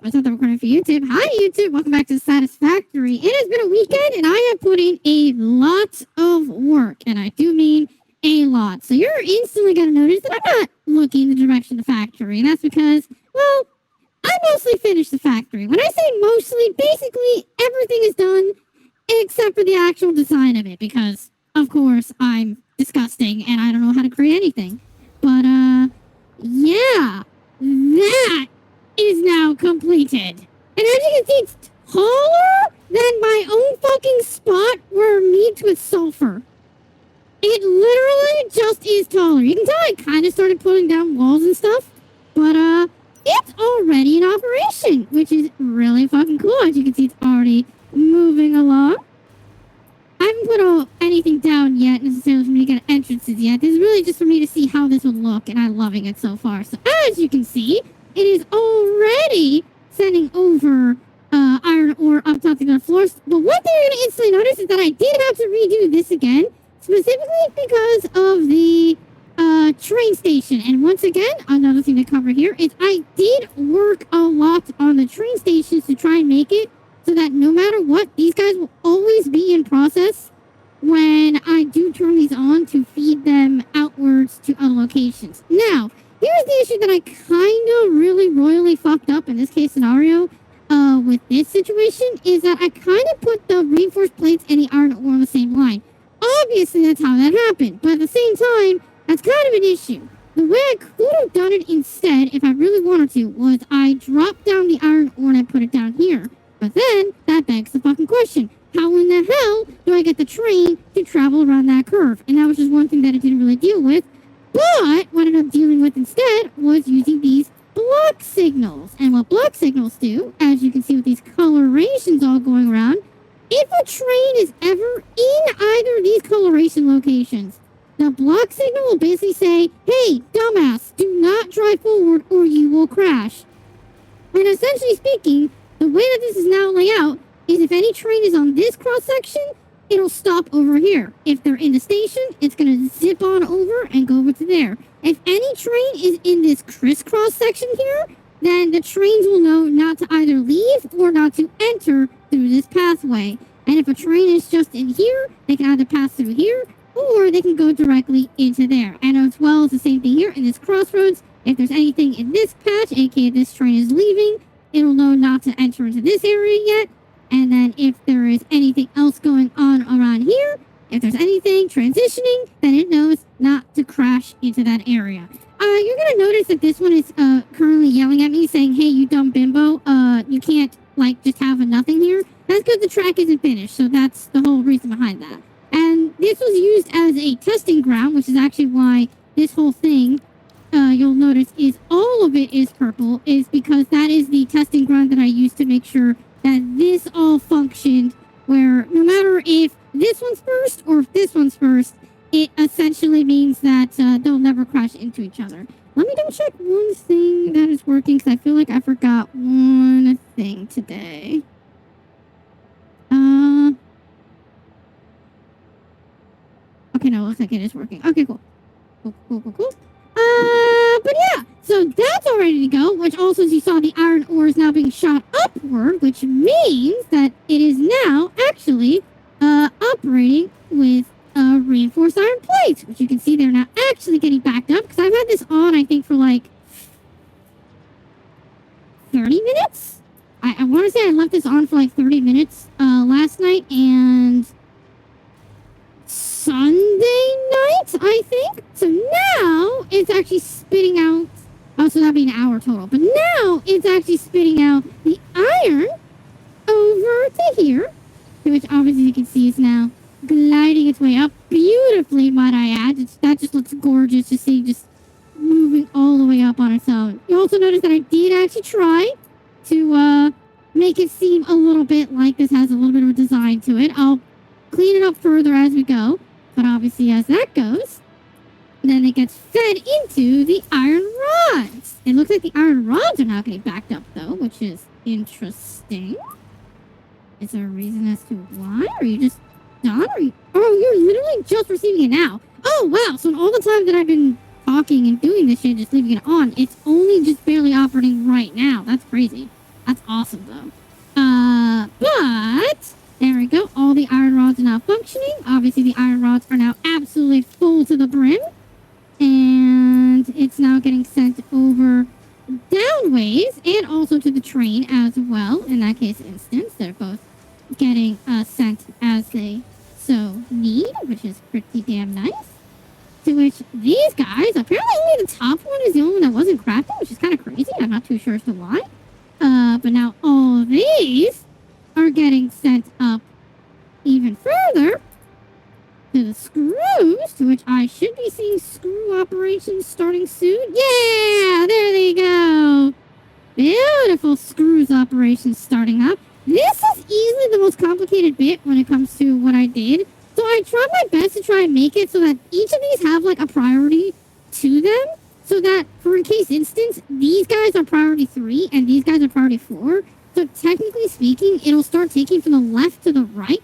What's up, recording for YouTube? Hi, YouTube. Welcome back to Satisfactory. It has been a weekend, and I have put in a lot of work, and I do mean a lot. So you're instantly going to notice that I'm not looking in the direction of the factory, and that's because, well, I mostly finished the factory. When I say mostly, basically everything is done except for the actual design of it, because, of course, I'm disgusting, and I don't know how to create anything. But, yeah, that is now completed. And as you can see, it's taller than my own fucking spot where it meets with sulfur. It literally just is taller. You can tell I kind of started putting down walls and stuff, but it's already in operation, which is really fucking cool. As you can see, it's already moving along. I haven't put anything down yet necessarily for me to get entrances yet. This is really just for me to see how this would look, and I'm loving it so far. So as you can see, it is already sending over iron ore up top to the floors. But one thing you're going to instantly notice is that I did have to redo this again, specifically because of the train station. And once again, another thing to cover here is I did work a lot on the train stations to try and make it so that no matter what, these guys will always be in process when I do turn these on to feed them outwards to other locations. Now, here's the issue that I kind of really royally fucked up in this case scenario with this situation is that I kind of put the reinforced plates and the iron ore on the same line. Obviously, that's how that happened, but at the same time, that's kind of an issue. The way I could have done it instead, if I really wanted to, was I dropped down the iron ore and I put it down here. But then, that begs the fucking question. How in the hell do I get the train to travel around that curve? And that was just one thing that I didn't really deal with. But what I ended up dealing with instead was using these block signals. And what block signals do, as you can see with these colorations all going around, if a train is ever in either of these coloration locations, the block signal will basically say, hey, dumbass, do not drive forward or you will crash. And essentially speaking, the way that this is now laid out is if any train is on this cross section, it'll stop over here. If they're in the station, it's going to zip on over and go over to there. If any train is in this crisscross section here, then the trains will know not to either leave or not to enter through this pathway. And if a train is just in here, they can either pass through here or they can go directly into there. And as well as the same thing here in this crossroads, if there's anything in this patch, aka this train is leaving, it'll know not to enter into this area yet. And then if there is anything else going on around here, if there's anything transitioning, then it knows not to crash into that area. You're going to notice that this one is currently yelling at me saying, hey, you dumb bimbo, you can't, like, just have a nothing here. That's because the track isn't finished, so that's the whole reason behind that. And this was used as a testing ground, which is actually why this whole thing, you'll notice, is all of it is purple, is because that is the testing ground that I used to make sure that this all functioned, where no matter if this one's first or if this one's first, it essentially means that they'll never crash into each other. Let me double check one thing that is working, because I feel like I forgot one thing today. Okay, no, it looks like it is working. Okay, cool. Cool. But yeah, so that's all ready to go, which also, as you saw, the iron ore is now being shot upward, which means that it is now actually operating with reinforced iron plates, which you can see they're now actually getting backed up, because I've had this on, I think, for like 30 minutes? I want to say I left this on for like 30 minutes last night and Sunday night, I think. So now it's actually spitting out, so that'd be an hour total, but now it's actually spitting out the iron over to here, which obviously you can see is now gliding its way up beautifully, might I add. That just looks gorgeous to see, just moving all the way up on its own. You also notice that I did actually try to make it seem a little bit like this has a little bit of a design to it. I'll clean it up further as we go, but obviously as that goes, then it gets fed into the iron rods. It looks like the iron rods are now getting backed up though, which is interesting. Is there a reason as to why? Are you just done? You're literally just receiving it now. Oh wow, so all the time that I've been talking and doing this shit, just leaving it on, it's only just barely operating right now. That's crazy. That's awesome, though. But there we go. All the iron rods are now functioning. Obviously, the iron rods are now absolutely full to the brim. And it's now getting sent over downways and also to the train as well. In that case instance, they're both getting sent as they so need, which is pretty damn nice. To which these guys, apparently only the top one is the only one that wasn't crafted, which is kind of crazy. I'm not too sure as to why. But now all of these are getting sent up even further to the screws, to which I should be seeing screw operations starting soon. Yeah, there they go. Beautiful screws operations starting up. This is easily the most complicated bit when it comes to what I did. So I tried my best to try and make it so that each of these have like a priority to them. So that, for in case instance, these guys are priority 3 and these guys are priority 4. So technically speaking, it'll start taking from the left to the right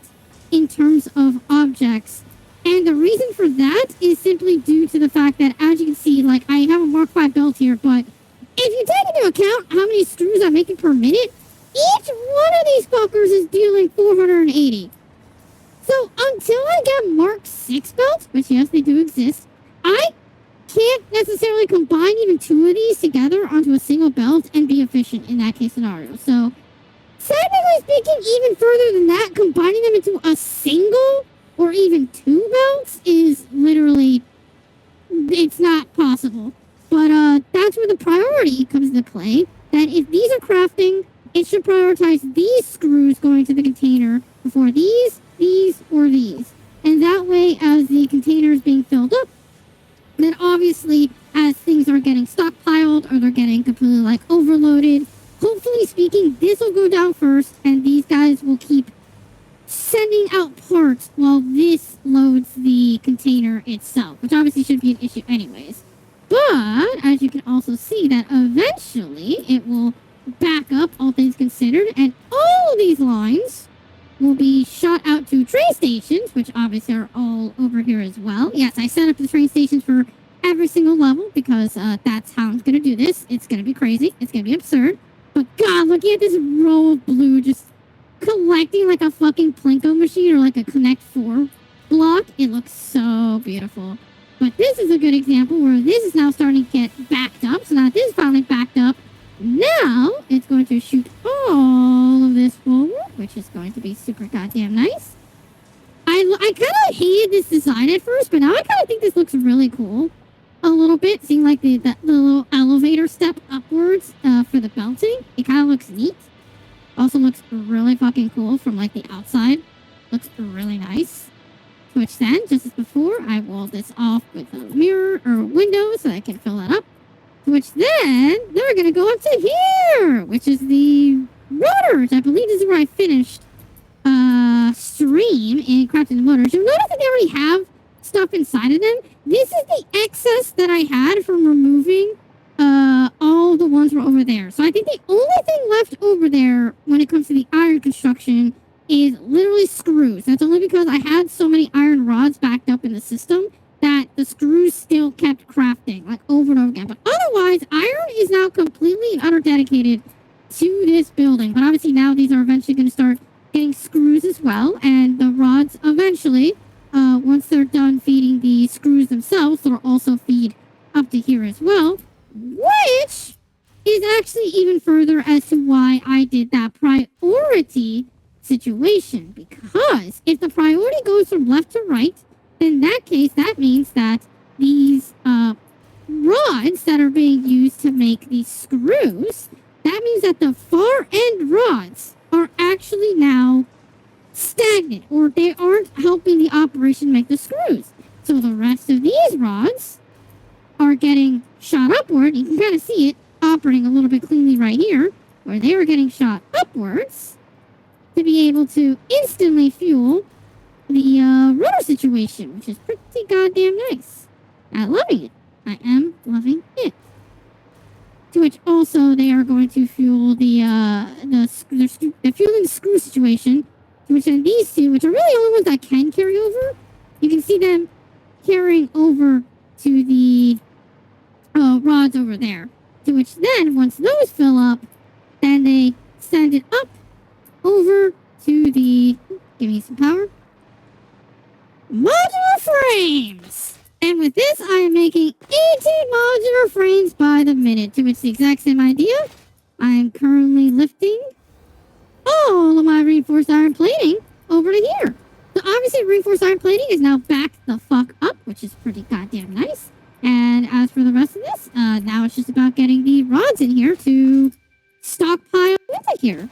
in terms of objects. And the reason for that is simply due to the fact that, as you can see, like, I have a Mark 5 belt here, but if you take into account how many screws I'm making per minute, each one of these fuckers is dealing 480. So until I get Mark 6 belts, which yes, they do exist, I can't necessarily combine even 2 of these together onto a single belt and be efficient in that case scenario. So, technically speaking, even further than that, combining them into a single or even 2 belts is literally, it's not possible. But that's where the priority comes into play, that if these are crafting, it should prioritize these screws going to the container before these, or these. And that way, as the container is being filled up, then obviously, as things are getting stockpiled or they're getting completely like overloaded, hopefully speaking, this will go down first and these guys will keep sending out parts while this loads the container itself, which obviously should be an issue anyways. But as you can also see that eventually it will back up, all things considered, and all of these lines will be shot out to train stations, which obviously are all over here as well. Yes, I set up the train stations for every single level because that's how I'm going to do this. It's going to be crazy. It's going to be absurd. But God, looking at this row of blue just collecting like a fucking Plinko machine or like a Connect 4 block, it looks so beautiful. But this is a good example where this is now starting to get backed up. So now this is finally backed up. Now it's going to shoot all of this forward, which is going to be super goddamn nice. I kind of hated this design at first, but now I kind of think this looks really cool. A little bit, seeing like the little elevator step upwards for the belting. It kind of looks neat. Also looks really fucking cool from like the outside. Looks really nice. Which then, just as before, I wall this off with a mirror or window so I can fill that up. Which then, they're going to go up to here, which is the rotors. I believe this is where I finished stream in crafting the motors. You'll notice that they already have stuff inside of them. This is the excess that I had from removing all the ones were over there. So I think the only thing left over there when it comes to the iron construction is literally screws. That's only because I had so many iron rods backed up in the system that the screws still kept crafting, like over and over again. But otherwise, iron is now completely and utter dedicated to this building. But obviously now these are eventually going to start getting screws as well. And the rods eventually, once they're done feeding the screws themselves, they'll also feed up to here as well. Which is actually even further as to why I did that priority situation. Because if the priority goes from left to right, then in that case, that means that these rods that are being used to make these screws, that means that the far end rods are actually now stagnant, or they aren't helping the operation make the screws. So the rest of these rods are getting shot upward. You can kind of see it operating a little bit cleanly right here, where they were getting shot upwards to be able to instantly fuel the rotor situation, which is pretty goddamn nice. I'm loving it. I am loving it. To which also they are going to fuel they're fueling the screw situation. To which then these two, which are really the only ones that can carry over, you can see them carrying over to the rods over there. To which then, once those fill up, then they send it up over to the, give me some power, modular frames. And with this, I am making 18 modular frames by the minute, to which the exact same idea. I am currently lifting all of my reinforced iron plating over to here. So obviously reinforced iron plating is now backed the fuck up, which is pretty goddamn nice. And as for the rest of this, now it's just about getting the rods in here to stockpile into here.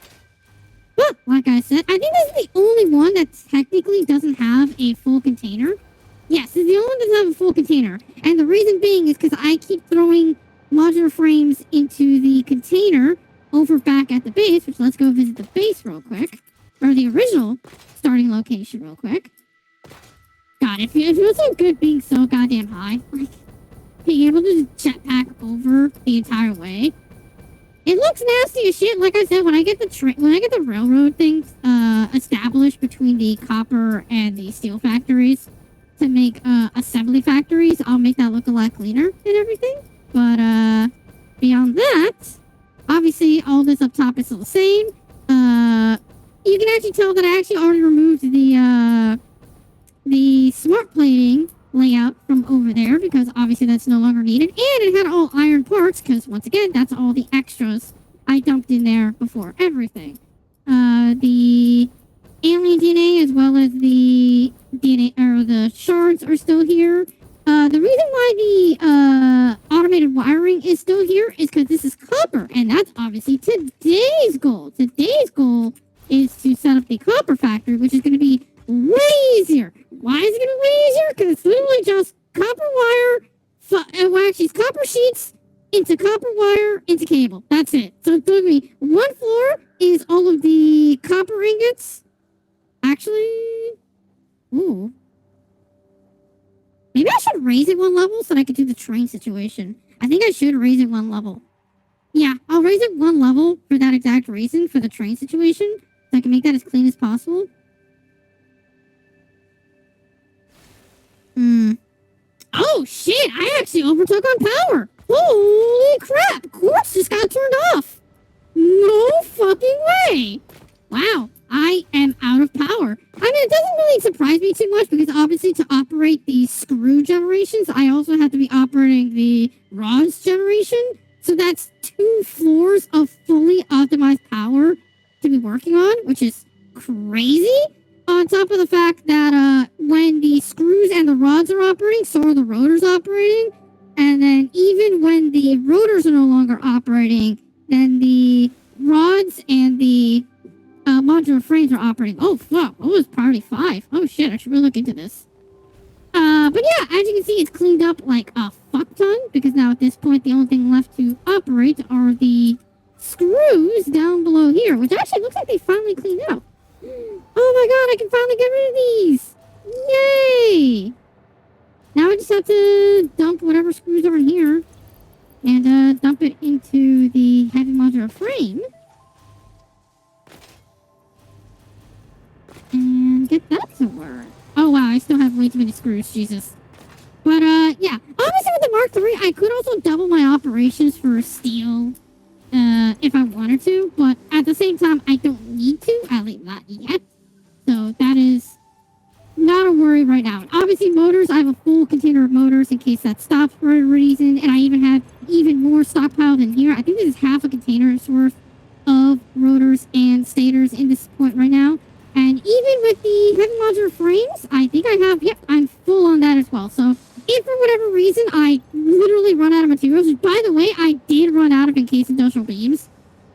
But, like I said, I think this is the only one that technically doesn't have a full container. Yes, this is the only one that doesn't have a full container. And the reason being is because I keep throwing modular frames into the container over back at the base, which let's go visit the base real quick. Or the original starting location real quick. God, it feels so good being so goddamn high. Like, being able to just jetpack over the entire way. It looks nasty as shit. Like I said, when I get the railroad things established between the copper and the steel factories to make assembly factories, I'll make that look a lot cleaner and everything. But beyond that, obviously all this up top is still the same. You can actually tell that I actually already removed the smart plating layout from over there because obviously that's no longer needed, and it had all iron parts because once again that's all the extras I dumped in there before everything. The alien DNA as well as the DNA or the shards are still here. The reason why the automated wiring is still here is because this is copper, and that's obviously today's goal. Today's goal is to set up the copper factory, which is going to be way easier. Why is it going to be way easier? Because it's literally just copper wire, well, actually, it's copper sheets into copper wire into cable. That's it. So it's going to be one floor is all of the copper ingots. Actually, ooh. Maybe I should raise it one level so that I could do the train situation. I think I should raise it one level. Yeah, I'll raise it one level for that exact reason, for the train situation. So I can make that as clean as possible. Oh shit, I actually overtook on power. Holy crap, quartz just got turned off. No fucking way. Wow, I am out of power. I mean, it doesn't really surprise me too much because obviously to operate the screw generations, I also have to be operating the rods generation. So that's 2 floors of fully optimized power to be working on, which is crazy. On top of the fact that when the screws and the rods are operating, so are the rotors operating. And then even when the rotors are no longer operating, then the rods and the modular frames are operating. Oh, fuck. What was priority 5? Oh, shit. I should really look into this. But yeah, as you can see, it's cleaned up like a fuck ton. Because now at this point, the only thing left to operate are the screws down below here. Which actually looks like they finally cleaned out. Oh my god, I can finally get rid of these! Yay! Now I just have to dump whatever screws are in here and dump it into the heavy modular frame. And get that to work. Oh wow, I still have way too many screws, Jesus. But yeah, obviously with the Mark III, I could also double my operations for steel if I wanted to, but at the same time, I don't need to, at least not yet. So that is not a worry right now. And obviously motors, I have a full container of motors in case that stops for a reason, and I even have even more stockpiled in here. I think this is half a container's worth of rotors and stators in this point right now. And even with the heavy modular frames, I think I have, yep, I'm full on that as well. So if for whatever reason I literally run out of materials, which by the way, I did run out of encased industrial beams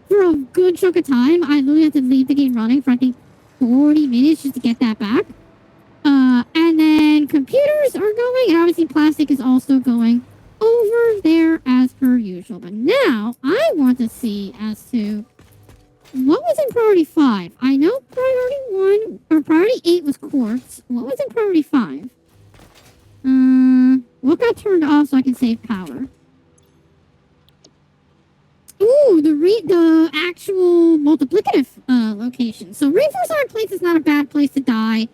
for a good chunk of time. I literally had to leave the game running for I think 40 minutes just to get that back. And then computers are going, and obviously plastic is also going over there as per usual. But now I want to see as to what was in priority 5. I know priority 1 or priority 8 was quartz. What was in priority 5? What got turned off so I can save power? Ooh, the actual multiplicative location. So reinforced iron plates is not a bad place to die.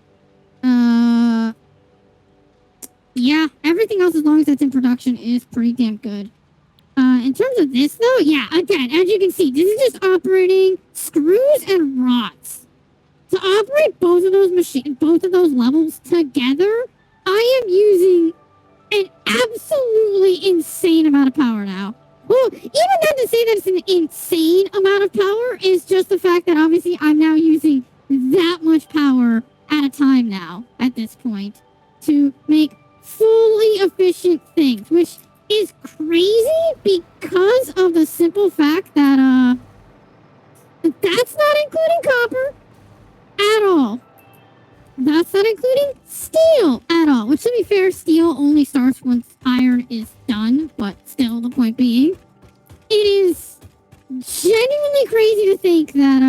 Yeah, everything else as long as it's in production is pretty damn good. In terms of this though, yeah, again, as you can see, this is just operating screws machine, both of those levels together, I am using an absolutely insane amount of power now. Well, even then, to say that it's an insane amount of power is just the fact that obviously I'm now using that much power at a time now, at this point, to make fully efficient things, which is crazy because of the simple fact that, that's not including copper at all. That's not including steel at all, which to be fair, steel only starts once iron is done, but still, the point being, it is genuinely crazy to think that,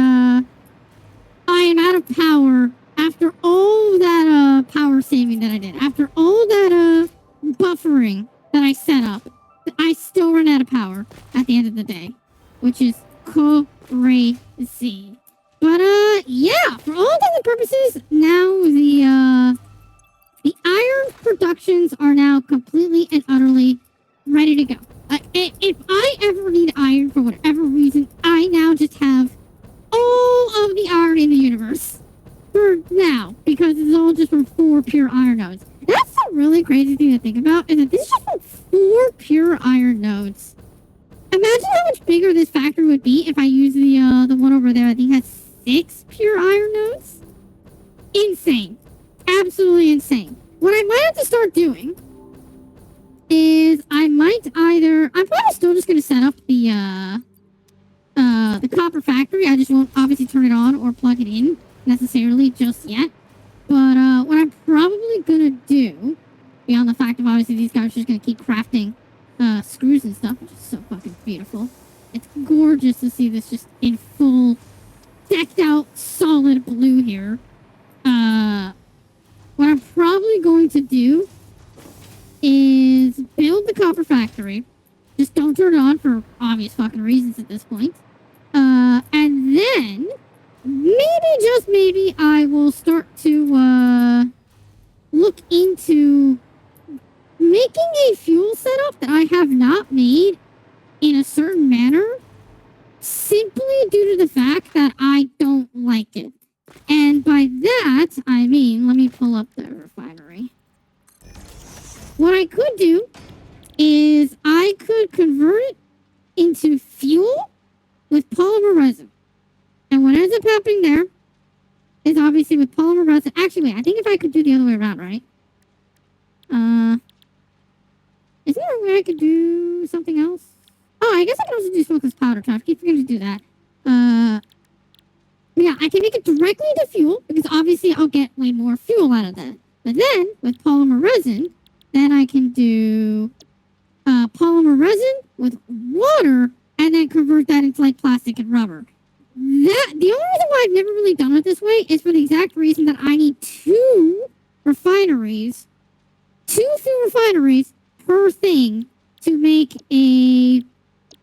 I am out of power after all that, power saving that I did. After all that, buffering that I set up, I still run out of power at the end of the day, which is crazy. But, yeah, for all intents and purposes, now the iron productions are now completely and utterly ready to go. If I ever need iron for whatever reason, I now just have all of the iron in the universe. For now, because it's all just from 4 pure iron nodes. That's a really crazy thing to think about, is that this is just from 4 pure iron nodes. Imagine how much bigger this factory would be if I use the one over there. I think has 6 pure iron nodes. Insane. Absolutely insane. What I might have to start doing is I'm probably still just going to set up the copper factory. I just won't obviously turn it on or plug it in necessarily just yet. But what I'm probably going to do, beyond the fact of obviously these guys are just going to keep crafting screws and stuff, which is so fucking beautiful. It's gorgeous to see this just in full, decked out, solid blue here. What I'm probably going to do is build the copper factory. Just don't turn it on for obvious fucking reasons at this point. And then, maybe, just maybe, I will start to, look into making a fuel setup that I have not made in a certain manner, simply due to the fact that I don't like it. And by that, I mean, let me pull up the refinery. What I could do is I could convert it into fuel with polymer resin. And what ends up happening there is obviously with polymer resin. Actually, wait, I think if I could do the other way around, right? Is there a way I could do something else? Oh, I guess I can also do smokeless powder. I keep forgetting to do that. Yeah, I can make it directly into fuel because obviously I'll get way more fuel out of that. But then with polymer resin, then I can do polymer resin with water and then convert that into like plastic and rubber. The only reason why I've never really done it this way is for the exact reason that I need 2 refineries, 2 fuel refineries per thing to make a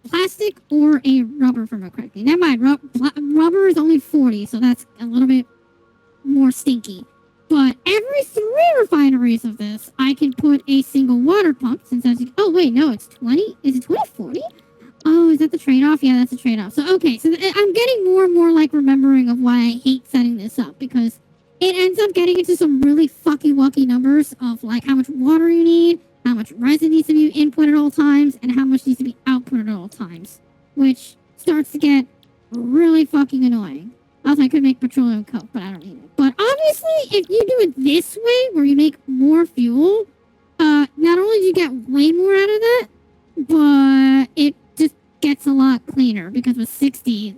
plastic or a rubber, if I remember correctly. Never mind, rubber is only 40, so that's a little bit more stinky. But every 3 refineries of this, I can put a single water pump, since that's... Oh, wait, no, it's 20? Is it 2040? Oh, is that the trade-off? Yeah, that's a trade-off. So, okay, so I'm getting more and more, like, remembering of why I hate setting this up, because it ends up getting into some really fucky-wucky numbers of, like, how much water you need, how much resin needs to be input at all times, and how much needs to be output at all times, which starts to get really fucking annoying. Also, I could make petroleum coke, but I don't need it. But obviously, if you do it this way, where you make more fuel, not only do you get way more out of that, but it just gets a lot cleaner, because with 60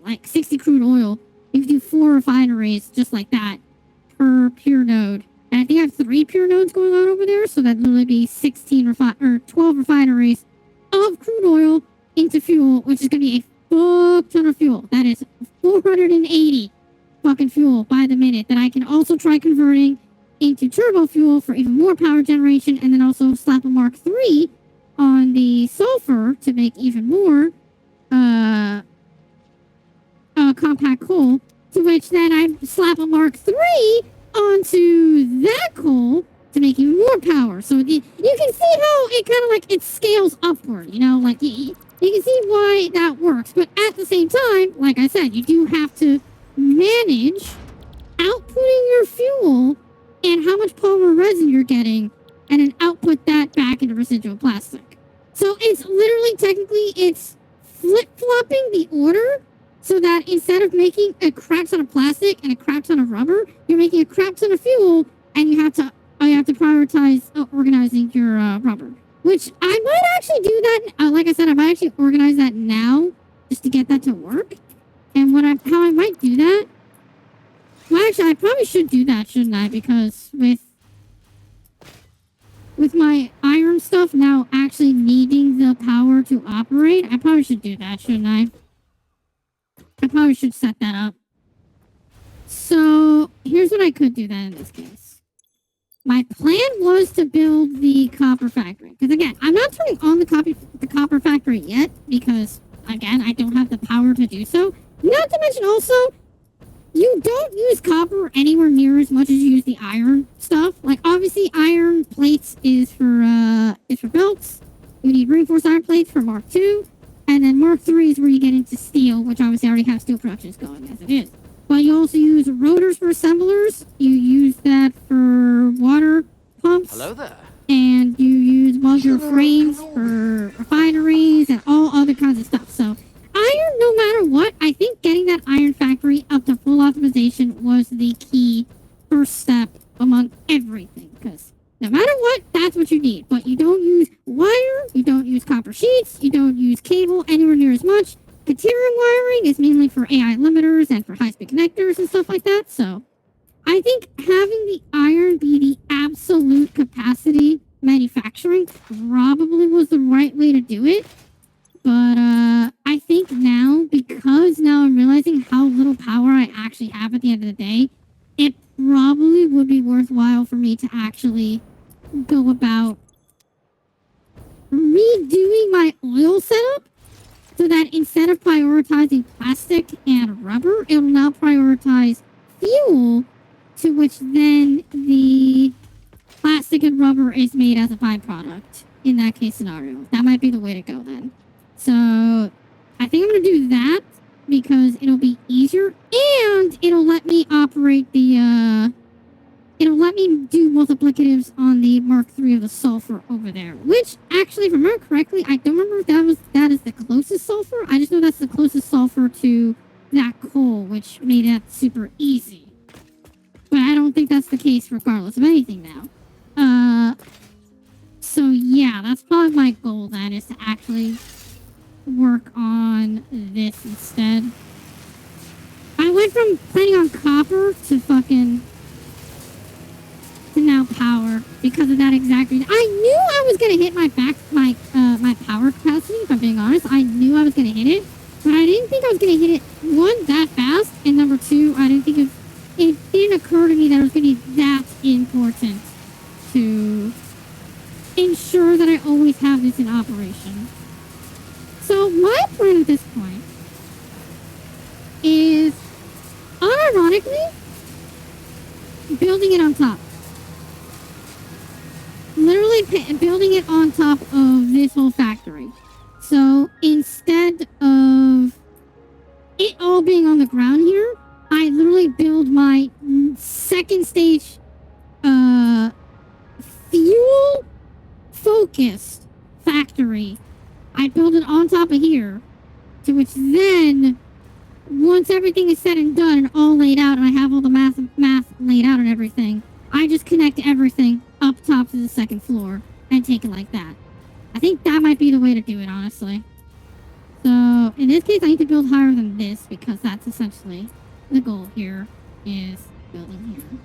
crude oil, you can do 4 refineries just like that per pure node. And I think I have 3 pure nodes going on over there, so that'd literally be 12 refineries of crude oil into fuel, which is going to be a fuck ton of fuel. That is 480 fucking fuel by the minute that I can also try converting into turbo fuel for even more power generation, and then also slap a Mark III on the sulfur to make even more compact coal, to which then I slap a Mark III onto that coal to make even more power. So you can see how it kind of like it scales upward, you know, like you can see why that works. But at the same time, like I said, you do have to manage outputting your fuel and how much polymer resin you're getting, and then output that back into residual plastic. So it's literally, technically, it's flip-flopping the order so that instead of making a crap ton of plastic and a crap ton of rubber, you're making a crap ton of fuel, and you have to prioritize organizing your rubber. Which I might actually do that. Like I said, I might actually organize that now just to get that to work. And how I might do that. Well, actually, I probably should do that, shouldn't I? Because with my iron stuff now actually needing the power to operate, I probably should do that, shouldn't I? I probably should set that up. So here's what I could do then in this case. My plan was to build the copper factory. Because again, I'm not turning on the copper factory yet because, again, I don't have the power to do so. Not to mention also, you don't use copper anywhere near as much as you use the iron stuff. Like, obviously, iron plates is for belts. You need reinforced iron plates for Mark II. And then Mark III is where you get into steel, which obviously already have steel productions going as it is. But you also use rotors for assemblers. You use that for water pumps. Hello there. And you use modular frames for refineries and all other kinds of stuff. So iron, no matter what, I think getting that iron factory up to full optimization was the key first step among everything. Because no matter what, that's what you need. But you don't use wire, you don't use copper sheets, you don't use cable anywhere near as much. Deuterium wiring is mainly for AI limiters and for high-speed connectors and stuff like that. So I think having the iron be the absolute capacity manufacturing probably was the right way to do it. But I think now, because now I'm realizing how little power I actually have at the end of the day, it probably would be worthwhile for me to actually go about redoing my oil setup so that instead of prioritizing plastic and rubber, it will now prioritize fuel, to which then the plastic and rubber is made as a byproduct in that case scenario. That might be the way to go then. So I think I'm going to do that because it'll be easier and it'll let me operate the, it'll let me do multiplicatives on the Mark III of the sulfur over there. Which, actually, if I remember correctly, I don't remember if that is the closest sulfur. I just know that's the closest sulfur to that coal, which made it super easy. But I don't think that's the case regardless of anything now. So yeah, that's probably my goal then, is to actually work on this instead. I went from planning on copper to fucking now power because of that exact reason. I knew I was gonna hit my power capacity, if I'm being honest. I knew I was gonna hit it, but I didn't think I was gonna hit it, one, that fast, and number two, I didn't think it didn't occur to me that it was gonna be that important to ensure that I always have this in operation. So my plan at this point is, unironically, building it on top. Literally building it on top of this whole factory. So instead of it all being on the ground here, I literally build my second stage fuel focused factory. I build it on top of here, to which then, once everything is said and done and all laid out, and I have all the math laid out and everything, I just connect everything up top to the second floor and take it like that. I think that might be the way to do it, honestly. So, in this case, I need to build higher than this, because that's essentially the goal here, is building here.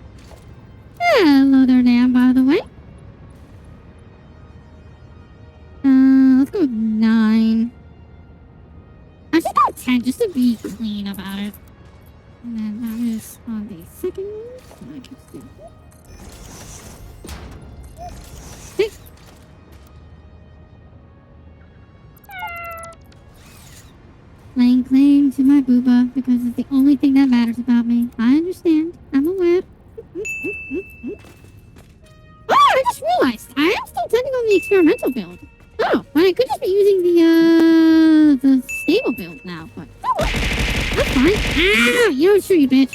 Hello there, Nam, by the way. Let's go with 9. I should go 10, just to be clean about it. And then that is on the second one, so I can just do hey. Laying claim to my booba, because it's the only thing that matters about me. I understand. I'm aware. Oh, I just realized, I am still tending on the experimental build. Oh, but I could just be using the stable build now, but that's fine. Ah, you don't shoot, you bitch.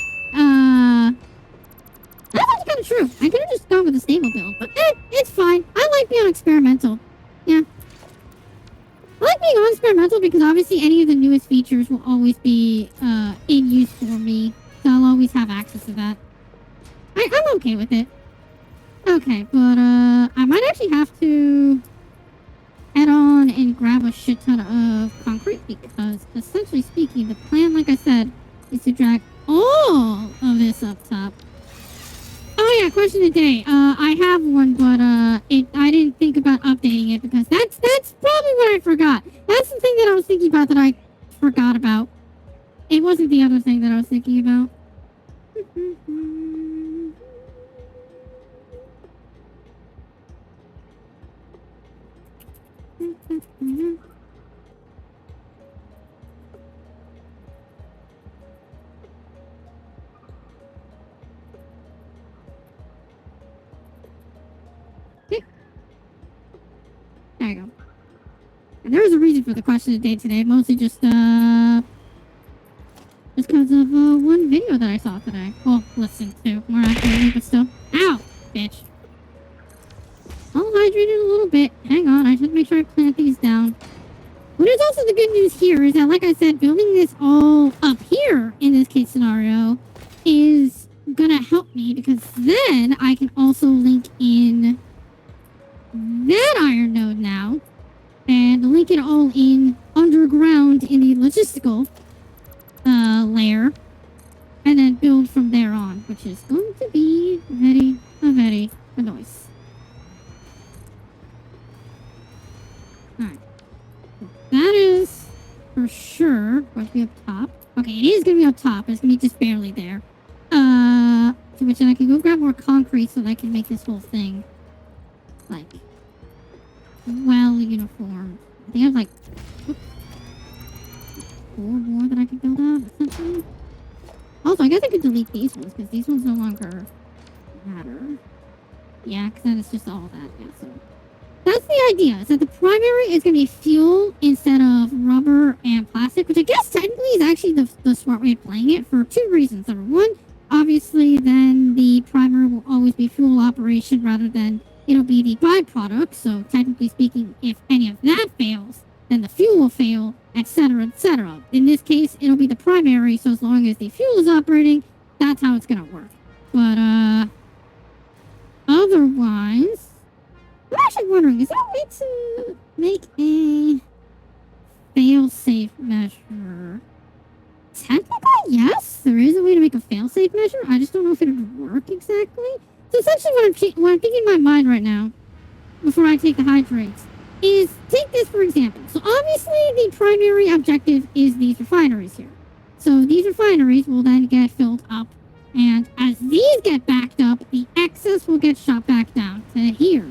kind of true. I could have just gone with a stable build, but it's fine. I like being experimental. Yeah. I like being on experimental because obviously any of the newest features will always be in use for me. So I'll always have access to that. I'm okay with it. Okay, but I might actually have to head on and grab a shit ton of concrete because essentially speaking, the plan, like I said, is to drag all of this up top. Oh yeah, question of the day. I have one, but I didn't think about updating it because that's probably what I forgot. That's the thing that I was thinking about that I forgot about. It wasn't the other thing that I was thinking about. There you go. And there was a reason for the question of the day today, mostly just because of one video that I saw today. Well, listened to more accurately, but still. Ow, bitch. I'll hydrate it a little bit. Hang on, I should make sure I plant these down. What is also the good news here is that, like I said, building this all up here in this case scenario is gonna help me because then I can also link in that iron node now and link it all in underground in the logistical layer and then build from there on, which is going to be very nice. Alright. That is for sure going to be up top. Okay, it is going to be up top, but it's going to be just barely there. To which then I can go grab more concrete so that I can make this whole thing like well uniform. I think I have like 4 more that I can build out essentially. Also, I guess I could delete these ones because these ones no longer matter. Yeah, because then it's just all that. Yeah, so that's the idea. Is that the primary is going to be fuel instead of rubber and plastic, which I guess technically is actually the smart way of playing it for 2 reasons. Number one, obviously, then the primary will always be fuel operation rather than it'll be the byproduct. So technically speaking, if any of that fails, then the fuel will fail, etc., etc. In this case, it'll be the primary, so as long as the fuel is operating, that's how it's going to work. But, otherwise, I'm actually wondering, is there a way to make a fail-safe measure? Technically, yes, there is a way to make a fail-safe measure. I just don't know if it would work exactly. So essentially what I'm thinking in my mind right now, before I take the hydrates, is take this for example. So obviously the primary objective is these refineries here. So these refineries will then get filled up, and as these get backed up, the excess will get shot back down to here.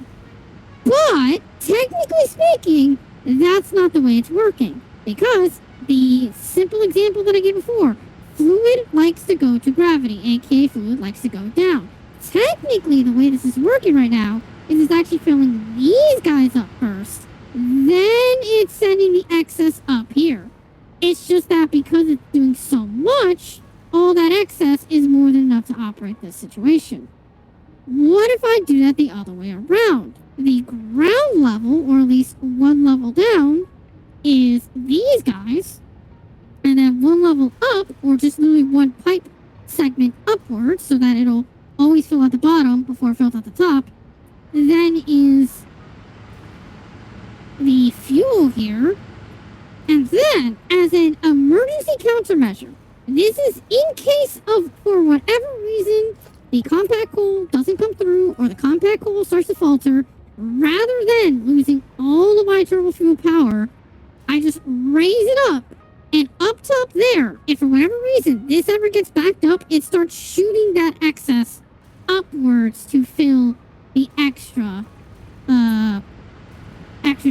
But technically speaking, that's not the way it's working, because the simple example that I gave before, fluid likes to go to gravity, aka fluid likes to go down. Technically, the way this is working right now is it's actually filling these guys up first, then it's sending the excess up here. It's just that because it's doing so much, all that excess is more than enough to operate this situation. What if I do that the other way around? The ground level, or at least 1 level down, is these guys, and then 1 level up, or just literally 1 pipe segment upwards, so that it'll always fill at the bottom before it fills at the top, then is the fuel here. And then, as an emergency countermeasure, this is in case of, for whatever reason, the compact coal doesn't come through, or the compact coal starts to falter, rather than losing all of my turbo fuel power, I just raise it up, and up top there, if for whatever reason this ever gets backed up, it starts shooting that excess upwards to fill the extra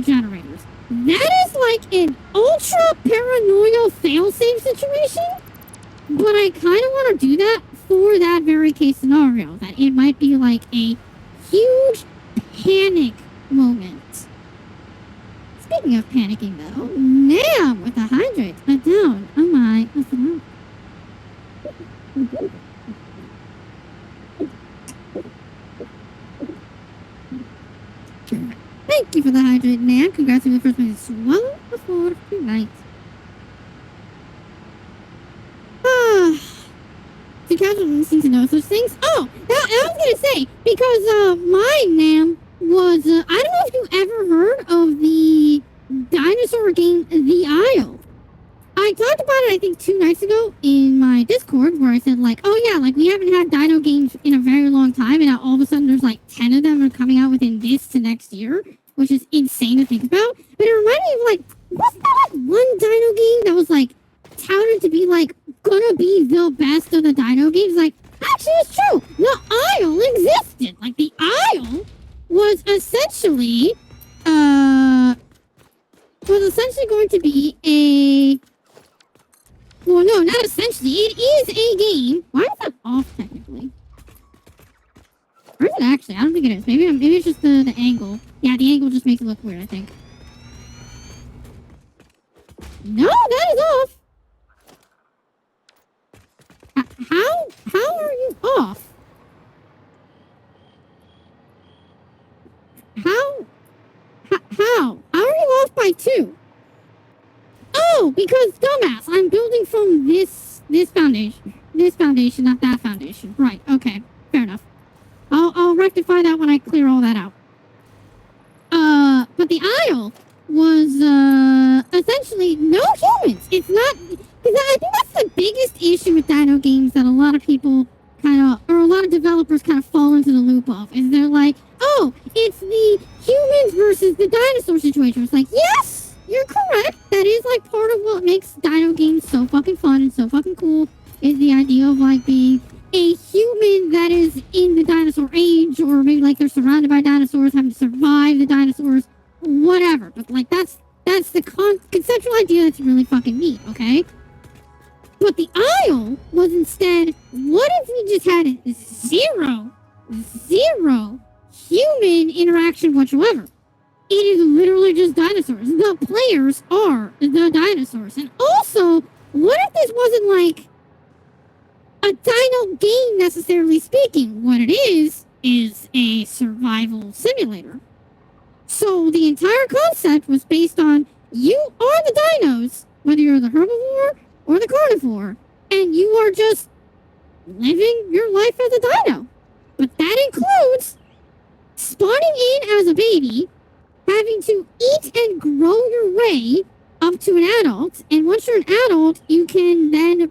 generators. That is like an ultra paranoia failsafe situation, but I kind of want to do that for that very case scenario, that it might be like a huge panic moment. Speaking of panicking though, now with the hydrates, I down. Oh my, listen up. enjoyed Nan. Congrats on the first one. Swallow the floor tonight. The casual listening to know such things. Oh, I was gonna say, because my Nam was, I don't know if you ever heard of the dinosaur game, The Isle. I talked about it, I think, 2 nights ago in my Discord, where I said, like, oh yeah, like, we haven't had dino games in a very long time, and now all of a sudden there's, like, 10 of them are coming out within this to next year, which is insane to think about. But it reminded me of, like, wasn't there, like, one dino game that was, like, touted to be, like, gonna be the best of the dino games? Like, actually, it's true. The Isle existed. Like, the Isle was essentially going to be a... Well, no, not essentially. It is a game. Why is that off, technically? Or is it actually? I don't think it is. Maybe it's just the angle. Yeah, the angle just makes it look weird, I think. No, that is off. How are you off? How are you off by 2? Oh, because dumbass, I'm building from this foundation. This foundation, not that foundation. Right, okay. Fair enough. I'll rectify that when I clear all that out. But the Isle was, essentially no humans. It's not, because I think that's the biggest issue with dino games that a lot of people or a lot of developers kind of fall into the loop of, is they're like, oh, it's the humans versus the dinosaur situation. It's like, yes, you're correct. That is, like, part of what makes dino games so fucking fun and so fucking cool, is the idea of, like, being a human that is in the dinosaur age, or maybe, like, they're surrounded by dinosaurs, having to survive the dinosaurs, whatever. But, like, that's the conceptual idea that's really fucking neat, okay? But the Isle was instead, what if we just had zero human interaction whatsoever? It is literally just dinosaurs. The players are the dinosaurs. And also, what if this wasn't like a dino game necessarily speaking? What it is a survival simulator. So the entire concept was based on, you are the dinos, whether you're the herbivore or the carnivore, and you are just living your life as a dino. But that includes spawning in as a baby, having to eat and grow your way up to an adult, and once you're an adult, you can then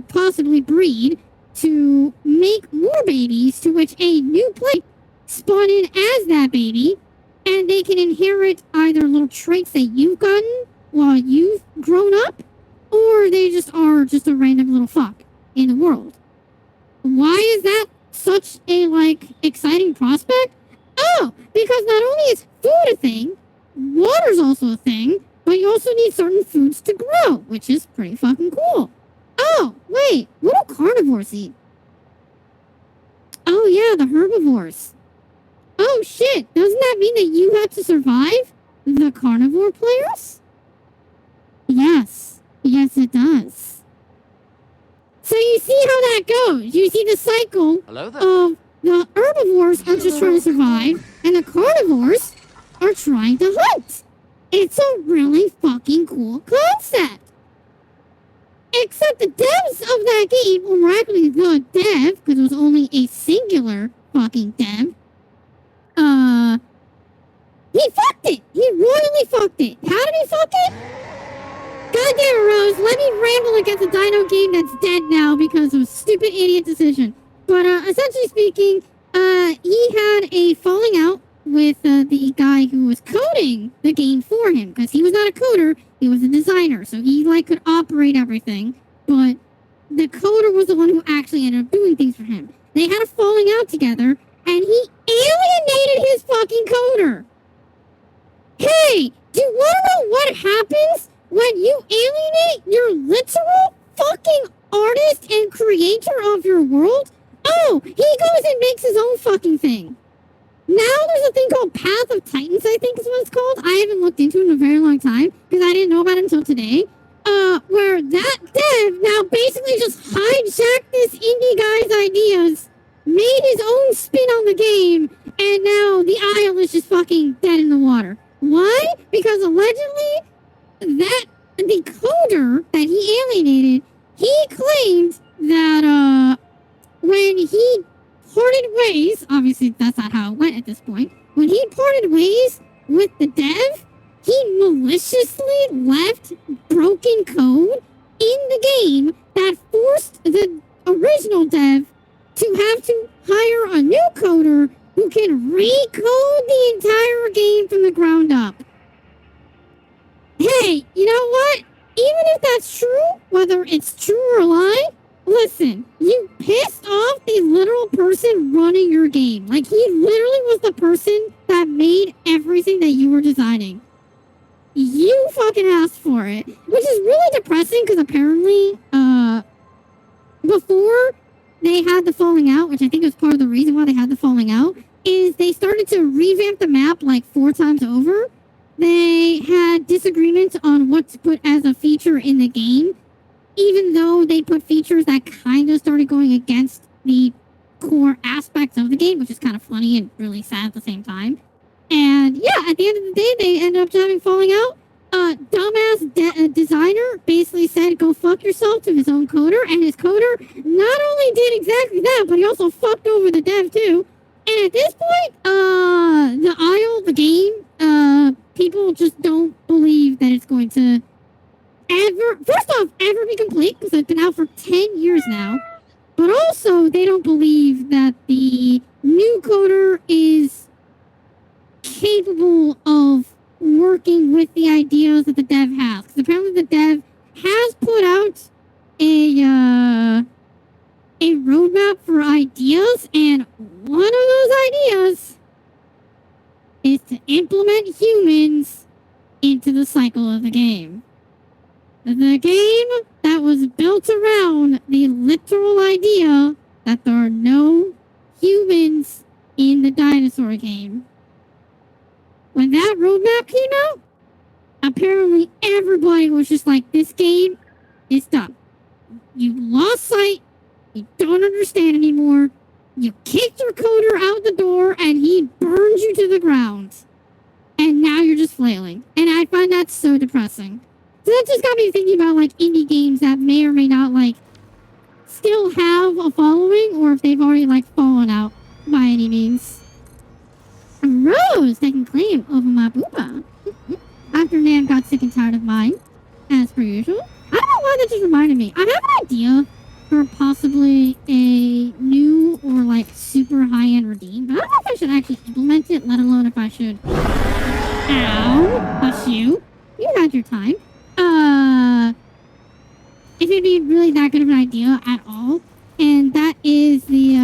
possibly breed to make more babies, to which a new player spawn in as that baby, and they can inherit either little traits that you've gotten while you've grown up, or they just are just a random little fuck in the world. Why is that such a, like, exciting prospect? Oh, because not only is food a thing, water's also a thing, but you also need certain foods to grow, which is pretty fucking cool. Oh, wait, what do carnivores eat? Oh yeah, the herbivores. Oh shit, doesn't that mean that you have to survive the carnivore players? Yes. Yes, it does. So you see how that goes. You see the cycle of the herbivores are just trying to survive, and the carnivores are trying to hunt. It's a really fucking cool concept. Except the devs of that game, or actually the dev, because it was only a singular fucking dev, he fucked it. He royally fucked it. How did he fuck it? Goddamn, Rose, let me ramble against a dino game that's dead now because of a stupid idiot decision. But, essentially speaking, he had a falling out with, the guy who was coding the game for him, because he was not a coder, he was a designer, so he, like, could operate everything, but the coder was the one who actually ended up doing things for him. They had a falling out together, and he alienated his fucking coder. Hey, do you want to know what happens when you alienate your literal fucking artist and creator of your world? Oh, he goes and makes his own fucking thing. Now there's a thing called Path of Titans, I think is what it's called. I haven't looked into it in a very long time, because I didn't know about it until today. Where that dev now basically just hijacked this indie guy's ideas, made his own spin on the game, and now the Isle is just fucking dead in the water. Why? Because allegedly that the coder that he alienated, he claimed that when he parted ways, obviously that's not how it went at this point. When he parted ways with the dev, he maliciously left broken code in the game that forced the original dev to have to hire a new coder who can recode the entire game from the ground up. Hey, you know what? Even if that's true, whether it's true or lie, listen, you pissed off the literal person running your game. Like, he literally was the person that made everything that you were designing. You fucking asked for it, which is really depressing because apparently, before they had the falling out, which I think was part of the reason why they had the falling out, is they started to revamp the map like 4 times over. They had disagreements on what to put as a feature in the game, even though they put features that kind of started going against the core aspects of the game, which is kind of funny and really sad at the same time. And yeah, at the end of the day, they ended up having falling out. Dumbass designer basically said, go fuck yourself to his own coder, and his coder not only did exactly that, but he also fucked over the dev too. And at this point, the Isle, the game, people just don't believe that it's going to ever be complete, because it's been out for 10 years now. But also, they don't believe that the new coder is capable of working with the ideas that the dev has. Because apparently the dev has put out a roadmap for ideas, and one of those ideas is to implement humans into the cycle of the game. The game that was built around the literal idea that there are no humans in the dinosaur game. When that roadmap came out, apparently everybody was just like, this game is done. You lost sight. You don't understand anymore. You kicked your coder out the door and he burned you to the ground. And now you're just flailing. And I find that so depressing. So that just got me thinking about like indie games that may or may not like still have a following, or if they've already like fallen out by any means. Rose taking claim over my booba. After Nan got sick and tired of mine, as per usual. I don't know why that just reminded me. I have an idea for possibly a new or like super high-end redeem, but I don't know if I should actually implement it, let alone if I should. Ow! Hush you. You had your time. If it'd be really that good of an idea at all, and that is the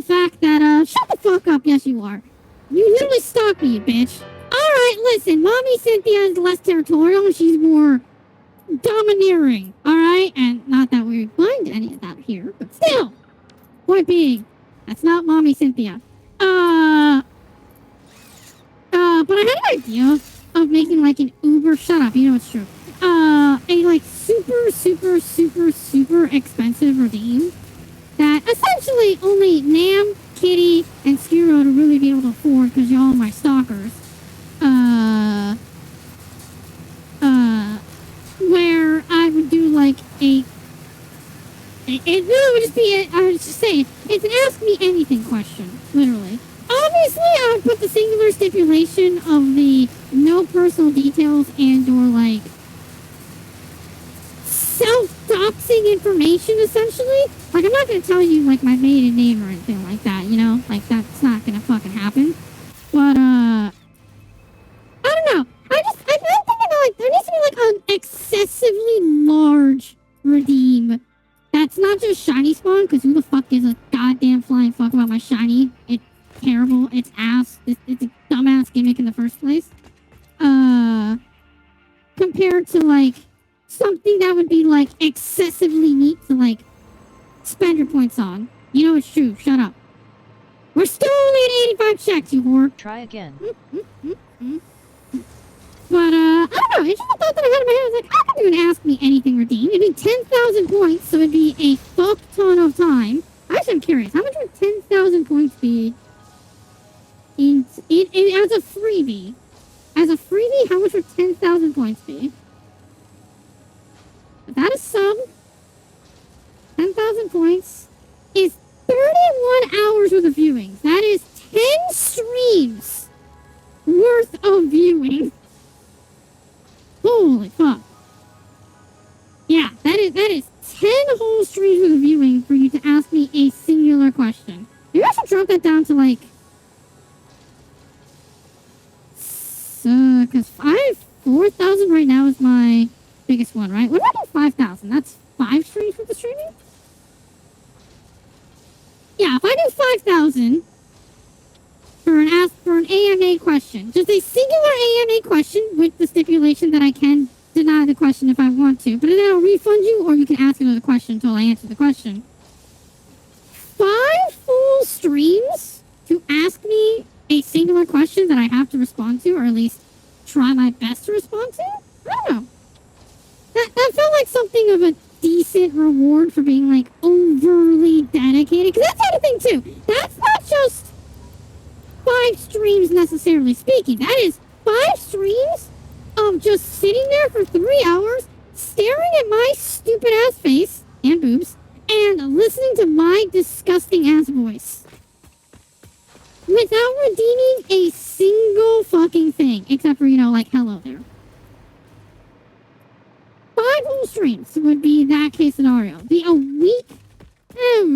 fact that, shut the fuck up, yes you are. You literally stalked me, you bitch. Alright, listen, Mommy Cynthia is less territorial and she's more domineering, alright? And not that we find any of that here, but still. Point being, that's not Mommy Cynthia. But I had an idea of making like an Uber, shut up, you know it's true. A like super expensive redeem that essentially only Nam, Kitty, and Skiro to really be able to afford because y'all are my stalkers. Where I would do like it really would just be, I was just saying, it's an ask me anything question, literally. Obviously, I would put the singular stipulation of the no personal details and or like self-doxing information, essentially. Like, I'm not going to tell you, like, my maiden name or anything like that, you know? Like, that's not going to fucking happen. But, I don't know. I'm thinking about, like, there needs to be, like, an excessively large redeem. That's not just shiny spawn, because who the fuck gives a goddamn flying fuck about my shiny? It's terrible. It's ass. It's a dumbass gimmick in the first place. Compared to, like, something that would be, like, excessively neat to, like, spend your points on. You know it's true. Shut up. We're still only at 85 checks, you whore. Try again. But, I don't know. It's just a thought that I had in my head. I was like, I could do an Ask Me Anything redeem. It'd be 10,000 points, so it'd be a fuck ton of time. Actually, I'm curious. How much would 10,000 points be in As a freebie. As a freebie, how much would 10,000 points be? Without a sub, 10,000 points is 31 hours worth of viewings. That is 10 streams worth of viewing. Holy fuck. Yeah, that is 10 whole streams worth of viewing for you to ask me a singular question. Maybe I should drop that down to like... because 4,000 right now is my biggest one, right? What about 5,000? That's 5 streams worth of streaming? Yeah, if I do 5,000 for an AMA question, just a singular AMA question with the stipulation that I can deny the question if I want to, but then I'll refund you, or you can ask another question until I answer the question. 5 full streams to ask me a singular question that I have to respond to, or at least try my best to respond to? I don't know. That felt like something of a decent reward for being, like, overly dedicated. Because that's the other thing, too. That's not just 5 streams, necessarily speaking. That is 5 streams of just sitting there for 3 hours, staring at my stupid-ass face, and boobs, and listening to my disgusting-ass voice. Without redeeming a single fucking thing. Except for, you know, like, hello there. 5 whole streams would be that case scenario. Be a week?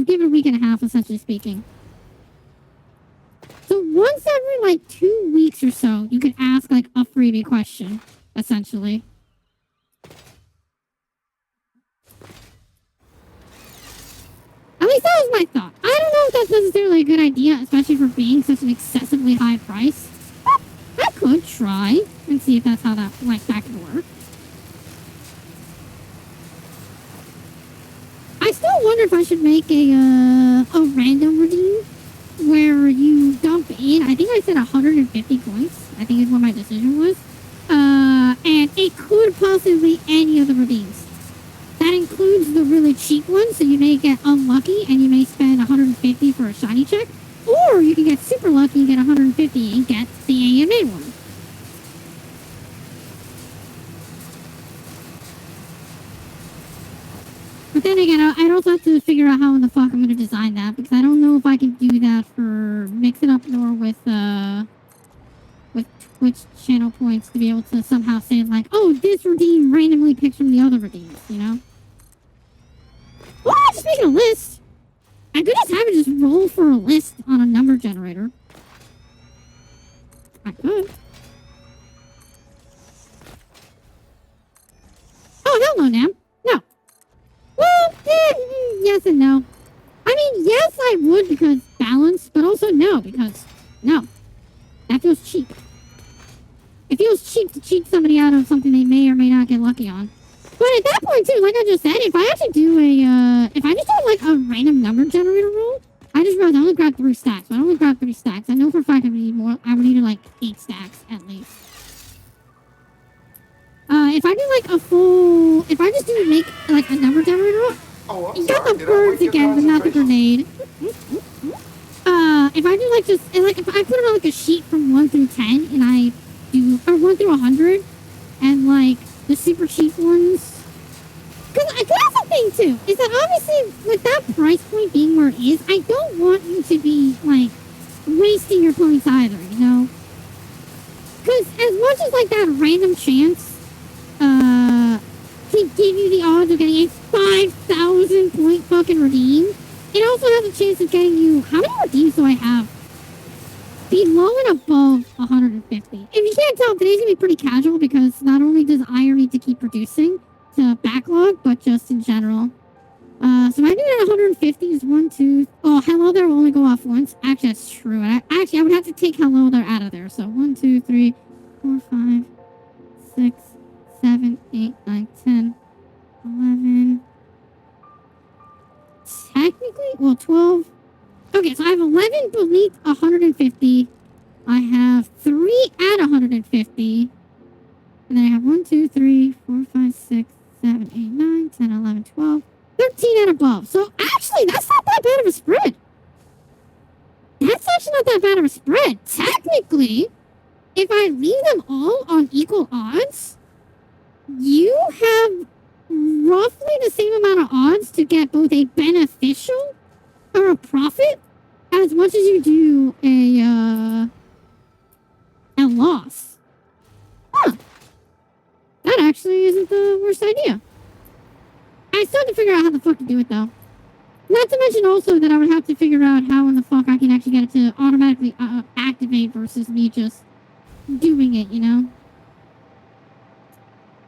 Give it a week and a half, essentially speaking. So once every, like, 2 weeks or so, you could ask, like, a freebie question, essentially. At least that was my thought. I don't know if that's necessarily a good idea, especially for being such an excessively high price. I could try and see if that's how that, like, that could work. I still wonder if I should make a random redeem where you dump in, I think I said 150 points, I think is what my decision was, and it could possibly be any of the redeems. That includes the really cheap ones, so you may get unlucky and you may spend 150 for a shiny check, or you can get super lucky and get 150 and get the AMA one. But then again, I'd also have to figure out how in the fuck I'm going to design that, because I don't know if I can do that for Mix It Up nor with Twitch channel points to be able to somehow say, like, oh, this redeem randomly picks from the other redeems, you know? Well, I'm just making a list. I could just have it just roll for a list on a number generator. I could. Oh, hell no, Nam. No. Well, yes and no. I mean, yes, I would because balance, but also no, because no. That feels cheap. It feels cheap to cheat somebody out of something they may or may not get lucky on. But at that point, too, like I just said, if I actually do if I just do, like, a random number generator roll, I just realized I only grabbed 3 stacks. So I only grabbed 3 stacks. I know for a fact I would need more. I would need, like, 8 stacks, at least. If I do, like, if I just do make, like, a number generator roll, you got the birds again, but not the grenade. If I do, like, if I put it on, like, a sheet from 1 through 10, and I do, or 1 through 100, and, like, the super cheap ones. Because that's the thing, too, is that obviously, with that price point being where it is, I don't want you to be, like, wasting your points either, you know? Because as much as, like, that random chance, to give you the odds of getting a 5,000 point fucking redeem, it also has a chance of getting you, how many redeems do I have? Below and above 150. If you can't tell, today's gonna be pretty casual because not only does Iron need to keep producing to backlog, but just in general. So I do that 150 is 1, 2. Oh, hello there will only go off once. Actually, that's true. I would have to take hello there out of there. So 1, 2, 3, 4, 5, 6, 7, 8, 9, 10, 11. Technically, well, 12. Okay, so I have 11 beneath 150. I have 3 at 150. And then I have 1, 2, 3, 4, 5, 6, 7, 8, 9, 10, 11, 12, 13 and above. So actually, that's not that bad of a spread. That's actually not that bad of a spread. Technically, ironically, if I leave them all on equal odds, you have roughly the same amount of odds to get both a beneficial or a profit as much as you do a loss. Huh. That actually isn't the worst idea. I still have to figure out how the fuck to do it, though. Not to mention also that I would have to figure out how in the fuck I can actually get it to automatically activate versus me just doing it, you know?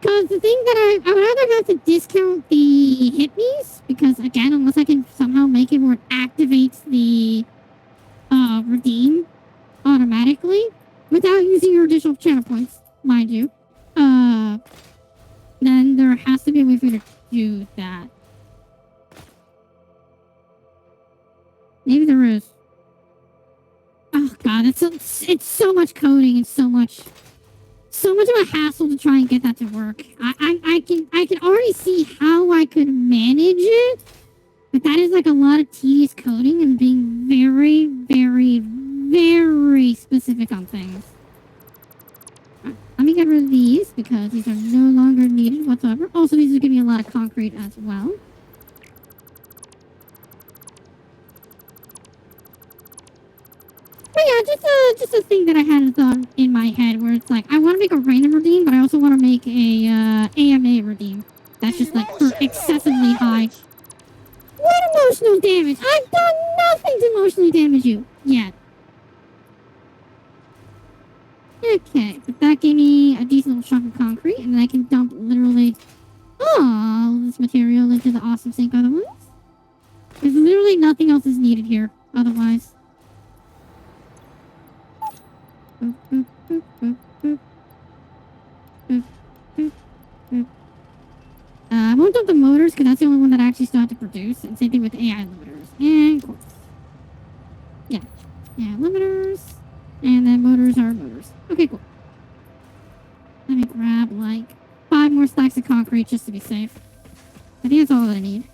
Because the thing that I would either have to discount the hit me's, because again, unless I can somehow make it where it activates the redeem automatically without using your additional channel points, mind you, then there has to be a way for you to do that. Maybe there is. Oh god, it's so much coding and so much of a hassle to try and get that to work. I can already see how I could manage it, but that is like a lot of tedious coding and being very, very, very specific on things. Right, let me get rid of these because these are no longer needed whatsoever. Also, these are giving me a lot of concrete as well. But yeah, just a thing that I had thought in my head where it's like, I want to make a random redeem, but I also want to make a AMA redeem. That's just like for excessively high. What emotional damage? I've done nothing to emotionally damage you yet. Okay, but that gave me a decent little chunk of concrete, and then I can dump literally all this material into the awesome sink otherwise. There's literally nothing else is needed here otherwise. I won't dump the motors because that's the only one that I actually still have to produce. And same thing with AI limiters. And quartz. Yeah, limiters. And then motors are motors. Okay, cool. Let me grab like 5 more stacks of concrete just to be safe. I think that's all that I need.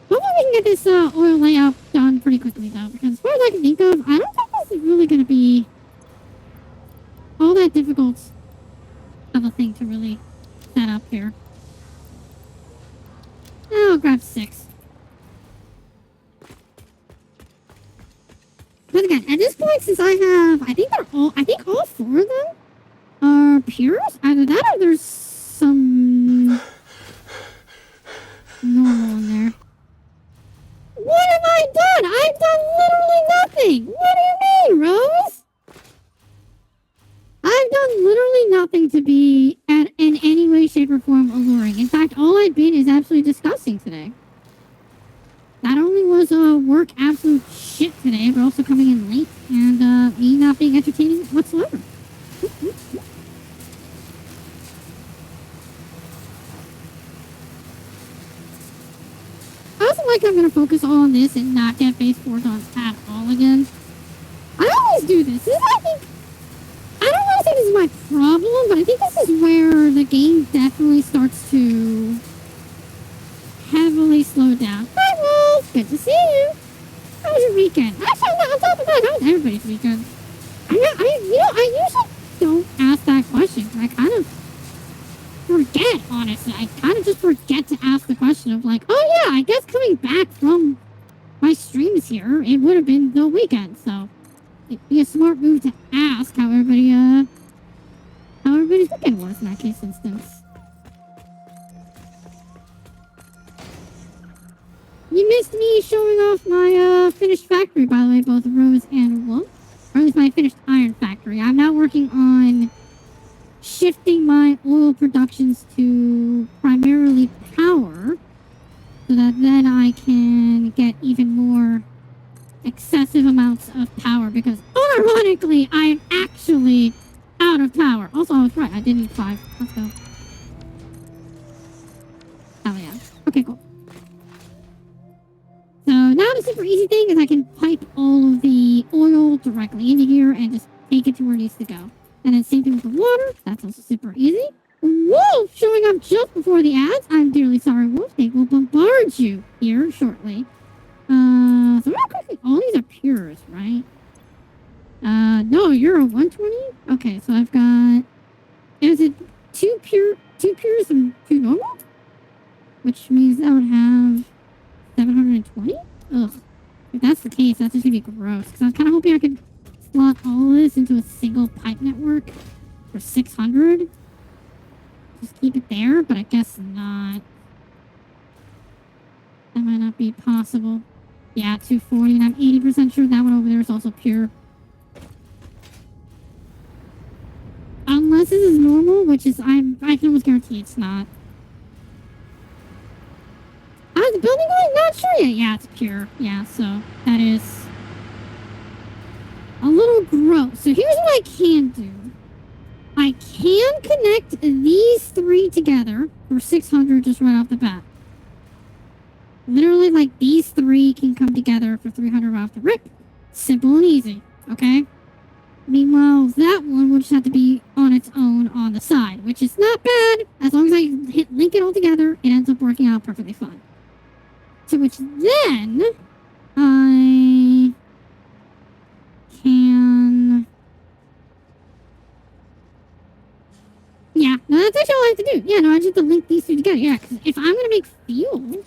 Hopefully we can get this oil layout done pretty quickly though, because as far as I can think of, I don't think this is really going to be all that difficult of a thing to really set up here. I'll grab 6. But again, at this point, since I think all 4 of them are pures. Either that or there's some normal in there. What have I done? I've done literally nothing. What do you mean, Rose? I've done literally nothing to be in any way, shape, or form alluring. In fact, all I've been is absolutely disgusting today. Not only was work absolute shit today, but also coming in late and me not being entertaining whatsoever. I also like I'm going to focus all on this and not get base 4s on at all again. I always do this. I don't want to say this is my problem, but I think this is where the game definitely starts to heavily slow down. Hi, Wolf. Good to see you. How was your weekend? Actually, on top of that, how was everybody's weekend? I usually don't ask that question because I kind of forget, honestly. I kind of just forget to ask the question of like, oh yeah, I guess coming back from my streams here, it would have been the weekend, so it'd be a smart move to ask how everybody's weekend was in that case instance. You missed me showing off my finished factory, by the way, both Rose and Wolf. Or at least my finished iron factory. I'm now working on shifting my oil productions to primarily power so that then I can get even more excessive amounts of power because unironically I'm actually out of power. Also, I was right. I did need 5. Let's go. Hell yeah. Okay, cool. So now the super easy thing is I can pipe all of the oil directly into here and just take it to where it needs to go. And then same thing with the water. That's also super easy. Wolf showing up just before the ads. I'm dearly sorry, Wolf. They will bombard you here shortly. So real quickly, all these are pures, right? No, you're a 120? Okay, so I've got... Is it two pures and two normal? Which means that would have 720? Ugh. If that's the case, that's just gonna be gross. Because I was kind of hoping I could slot all of this into a single pipe network for 600. Just keep it there, but I guess not. That might not be possible. Yeah, 240, and I'm 80% sure that one over there is also pure. Unless this is normal, which is, I can almost guarantee it's not. How's the building going? Not sure yet. Yeah, it's pure. Yeah, so that is a little gross. So here's what I can do. I can connect these three together for 600 just right off the bat. Literally, like, these three can come together for 300 off the rip. Simple and easy, okay? Meanwhile, that one will just have to be on its own on the side, which is not bad. As long as I link it all together, it ends up working out perfectly fine. To which then, I can... Yeah, no, that's actually all I have to do. Yeah, no, I just have to link these two together. Yeah, because if I'm going to make fuel...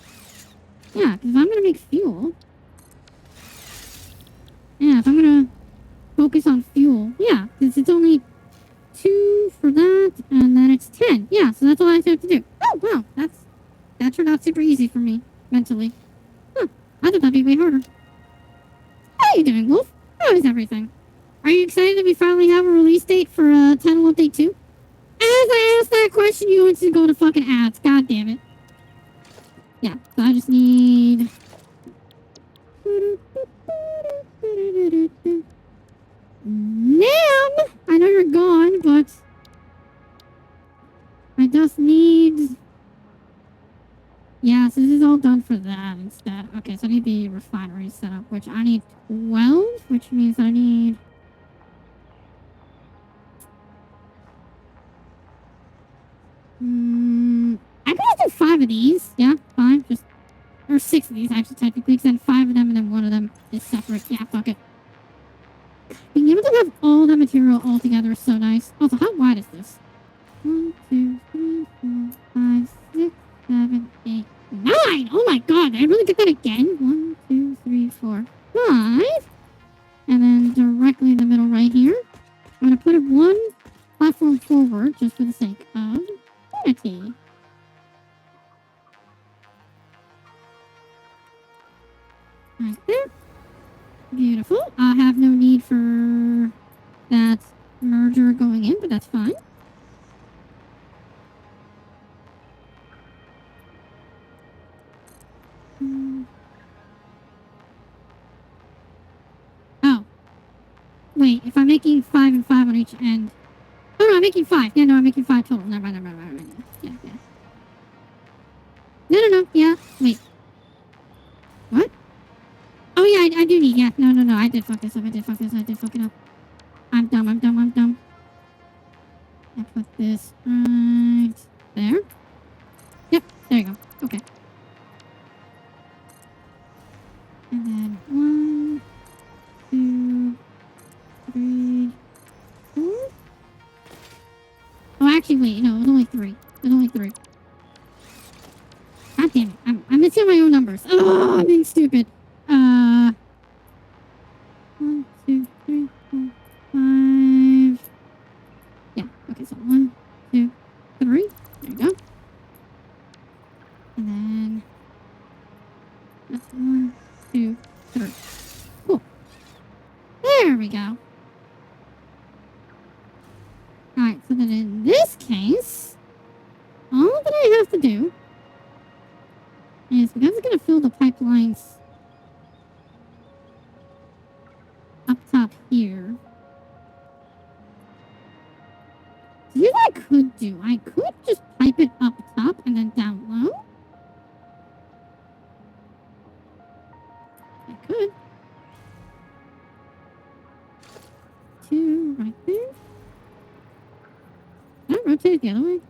Yeah, because if I'm going to make fuel... Yeah, if I'm going to focus on fuel... Yeah, because it's only 2 for that, and then it's 10. Yeah, so that's all I have to do. Oh, wow, that turned out super easy for me, mentally. Huh, I thought that'd be way harder. How are you doing, Wolf? How is everything? Are you excited that we finally have a release date for Title Update 2? As I asked that question, you went to go to fucking ads. God damn it. Yeah, so I just need... Nam! I know you're gone, but... I just need... Yeah, so this is all done for that instead. Okay, so I need the refinery set up, which I need 12, which means I need... I could just do 5 of these. Yeah, 5. Just... Or 6 of these, actually, technically, because then 5 of them and then 1 of them is separate. Yeah, fuck it. Being able to have all that material all together is so nice. Also, how wide is this? 1, 2, 3, 4, 5, 6, 7, 8, 9! Oh my god, did I really get that again? 1, 2, 3, 4, 5. And then directly in the middle right here, I'm going to put it 1 platform forward just for the sake of unity. Right there. Beautiful. I have no need for that merger going in, but that's fine. Oh. Wait, if I'm making 5 and 5 on each end. Oh, no, I'm making 5. Yeah, no, I'm making 5 total. Never mind. Yeah. No. Yeah. Wait. What? Oh, yeah, I do need... Yeah, no. I did fuck this up. I did fuck it up. I'm dumb. I put this right there. Yep, there you go. Okay. And then 1, 2, 3, 4. Oh, actually, wait. No, it was only 3. God damn it. I'm missing my own numbers. Oh, I'm being stupid. 1, 2, 3, 4, 5. Yeah, okay, so 1, 2, 3. There you go. And then that's 1, 2, 3. Cool. There we go. Alright, so then in this case, all that I have to do is, because it's going to fill the pipelines up top here. Here's what I could do. I could just pipe it up top and then down low. I could. 2 right there. Can I rotate it the other way?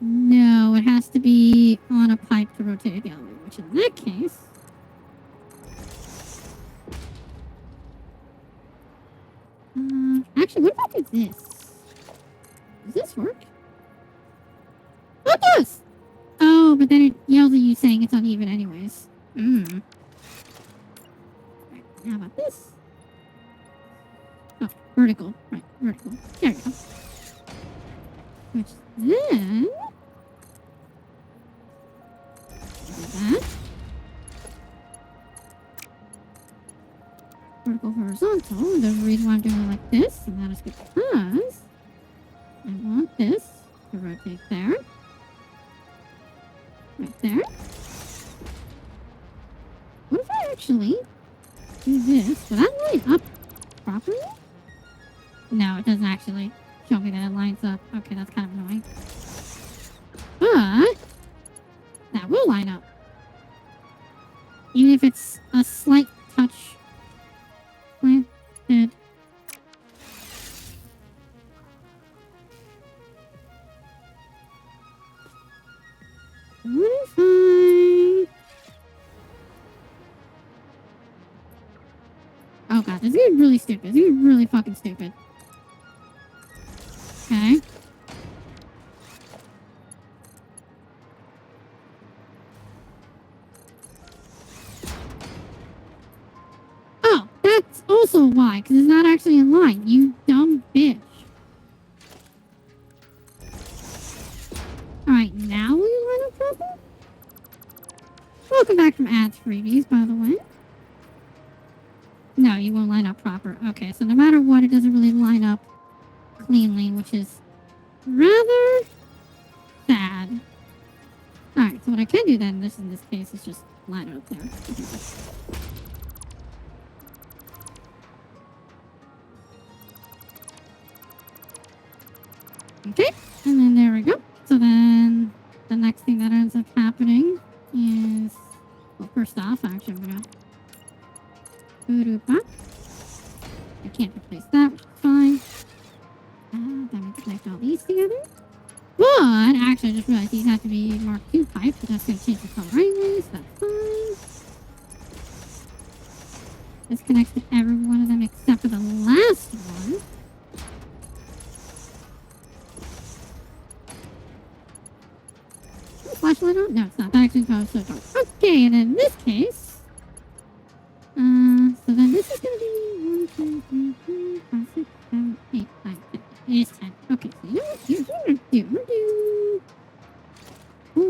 No, it has to be on a pipe to rotate it the other way, which in that case... Actually, what if I do this? Does this work? Oh, it does! Oh, but then it yells at you saying it's uneven anyways. Right, how about this? Oh, vertical. Right, vertical. There we go. Which then... that. Vertical, horizontal. And there's a reason why I'm doing it like this, and that is because I want this to rotate there. Right there. What if I actually do this? Will that line up properly? No, it doesn't actually show me that it lines up. Okay, that's kind of annoying. But that will line up. Even if it's a slight touch planted. What if I... Oh god, this is getting really stupid. This is getting really fucking stupid. Okay. Oh, that's also why, because it's not actually in line, you dumb bitch. Alright, now will you line up properly? Welcome back from ads freebies, by the way. No, you won't line up proper. Okay, so no matter what, it doesn't really line up cleanly, which is rather sad. Alright, so what I can do then, in this case, is just line it up there. Okay, and then there we go. So then the next thing that ends up happening is, well, first off, actually, I'm gonna I can't replace that, which is fine. Then we can connect all these together. But actually, I just realized these have to be Mark II pipes, but that's gonna change the color anyways. So that's fine. This connects to every one of them except for the last one. Flashlight on? No, it's not. That actually goes so dark. Okay, and in this case, so then this is gonna be 1, 2, 3, 4, 5, 6, 7, 8, 9, 10. It is 10. Okay, so you know what? Here's what we're gonna do. We're gonna do 4.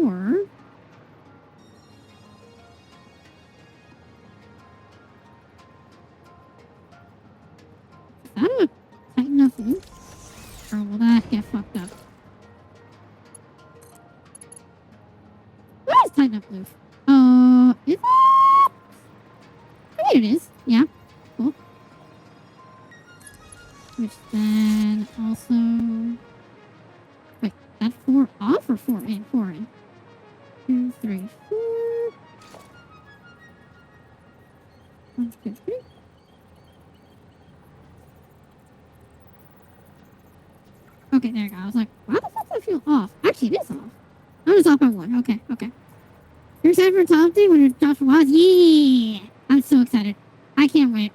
Is that a tight enough loop? Or will that get fucked up? That is tight enough loop. Is it? I mean, it is. Yeah. Cool. Which then also... Wait, that 4 off or 4 in? 4 in. 2, 3, 4. 1, 2, 3. Okay, there you go. I was like, why the fuck does that feel off? Actually, it is off. I was off by 1. Okay, okay. You're excited for Tom Day when it's Joshua Waz? Yeah! I'm so excited. I can't wait.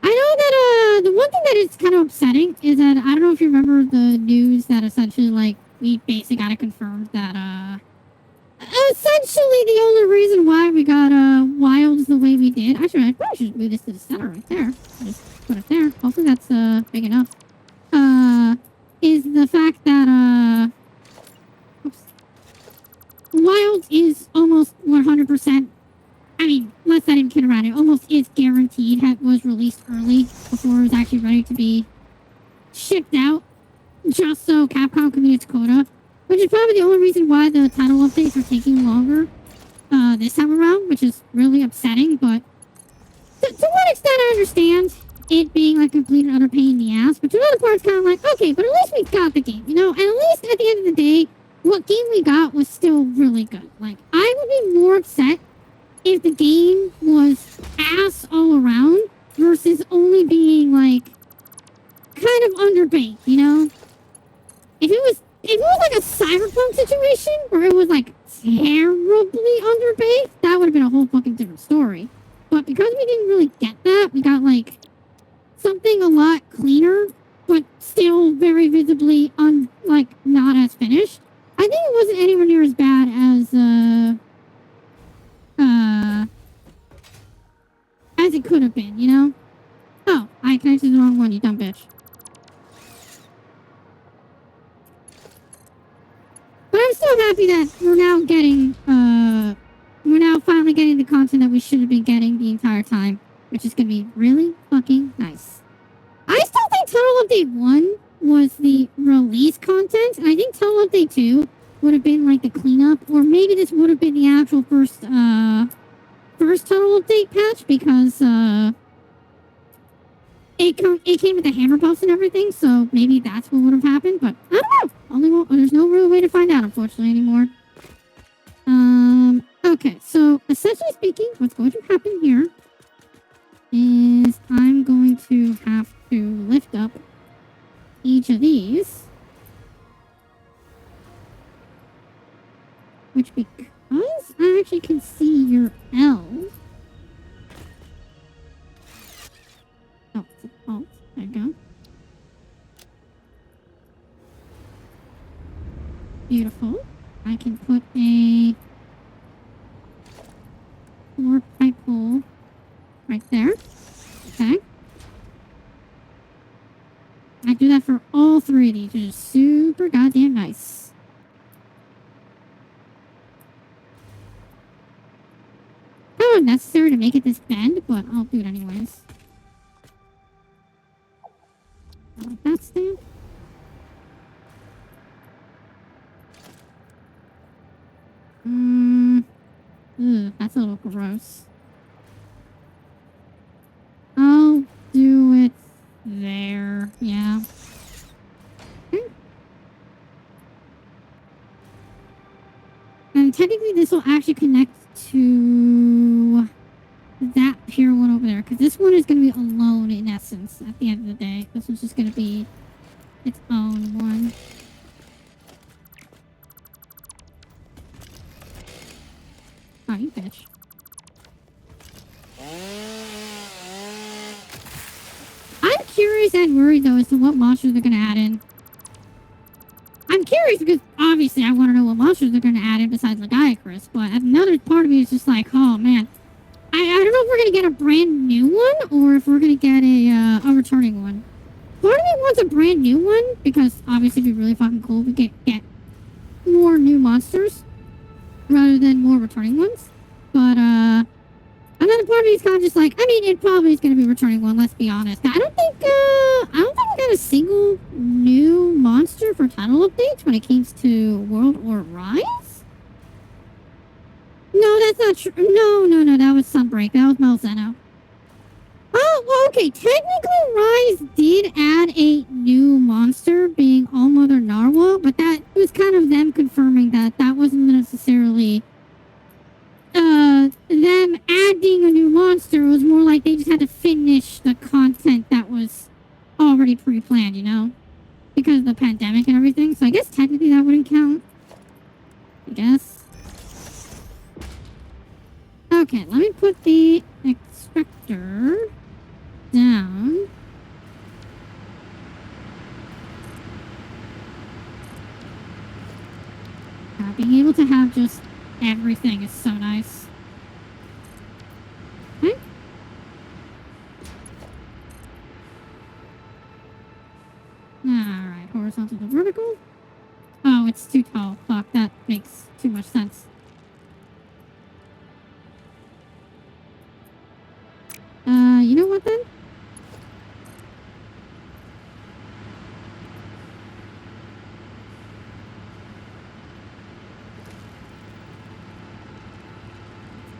I know that, the one thing that is kind of upsetting is that, I don't know if you remember the news that essentially, like, we basically got it confirmed that, essentially the only reason why we got, Wilds the way we did. Actually, I probably should move this to the center right there. Just put it there. Hopefully that's, big enough. Is the fact that, oops. Wild is almost 100%. I mean, let's not even kid around. It almost is guaranteed. Was released early before it was actually ready to be shipped out, just so Capcom can meet its quota. Which is probably the only reason why the title updates are taking longer this time around, which is really upsetting. But to one extent, I understand it being like a complete and utter pain in the ass. But to another part, it's kind of like, okay, but at least we got the game, you know. And at least at the end of the day, what game we got was still really good. Like, I would be more upset if the game was ass all around versus only being like kind of underbaked, you know? If it was like a Cyberpunk situation where it was like terribly underbaked, that would have been a whole fucking different story. But because we didn't really get that, we got like something a lot cleaner, but still very visibly not as finished. I think it wasn't anywhere near as bad as it could have been, you know? Oh, I connected the wrong one, you dumb bitch. But I'm still happy that we're now finally getting the content that we should have been getting the entire time, which is gonna be really fucking nice. I still think Tunnel Update 1 was the release content, and I think Tunnel Update 2 would have been like the cleanup, or maybe this would have been the actual first Tunnel Update patch, because it came with the hammer buffs and everything, so maybe that's what would have happened, but I don't know. There's no real way to find out, unfortunately, anymore. Okay, so essentially speaking, what's going to happen here is I'm going to have to lift up each of these, which, because I actually can see your L. Oh, it's an alt. There you go. Beautiful. I can put a 4-pipe hole right there. Okay. I do that for all 3 of these, which is super goddamn nice. Not necessary to make it this bend, but I'll do it anyways. I like that stamp. That's a little gross. I'll do it there. Yeah. Okay. And technically this will actually connect to that pier one over there, because this one is going to be alone in essence at the end of the day. This one's just going to be its own one. Oh, you bitch. I'm curious and worried, though, as to what monsters they're going to add in. I'm curious because, obviously, I want to know what monsters they're going to add in besides Lagiacrus, but another part of me is just like, oh, man. I don't know if we're going to get a brand new one or if we're going to get a returning one. Part of me wants a brand new one because, obviously, it'd be really fucking cool if we get more new monsters rather than more returning ones. But, another part of me is kind of just like, I mean, it probably is going to be returning one, let's be honest. I don't think we got a single new monster for title updates when it comes to World or Rise. No, that's not true. No, that was Sunbreak. That was Malzeno. Oh, well, okay. Technically, Rise did add a new monster, being All-Mother Narwhal, but that was kind of them confirming that that wasn't necessarily them adding a new monster. It was more like they just had to finish the content that was already pre-planned, you know? Because of the pandemic and everything. So I guess technically that wouldn't count. I guess. Okay, let me put the extractor down. Being able to have just everything is so nice. Okay. Alright, horizontal to vertical. Oh, it's too tall. Fuck, that makes too much sense. You know what then?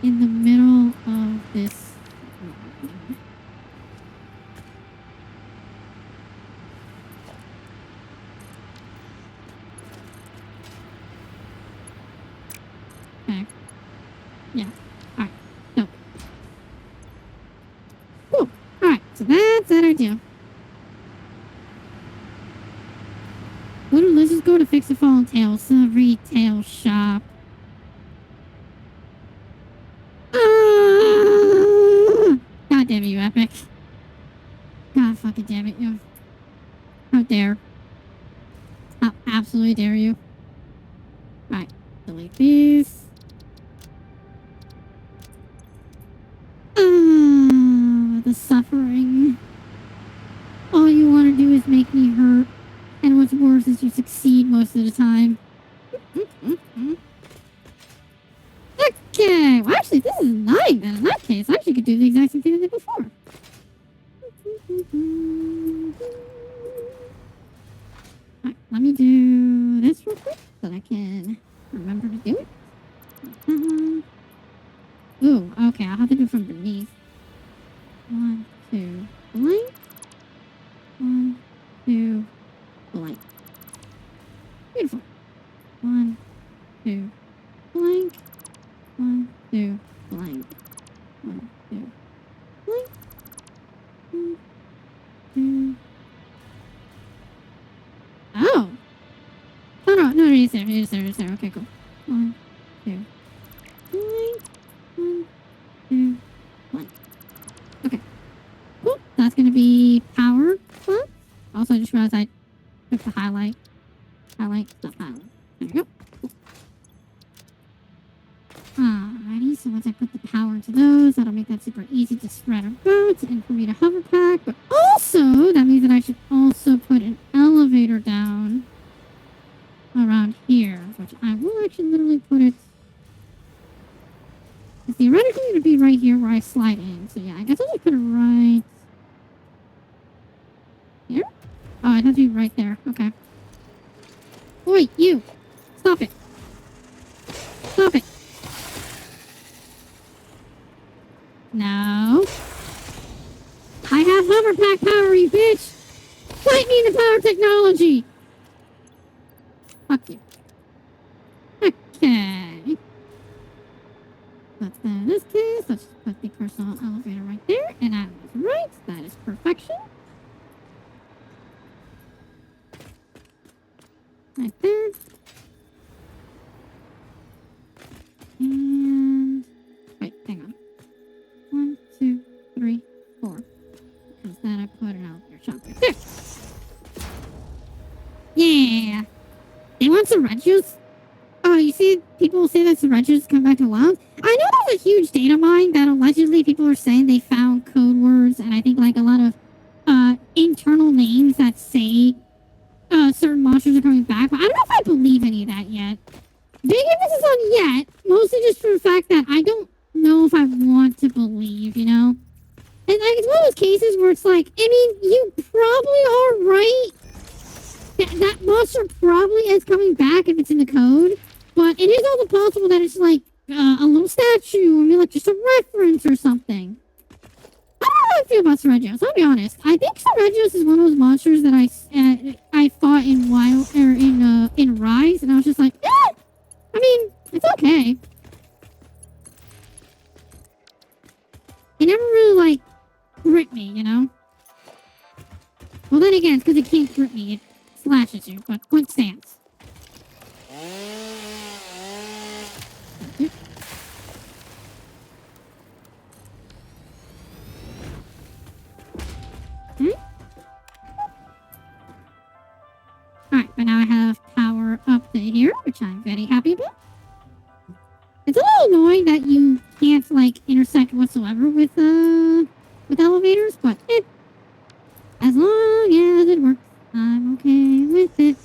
In the middle of this. Okay. Yeah. Alright. So. Cool. Alright, so that's that idea. Let's just go to Fix the Fallen Tales, the retail shop. God damn it, you epic. God Alright, delete these. The suffering. All you want to do is make me hurt. And what's worse is you succeed most of the time. Okay, well actually this is 9 then. In that case, I actually could do the exact same thing I did before. Alright, let me do this real quick so that I can remember to do it. Ooh, okay, I'll have to do it from beneath. 1, 2, blank. 1, 2, blank. Beautiful. 1, 2, blank. 1, 2, blank. 1, 2, blank. 1, 2. Oh! Oh no, it's there. Okay, cool. 1, 2, blank. 1, 2, blank. Okay. Cool. That's gonna be power plus. Also, I just realized I took the highlight. Stop highlight. There we go. Cool. Alrighty, so once I put the power into those, that'll make that super easy to spread about and for me to hover pack. But also, that means that I should also put an elevator down around here, which I will actually literally put it. It's theoretically going to be right here where I slide in. So yeah, I guess I'll just put it right here. Oh, it has to be right there. Okay. Oi, you! Stop it! Stop it! No. I have hover pack power, you bitch! Fight me in the power technology! Fuck you. Okay. But then in this case, let's just put the personal elevator right there, and I was right. That is perfection. Right there. And wait, hang on. 1, 2, 3, 4. Because then I put an elevator shop right there. Yeah. They want some red juice? Oh, you see, people say that some red juice come back to wild. I know there's a huge data mine that allegedly people are saying they found code words, and I think like a lot of internal names that say certain monsters are coming back, but I don't know if I believe any of that yet. Big emphasis on yet, mostly just for the fact that I don't know if I want to believe, you know? And like, it's one of those cases where it's like, I mean, you probably are right. That monster probably is coming back if it's in the code, but it is also possible that it's like a little statue, or maybe like just a reference or something. I don't know how I feel about Sergio's, I'll be honest. I think Sergio's is one of those monsters that I fought in Wild, or in Rise, and I was just like, eh! I mean, it's okay. It never really, like, crit me, you know? Well, then again, it's because it can't crit me. It slashes you, but point stands. Alright, but now I have power up to here, which I'm very happy about. It's a little annoying that you can't, like, intersect whatsoever with elevators, but as long as it works, I'm okay with it.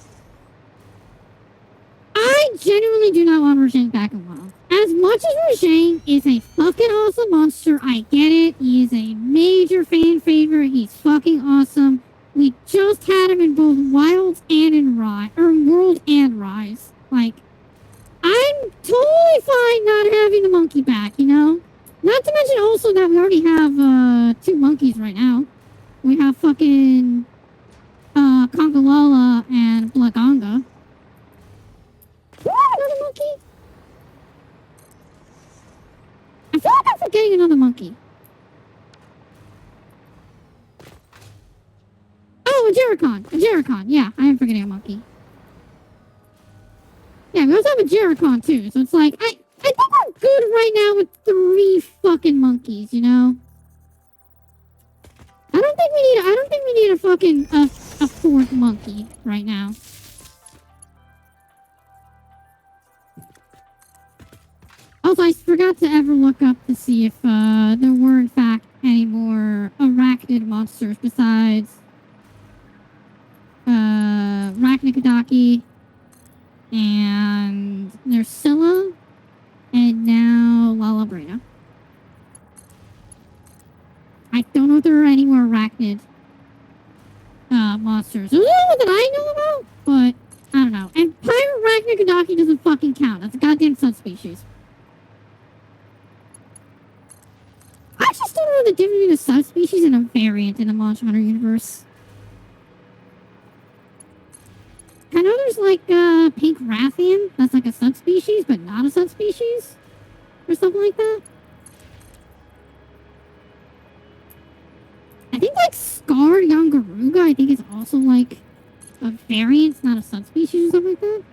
I genuinely do not want Rajang back in WoW. As much as Rajang is a fucking awesome monster, I get it. He is a major fan favorite. He's fucking awesome. We just had him in both Wilds and in Rise, or World and Rise. Like, I'm totally fine not having the monkey back, you know? Not to mention also that we already have 2 monkeys right now. We have fucking Congalala and Blaganga. Do I have another monkey? I feel like I'm forgetting another monkey. Oh, a Jericon. Yeah, I am forgetting a monkey. Yeah, we also have a Jericon too, so it's like, I think we're good right now with 3 fucking monkeys, you know? I don't think we need a fucking, a 4th monkey right now. Also, I forgot to ever look up to see if there were in fact any more arachnid monsters besides Arachnikadaki and there's Scylla and now Lalabrina. I don't know if there are any more arachnid monsters. There's one that I know about, but I don't know. And Pyrarachnikadaki doesn't fucking count. That's a goddamn subspecies. I just don't know the difference between a subspecies and a variant in the Monster Hunter universe. I know there's like pink Rathian, that's like a subspecies, but not a subspecies, or something like that. I think like Scarred Yangaruga, I think is also like a variant, not a subspecies or something like that.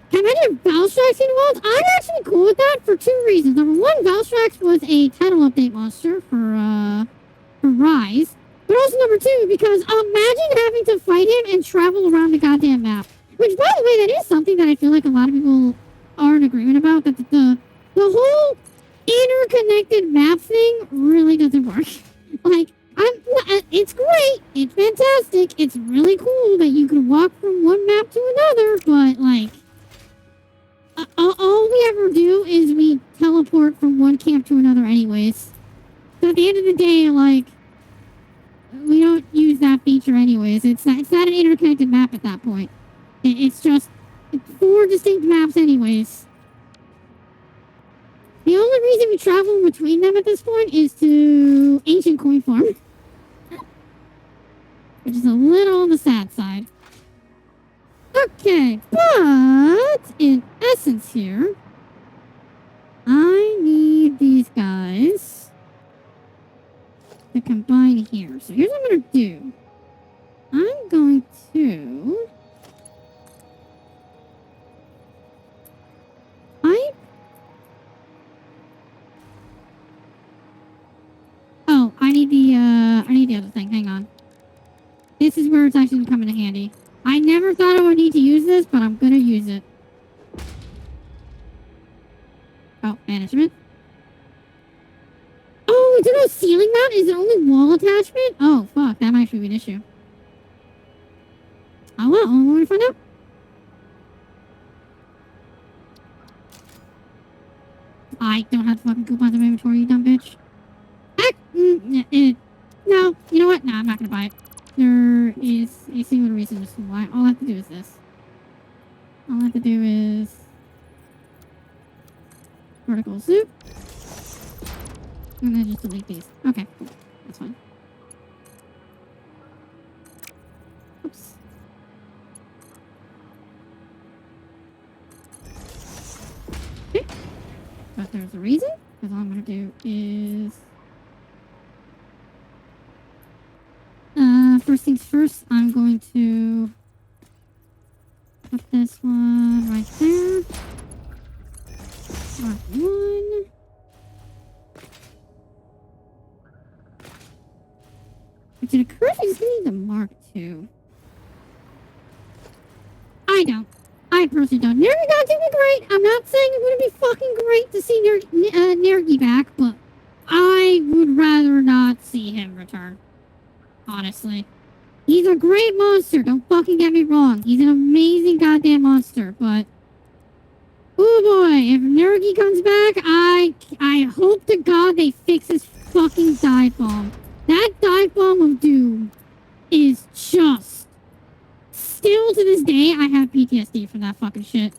Can I imagine Valstrax in Wilds? I'm actually cool with that for two reasons. Number one, Valstrax was a title update monster for Rise. But also number two, because imagine having to fight him and travel around the goddamn map. Which, by the way, that is something that I feel like a lot of people are in agreement about. That the whole interconnected map thing really doesn't work. Like, it's great. It's fantastic. It's really cool that you can walk from one map to another. But, like, all we ever do is we teleport from one camp to another anyways. So at the end of the day, like, we don't use that feature anyways. It's not an interconnected map at that point. It's just 4 distinct maps anyways. The only reason we travel between them at this point is to Ancient Coin Farm. Which is a little on the sad side. Okay, but in essence here, I need these guys to combine here. So here's what I'm going to do. I'm going to pipe. Oh, I need the other thing. Hang on. This is where it's actually going to come in handy. I never thought I would need to use this, but I'm going to use it. Oh, management. Oh, is there no ceiling mount? Is it only wall attachment? Oh, fuck. That might actually be an issue. Oh, well. I want to find out. I don't have fucking coupons in my inventory, you dumb bitch. No. You know what? No, I'm not going to buy it. There is a single reason as to why. All I have to do is this. All I have to do is vertical zoop. And then just delete these. Okay, cool. That's fine. Oops. Okay. But there's a reason. Because all I'm going to do is... first things first, I'm going to put this one right there. Mark 1. Which it occurs I just need to mark 2. I don't. I personally don't. Nergigon's gonna be great. I'm not saying it wouldn't be fucking great to see Nergi back, but I would rather not see him return. Honestly. He's a great monster, don't fucking get me wrong. He's an amazing goddamn monster, but... oh boy, if Nergi comes back, I hope to God they fix his fucking dive bomb. That dive bomb of doom is just... still to this day, I have PTSD from that fucking shit.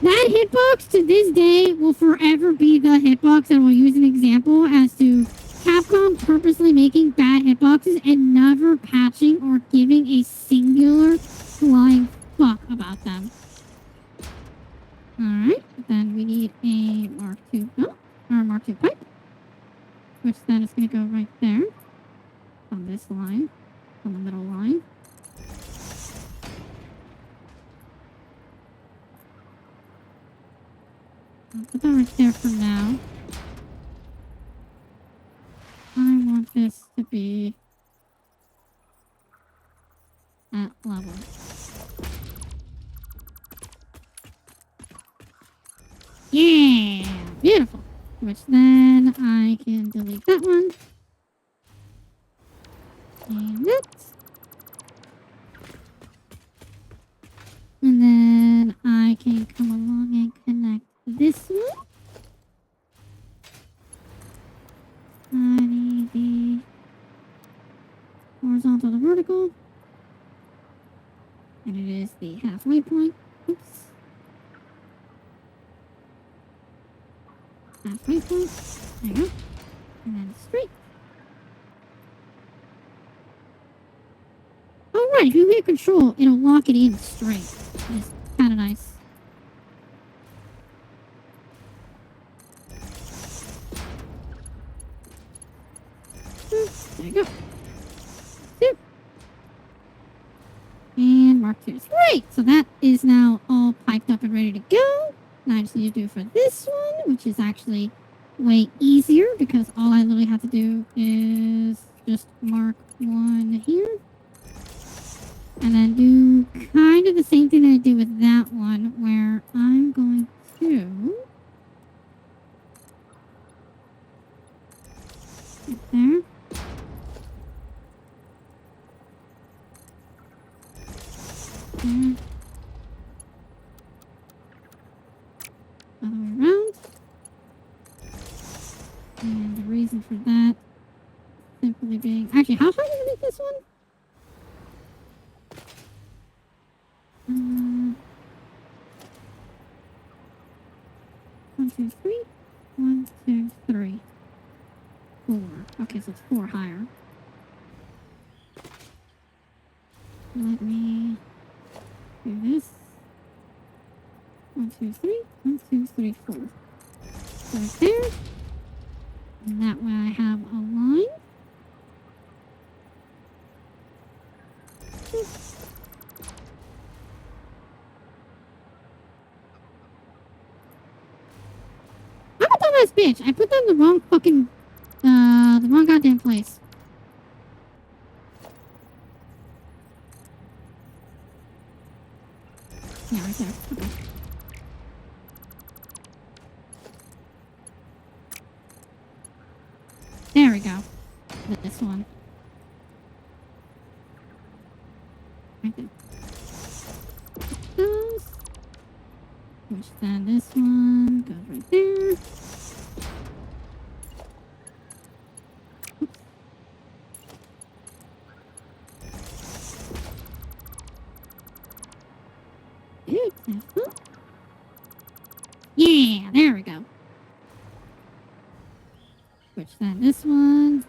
That hitbox to this day will forever be the hitbox that we'll use an example as to Capcom purposely making bad hitboxes and never patching or giving a singular flying fuck about them. Alright, then we need a Mark II belt, or a Mark II pipe, which then is going to go right there, on this line, on the middle line. I'll put that right there for now. I want this to be at level. Yeah, beautiful. Which then I can delete that one. And that. And then I can come along and connect this one. I need the horizontal to vertical. And it is the halfway point. Oops. Halfway point. There you go. And then straight. Alright, if you hit control, it'll lock it in straight. It's kind of nice. There you go. Two. And mark 2 is right. So that is now all piped up and ready to go. Now I just need to do for this one, which is actually way easier because all I literally have to do is just mark 1 here. And then do kind of the same thing that I did with that one, where I'm going to... Right there. There. Other way around. And the reason for that simply being... Actually, how high did I make this one? 1, 2, 3. 1, 2, 3. 4. Okay, so it's 4 higher. Let me do this. 1, 2, 3. 1, 2, 3, 4. Right there. And that way I have a line. I'm a dumbass bitch. I put them in the wrong fucking, the wrong goddamn place. Yeah, right there. Okay. There we go. With this one. Right there. Those. Which then this one goes right there. Yeah, there we go. Which then this one,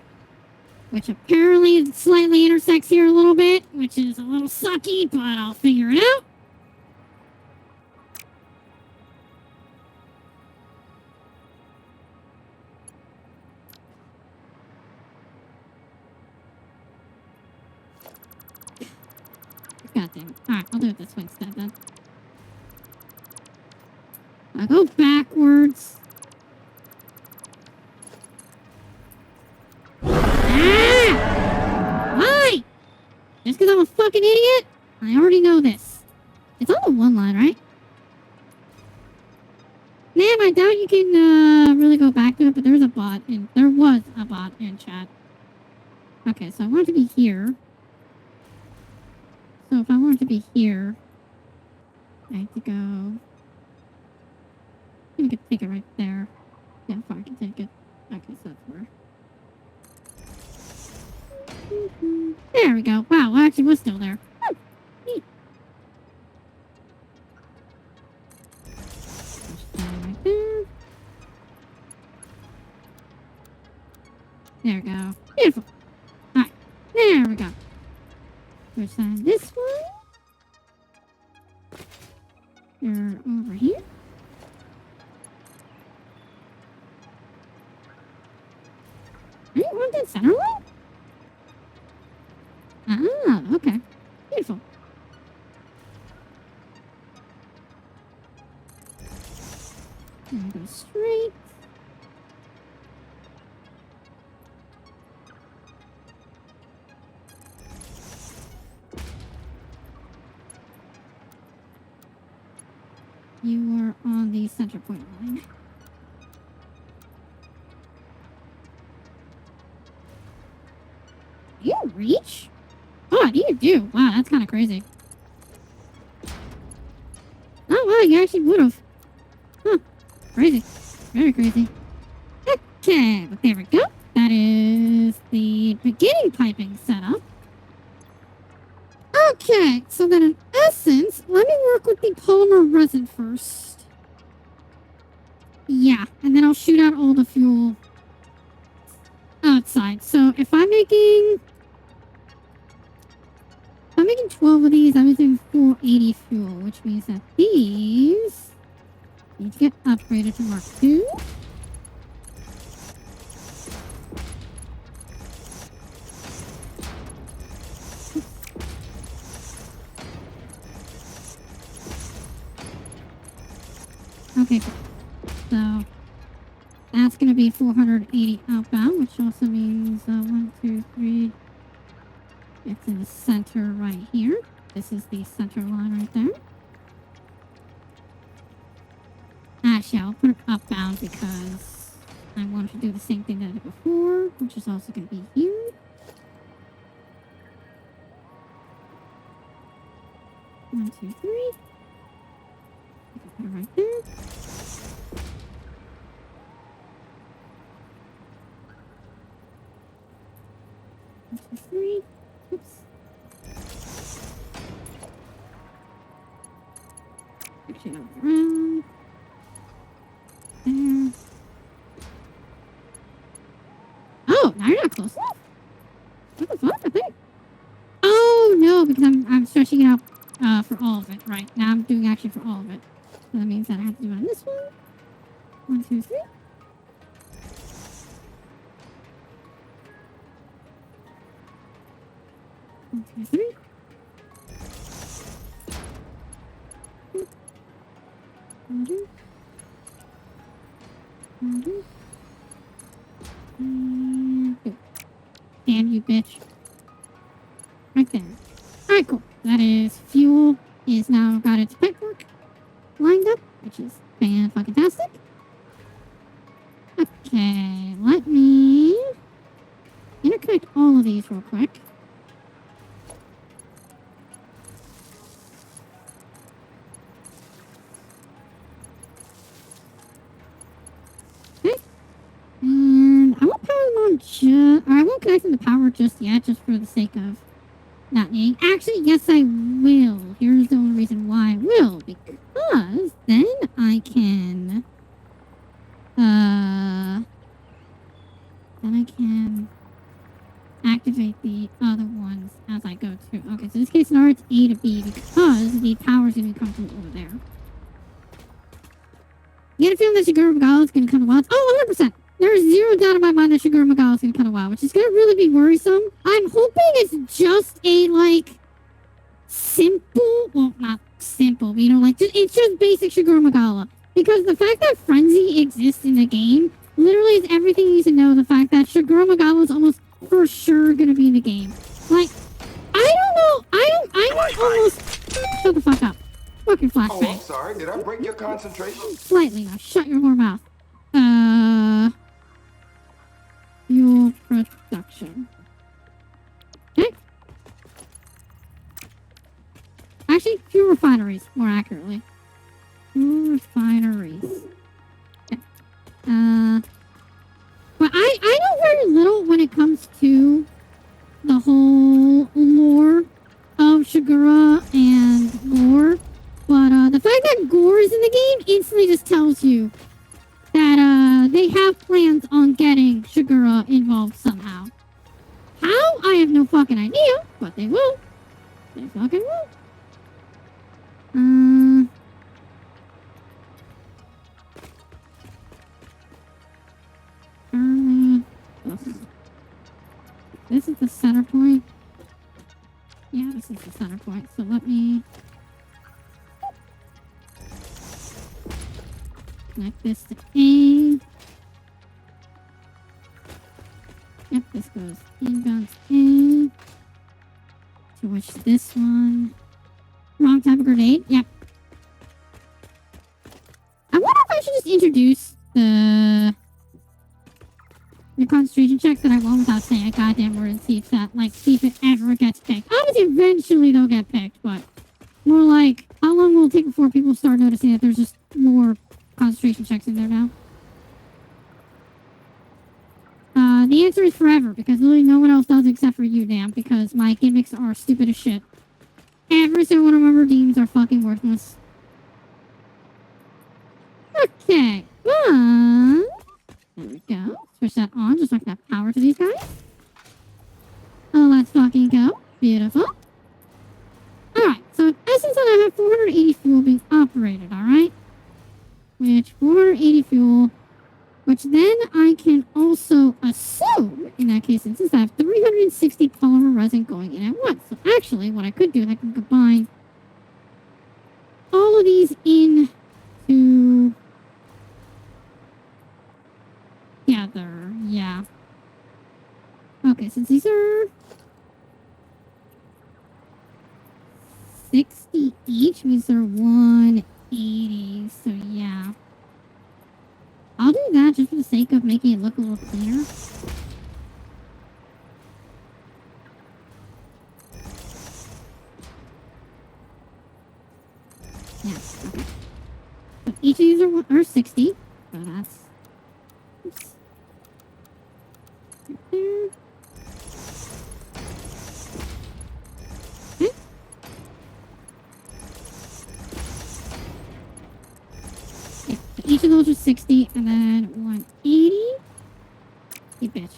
which apparently slightly intersects here a little bit, which is a little sucky, but I'll figure it out. God damn it. Alright, I'll do it this way instead then. I'll go backwards. Ah! Why? Just because I'm a fucking idiot? I already know this. It's all in one line, right? Man, I doubt you can really go back to it, but there was a bot in chat. Okay, so I want it to be here. So if I want it to be here, I have to go... I could take it right there. Yeah, fine, I can take it. Okay, so that's where... There we go. Wow, well, actually was still there. Oh, neat. Push that right there. There we go. Beautiful. Alright, there we go. Push that this one. You're over here. Are you on that center line? Ah, okay. Beautiful. And go straight. You are on the center point line. You reach? Oh, you do. Wow, that's kind of crazy. Oh, wow, you actually would have. Huh. Crazy. Very crazy. Okay, but there we go. That is the beginning piping setup. Okay, so then in essence, let me work with the polymer resin first. Yeah, and then I'll shoot out all the fuel outside. So if I'm making 12 of these, I'm using 480 fuel, which means that these need to get upgraded to Mark II. Okay, so that's going to be 480 outbound, which also means 1, 2, 3. It's in the center right here. This is the center line right there. Actually, I'll put it upbound because I wanted to do the same thing that I did before, which is also going to be here. One, two, three. I can put it right there. One, two, three. Oops. Actually, go around. There. Oh, now you're not close enough. What the fuck? I think. Oh no, because I'm stretching it out for all of it. Right now, I'm doing actually for all of it. So that means that I have to do it on this one. 1, 2, 3. One, two, three. Damn you, bitch. Right there. Alright, cool. That is fuel is now got its pipework lined up, which is fan-fucking-tastic. Okay, let me interconnect all of these real quick. Okay. And I won't power them on I won't connect them to power just yet, just for the sake of not needing. Actually, yes, I will. Here's the only reason why I will. Because then I can activate the other ones as I go through. Okay, so in this case now it's A to B because the power's gonna come from over there. You get a feeling that Shigeru Magala is gonna come a while. Oh, 100%. There's zero doubt in my mind that Shigeru Magala is gonna come a while, which is gonna really be worrisome. I'm hoping it's just a like simple, well, not simple, but you know, like it's just basic Shigeru Magala. Because the fact that Frenzy exists in the game literally is everything you need to know. The fact that Shigeru Magala is almost for sure gonna be in the game. Like, I don't know. I almost shut the fuck up. Fucking flashbang. Oh, I'm sorry. Did I break your concentration? Slightly. Now shut your whore mouth. Fuel production. Okay. Actually, fuel refineries, more accurately. Fuel refineries. Okay. But I know very little when it comes to the whole lore of Shigura and Gore. But the fact that Gore is in the game instantly just tells you that they have plans on getting Shigura involved somehow. How? I have no fucking idea, but they will. They fucking will. This is the center point. Yeah, this is the center point. So let me connect this to A. Yep, this goes inbound to A. To which this one. Wrong type of grenade. Yep. should just introduce the concentration checks that I won't without saying a goddamn word and see if it ever gets picked. Obviously, eventually they'll get picked, but more like, how long will it take before people start noticing that there's just more concentration checks in there now? The answer is forever, because literally no one else does except for you, damn, because my gimmicks are stupid as shit. Every single one of my redeems are fucking worthless. Okay, there we go. Switch that on, just so I can have power to these guys. Oh, let's fucking go. Beautiful. Alright, so in essence I have 480 fuel being operated, alright? Which 480 fuel, which then I can also assume, in that case, since I have 360 polymer resin going in at once. So actually, what I could do is I can combine all of these into together, yeah. Okay, since these are 60 each, means they're 180, so yeah. I'll do that just for the sake of making it look a little cleaner. Yeah, okay. So each of these are 60, so that's... Oops. Right there. Okay. Yeah, so each of those are 60, and then 180. You bitch.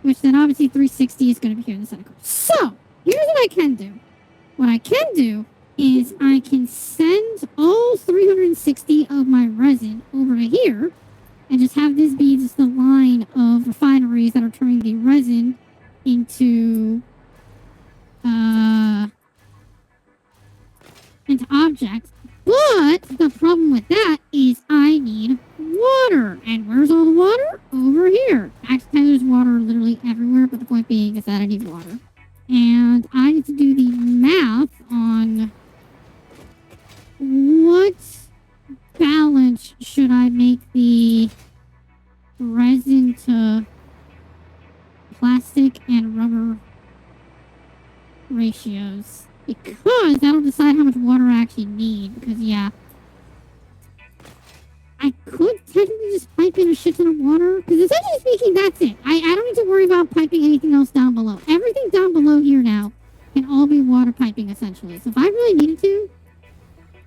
Which then obviously 360 is going to be here in the center. So, here's what I can do. What I can do is I can send all 360 of my resin over to here and just have this be just the line of refineries that are turning the resin into objects. But the problem with that is I need water. And where's all the water? Over here. Actually, there's water literally everywhere, but the point being is that I need water. And I need to do the math on what balance should I make the resin to plastic and rubber ratios. Because that'll decide how much water I actually need. Because, yeah. I could technically just pipe in a shit ton of water. Because essentially speaking, that's it. I don't need to worry about piping anything else down below. Everything down below here now can all be water piping, essentially. So if I really needed to,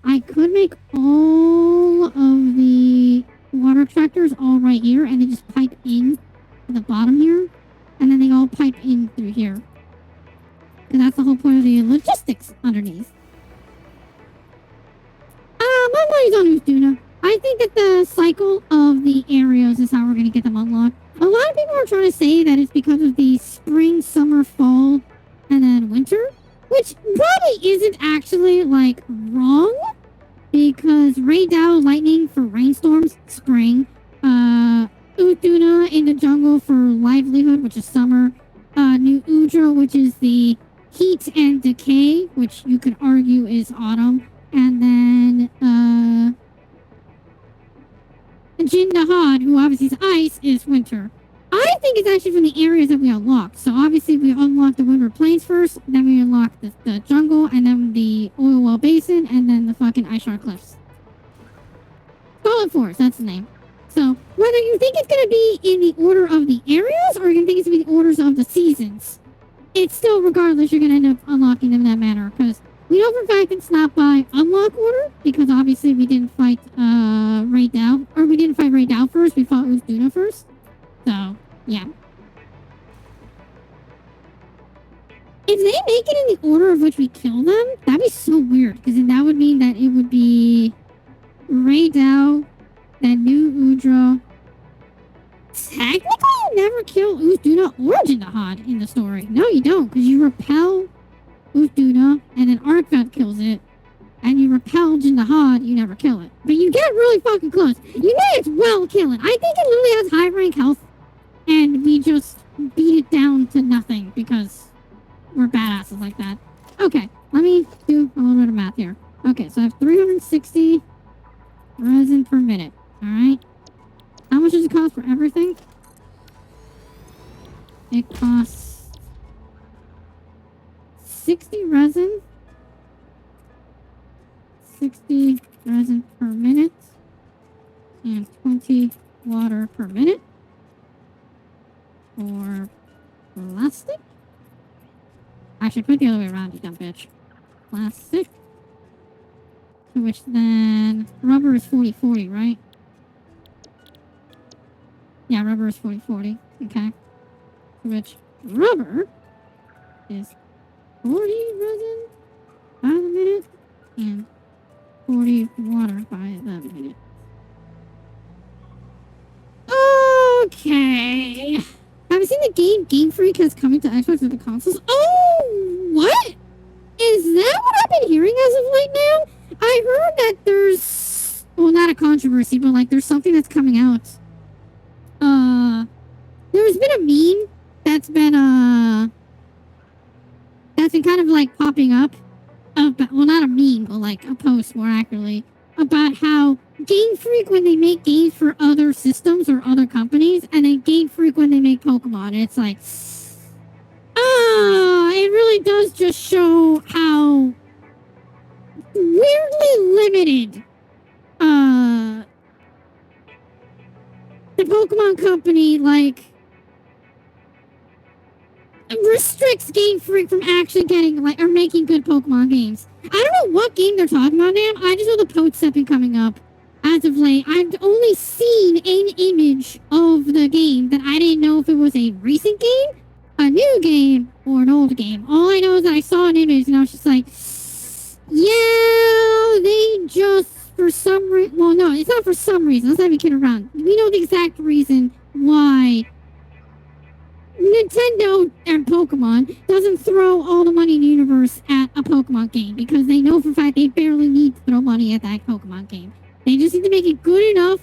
I could make all of the water extractors all right here. And they just pipe in to the bottom here. And then they all pipe in through here. Because that's the whole point of the logistics underneath. My money's on Usduna. I think that the cycle of the areas is how we're going to get them unlocked. A lot of people are trying to say that it's because of the spring, summer, fall, and then winter. Which probably isn't actually, like, wrong. Because Raydao lightning for rainstorms, spring. Usduna in the jungle for livelihood, which is summer. New Udra, which is the heat and decay, which you could argue is autumn, and then Jin Nahad, who obviously is ice, is winter. I think it's actually from the areas that we unlocked. So obviously we unlocked the Winter Plains first, then we unlocked the jungle, and then the Oil Well Basin, and then the fucking Ice Shard Cliffs. Solid Forest, that's the name. So whether you think it's going to be in the order of the areas, or you're going to think it's going to be the orders of the seasons, it's still, regardless, you're going to end up unlocking them in that manner. Because we know for a fact it's not by unlock order, because obviously we didn't fight Raydao, or we didn't fight Raydao first, we fought Usduna first. So, yeah. If they make it in the order of which we kill them, that'd be so weird, because then that would mean that it would be Raydao, then New Udra. Technically, you never kill Usduna or Jindahad in the story. No, you don't, because you repel Usduna, and then Arkveld kills it, and you repel Jindahad, you never kill it. But you get really fucking close. You may as well kill it. I think it literally has high rank health, and we just beat it down to nothing, because we're badasses like that. Okay, let me do a little bit of math here. Okay, so I have 360 resin per minute. Alright. How much does it cost for everything? It costs 60 resin. 60 resin per minute. And 20 water per minute. For plastic? I should put the other way around, you dumb bitch. Plastic. To which then rubber is 40-40, right? Yeah, rubber is 40-40. Okay. To which rubber is 40 resin by the minute and 40 water by the minute. Okay. Have you seen the game Game Freak has coming to Xbox and the consoles? Oh, what? Is that what I've been hearing as of late now? I heard that there's, well, not a controversy, but like there's something that's coming out. There's been a meme that's been kind of like popping up. Well, not a meme, but like a post more accurately about how Game Freak when they make games for other systems or other companies, and then Game Freak when they make Pokemon. And it's like, it really does just show how weirdly limited the Pokemon company like restricts Game Freak from actually getting like or making good Pokemon games. I don't know what game they're talking about now. I just know the posts have been coming up as of late. I've only seen an image of the game that I didn't know if it was a recent game, a new game, or an old game. All I know is that I saw an image and I was just like, yeah, they just for some reason. Well, no, it's not for some reason. Let's not even kid around. We know the exact reason why Nintendo and Pokemon doesn't throw all the money in the universe at a Pokemon game because they know for a fact they barely need to throw money at that Pokemon game. They just need to make it good enough,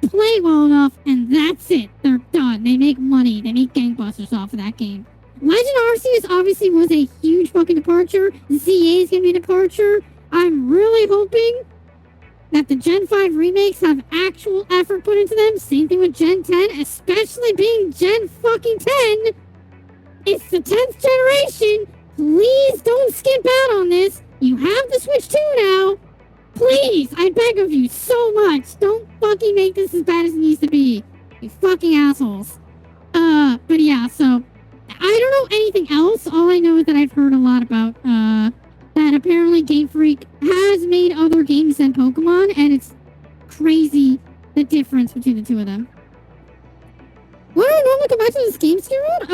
play well enough, and that's it. They're done. They make money. They make gangbusters off of that game. Legend Arceus obviously was a huge fucking departure. ZA is gonna be a departure. I'm really hoping that the Gen 5 remakes have actual effort put into them. Same thing with Gen 10, especially being Gen fucking 10. It's the 10th generation. Please don't skip out on this. You have the Switch 2 now. Please, I beg of you so much. Don't fucking make this as bad as it needs to be. You fucking assholes. But yeah, so I don't know anything else. All I know is that I've heard a lot about, that apparently Game Freak has made other games than Pokemon, and it's crazy the difference between the two of them. Why do I normally come back to this game, Steerwood?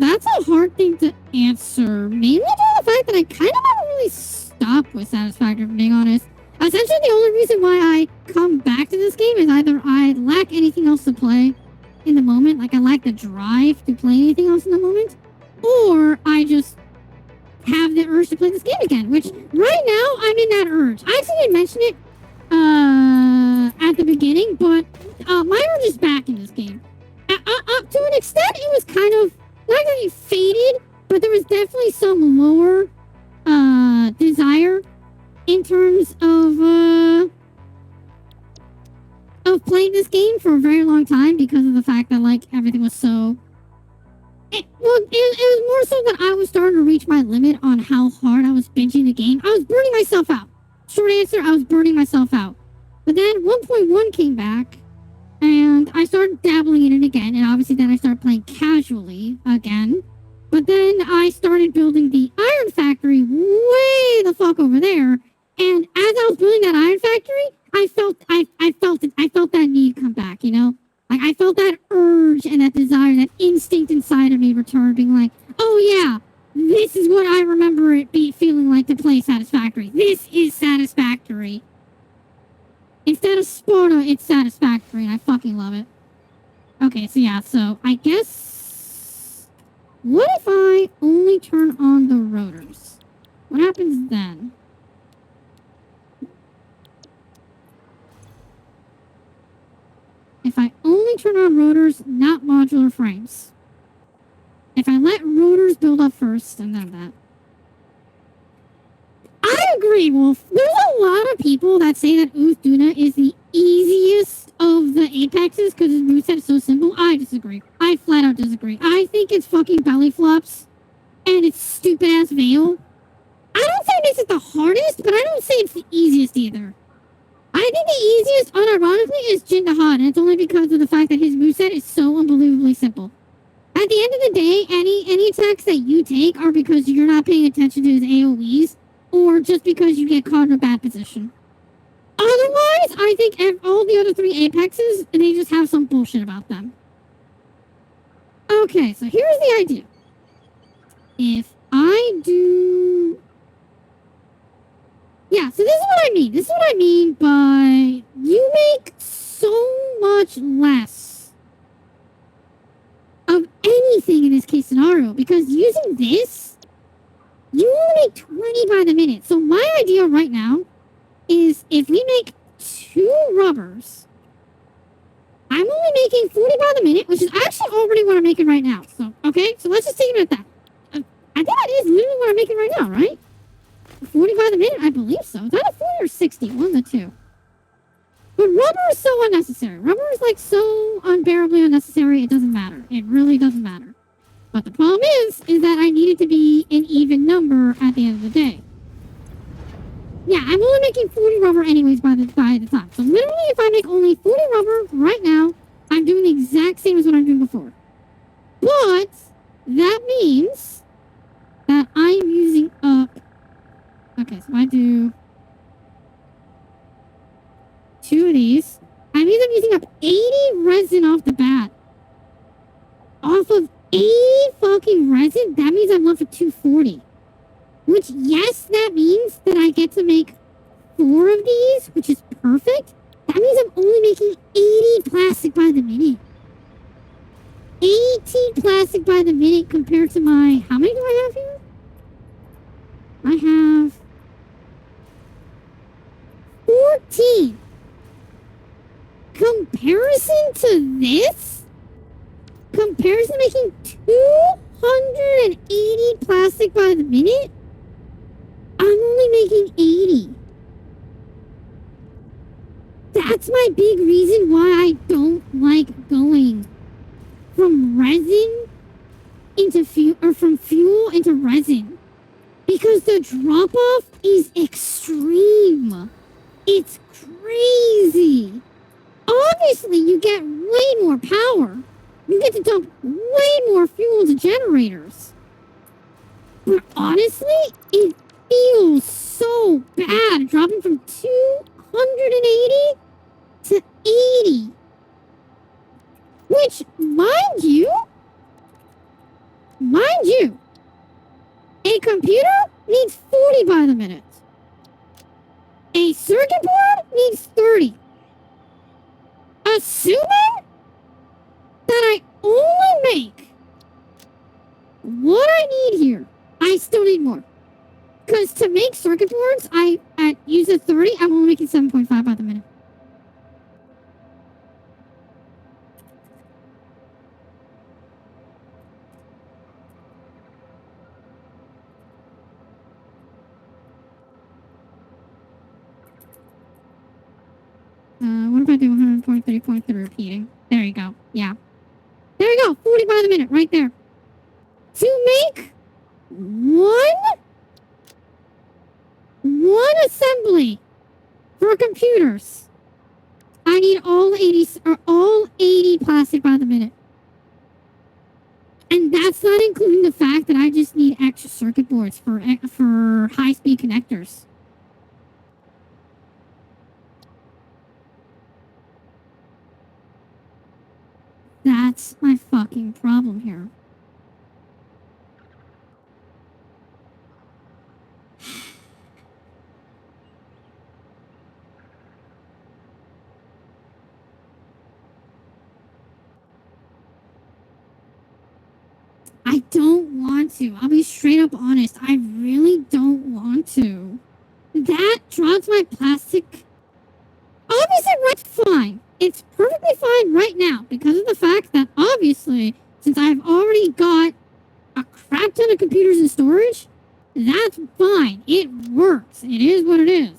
That's a hard thing to answer. Mainly due to the fact that I kind of never really stopped with Satisfactory, if I'm being honest. Essentially, the only reason why I come back to this game is either I lack anything else to play in the moment, like I lack the drive to play anything else in the moment, or I just have the urge to play this game again, which right now I'm in that urge. I actually didn't mention it at the beginning, but my urge is back in this game. Up to an extent, it was kind of not really faded, but there was definitely some lower desire in terms of playing this game for a very long time because of the fact that like everything was so. It was more so that I was starting to reach my limit on how hard I was binging the game. I was burning myself out. Short answer, I was burning myself out. But then 1.1 came back, and I started dabbling in it again, and obviously then I started playing casually again. But then I started building the Iron Factory way the fuck over there, and as I was building that Iron Factory, I felt that need come back, you know? Like, I felt that urge and that desire, that instinct inside of me return, being like, oh yeah, this is what I remember it feeling like to play Satisfactory. This is Satisfactory. Instead of Sparta, it's Satisfactory, and I fucking love it. Okay, so yeah, so I guess... What if I only turn on the rotors? What happens then? If I only turn on rotors, not modular frames. If I let rotors build up first, and then that. disagree, Wolf. There's a lot of people that say that Uthuna is the easiest of the Apexes because his moveset is so simple. I disagree. I flat out disagree. I think it's fucking belly flops and it's stupid ass veil. I don't say it makes it the hardest, but I don't say it's the easiest either. I think the easiest, unironically, is Jindahan, and it's only because of the fact that his moveset is so unbelievably simple. At the end of the day, any attacks that you take are because you're not paying attention to his AoEs, or just because you get caught in a bad position. Otherwise, I think all the other 3 Apexes, they just have some bullshit about them. Okay, so here's the idea. If I do... Yeah, so this is what I mean. This is what I mean by you make so much less of anything in this case scenario because using this, you only make 20 by the minute. So my idea right now is if we make 2 rubbers, I'm only making 40 by the minute, which is actually already what I'm making right now. So, okay, so let's just take it at that. I think that is literally what I'm making right now, right? 40 by the minute? I believe so. Is that a 40 or 60? One of the two. But rubber is so unnecessary. Rubber is like so unbearably unnecessary, it doesn't matter. It really doesn't matter. But the problem is that I need it to be an even number at the end of the day. Yeah, I'm only making 40 rubber anyways by the time. So literally, if I make only 40 rubber right now, I'm doing the exact same as what I'm doing before. But that means that I'm using up... Okay, so I do 2 of these. I mean, I'm using up 80 resin off the bat. Off of 80 fucking resin? That means I'm left with 240. Which, yes, that means that I get to make 4 of these, which is perfect. That means I'm only making 80 plastic by the minute. 80 plastic by the minute compared to my... How many do I have here? I have 14. Comparison to this? Comparison making 280 plastic by the minute? I'm only making 80. That's my big reason why I don't like going from resin into fuel, or from fuel into resin. Because the drop-off is extreme. It's crazy. Obviously, you get way more power. You get to dump way more fuel into generators. But honestly, it feels so bad dropping from 280 to 80. Which, mind you, a computer needs 40 by the minute. A circuit board needs 30. Assuming that I only make what I need here, I still need more. Because to make circuit boards, I use a 30, I'm only making 7.5 by the minute. What if I do 100.30 repeating? There you go. Yeah. There you go. 40 by the minute right there. To make one assembly for computers, I need all 80 plastic by the minute. And that's not including the fact that I just need extra circuit boards for high-speed connectors. That's my fucking problem here. I don't want to. I'll be straight up honest. I really don't want to. That drops my plastic. Obviously, right, fine. It's perfectly fine right now because of the fact that obviously, since I've already got a crap ton of computers in storage, That's fine. It works. It is what it is.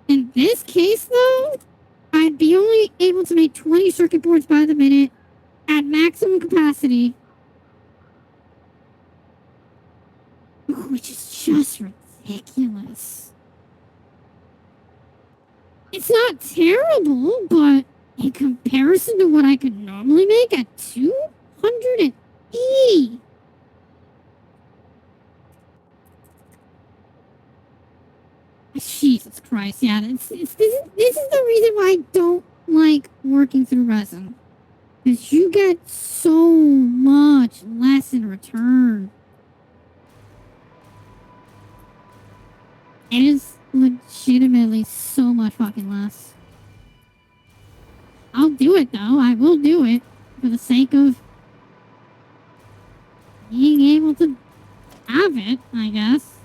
In this case, though, I'd be only able to make 20 circuit boards by the minute at maximum capacity. Which is just ridiculous. It's not terrible, but in comparison to what I could normally make at 280. Jesus Christ, yeah, this is the reason why I don't like working through resin. Because you get so much less in return. It is legitimately so much fucking less. I'll do it though. I will do it for the sake of being able to have it, I guess.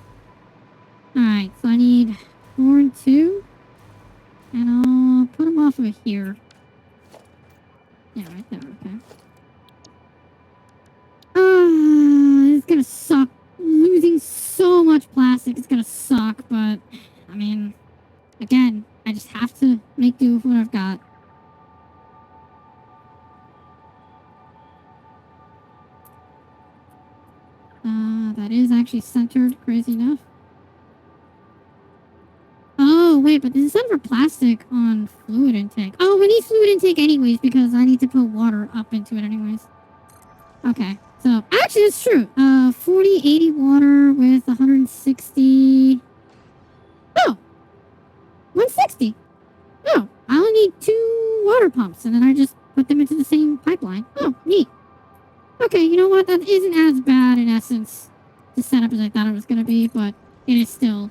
Alright, so I need 4 and 2. And I'll put them off of here. Yeah, right there, okay. It's gonna suck. Losing so much plastic is gonna suck, but I mean, again, I just have to make do with what I've got. That is actually centered, crazy enough. Oh, wait, but this is set for plastic on fluid intake. Oh, we need fluid intake anyways because I need to put water up into it anyways. Okay, so actually it's true. 40, 80 water with 160. Oh, 160. Oh, I only need 2 water pumps and then I just put them into the same pipeline. Oh, neat. Okay, you know what? That isn't as bad in essence to set up as I thought it was going to be, but it is still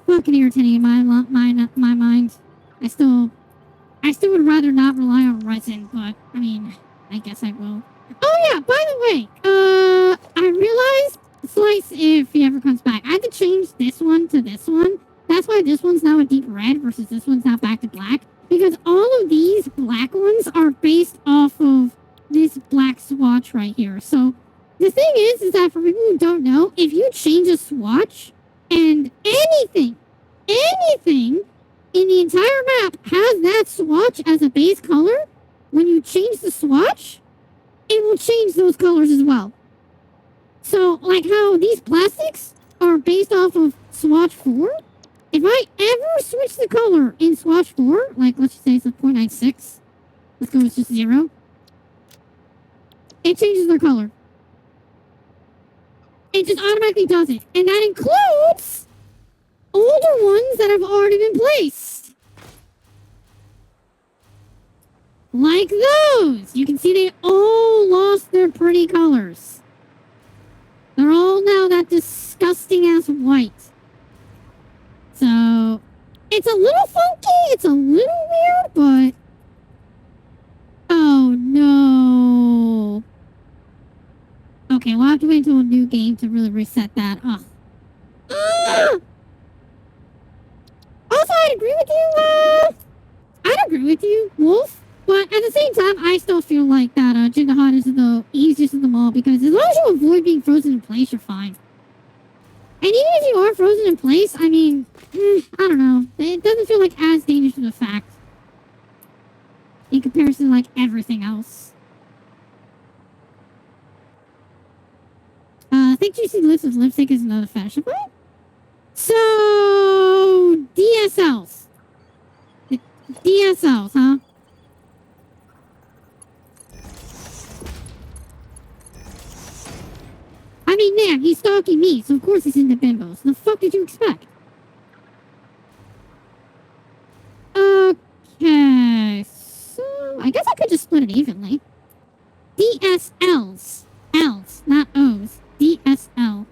fucking irritating in my mind. I still would rather not rely on resin, but I mean, I guess I will. Oh yeah, by the way, I realized Slice, if he ever comes back, I had to change this one to this one. That's why this one's now a deep red versus this one's now back to black. Because all of these black ones are based off of this black swatch right here. So the thing is that for people who don't know, if you change a swatch and anything in the entire map has that swatch as a base color, when you change the swatch, it will change those colors as well. So, like how these plastics are based off of swatch 4, if I ever switch the color in swatch 4, like let's just say it's a 0.96, let's go with just 0, it changes their color. It just automatically does it. And that includes older ones that have already been placed. Like those. You can see they all lost their pretty colors. They're all now that disgusting ass white. So, it's a little funky, it's a little weird, but... Oh no. Okay, we'll have to wait until a new game to really reset that. Ugh. Also, I'd agree with you, I'd agree with you, Wolf. But at the same time, I still feel like that Jindahan is the easiest of them all because as long as you avoid being frozen in place, you're fine. And even if you are frozen in place, I mean, I don't know. It doesn't feel like as dangerous of a fact in comparison to like everything else. I think Juicy Lips with lipstick is another fashion point. So, DSLs. DSLs, huh? I mean, man, he's stalking me, so of course he's into bimbos. The fuck did you expect? Okay, so I guess I could just split it evenly. DSLs. L's, not O's. DSL.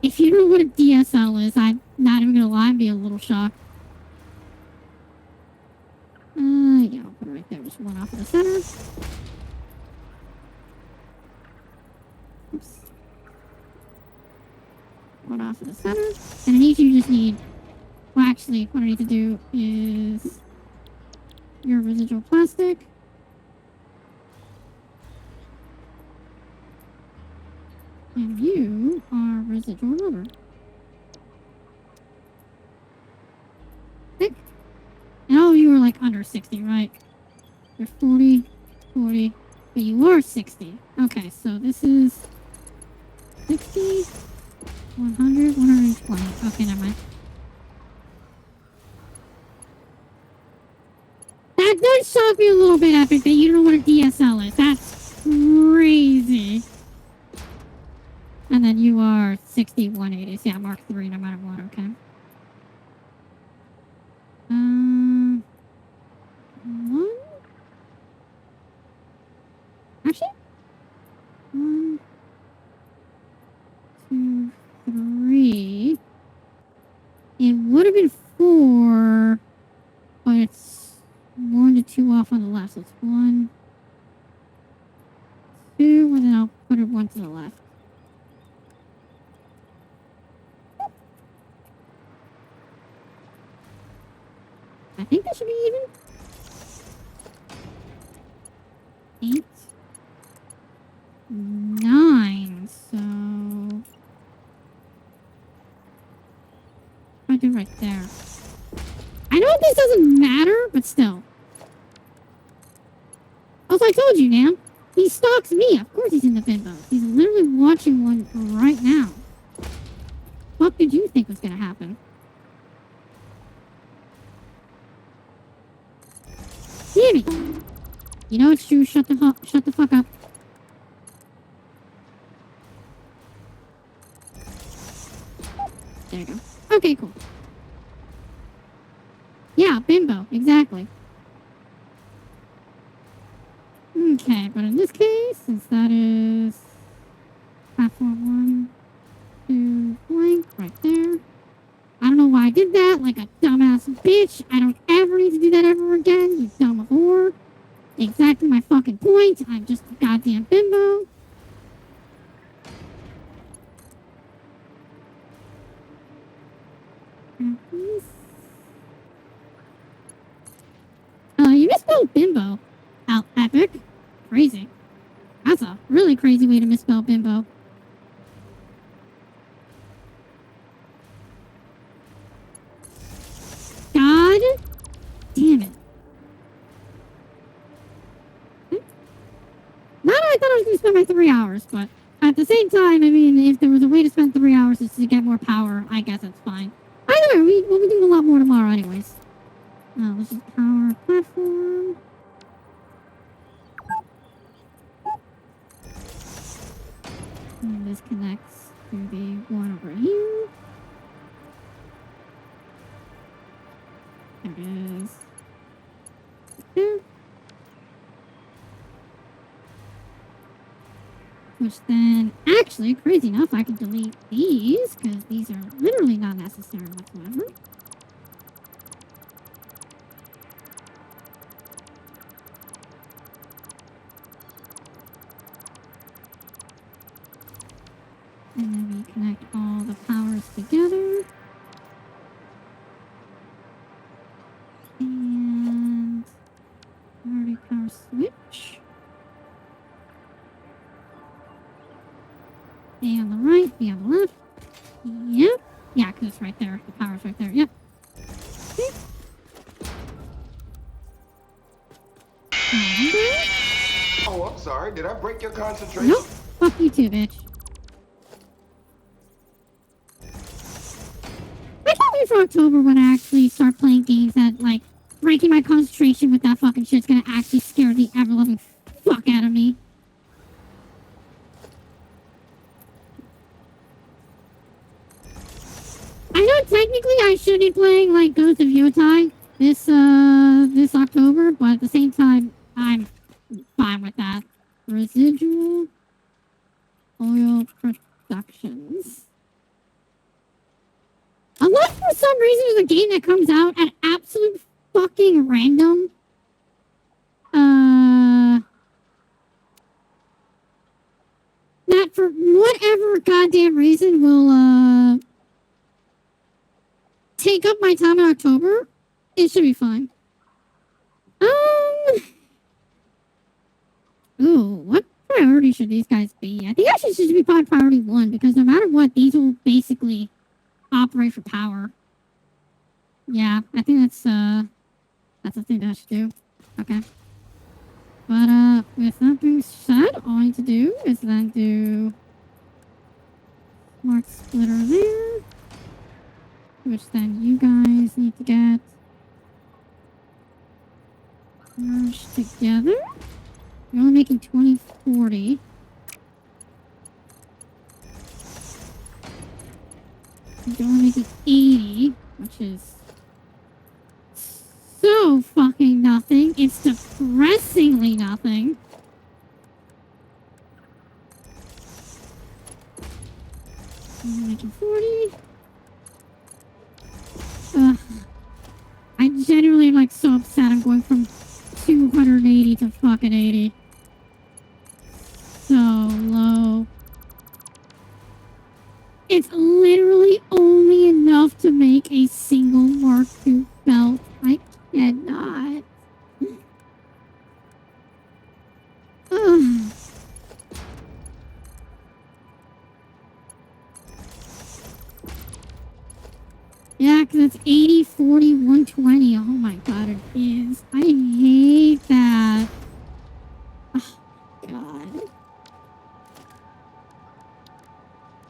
If you know what a DSL is, I'm not even gonna lie and be a little shocked. Yeah, I'll put it right there. Just one off of the center. Oops. One off of the center. And I need you just need... Well, actually, what I need to do is... your residual plastic. And you are residual rubber. Thick. And all of you are like under 60, right? You're 40, 40, but you are 60. Okay, so this is 60, 100, 120. Okay, never mind. That does shock me a little bit, Epic, that you don't know what a DSL is. That's crazy. And then you are 60, 180. So yeah, Mark 3 no matter what, okay. One? Actually? 1, 2, 3. It would have been 4, but it's 1 to 2 off on the left. So it's 1, 2, and then I'll put it 1 to the left. I think that should be even. 8, 9. So I do right there. I know this doesn't matter, but still. Also, I told you, man. He stalks me. Of course he's in the bimbo. He's literally watching one right now. What did you think was gonna happen? Damn it. You know it's true. Shut the fuck up. There you go. Okay, cool. Yeah, bimbo. Exactly. Okay, but in this case, since that is platform 1, 2, blank, right there. I don't know why I did that, like a dumbass bitch. I don't ever need to do that ever again, you dumb whore. Exactly my fucking point. I'm just a goddamn bimbo. You misspelled bimbo. Out epic. Crazy. That's a really crazy way to misspell bimbo. God damn it. Not that I thought I was going to spend my 3 hours, but at the same time, I mean, if there was a way to spend 3 hours just to get more power, I guess that's fine. Either way, we'll be doing a lot more tomorrow anyways. Let's just power platform. And this connects to the one over here. There it is. There. Which then, actually, crazy enough, I can delete these, because these are literally not necessary whatsoever. And then we connect all the powers together. And already power switch. A on the right, B on the left. Yep. Yeah, because it's right there. The power's right there. Yep. Okay. Oh, I'm sorry. Did I break your concentration? Nope. Fuck you too, bitch. I can't wait for October when I actually start playing games that, like, breaking my concentration with that fucking shit's gonna actually scare the ever-loving fuck out of me. I know technically I should be playing, like, Ghost of Yotai this October, but at the same time, I'm fine with that. Residual Oil Productions. Unless for some reason there's a game that comes out at absolute fucking random. That for whatever goddamn reason will, take up my time in October, it should be fine. Ooh, what priority priority should these guys be? I think actually should be priority 1 because no matter what, these will basically operate for power. Yeah, I think that's the thing that I should do. Okay. But with that being said, all I need to do is then do smart splitter there, which then you guys need to get merged together. You're only making 2040. You're only making 80, which is so fucking nothing. It's depressingly nothing. I'm making 40. Ugh. I genuinely am like so upset I'm going from 280 to fucking 80. So low. It's literally only enough to make a single Mark II belt. I cannot. Ugh. Yeah, because it's 80, 40, 120. Oh my god, it is. I hate that. Oh, god.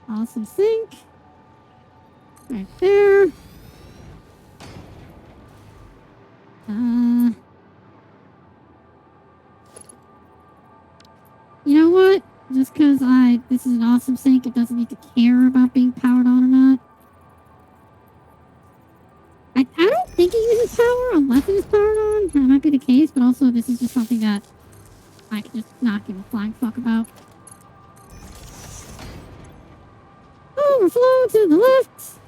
Awesome sink. Right there. You know what? Just because this is an awesome sink, it doesn't need to care about being powered on or not. I don't think it uses power unless it is powered on. That might be the case, but also this is just something that I can just not give a flying fuck about. Overflow to the left.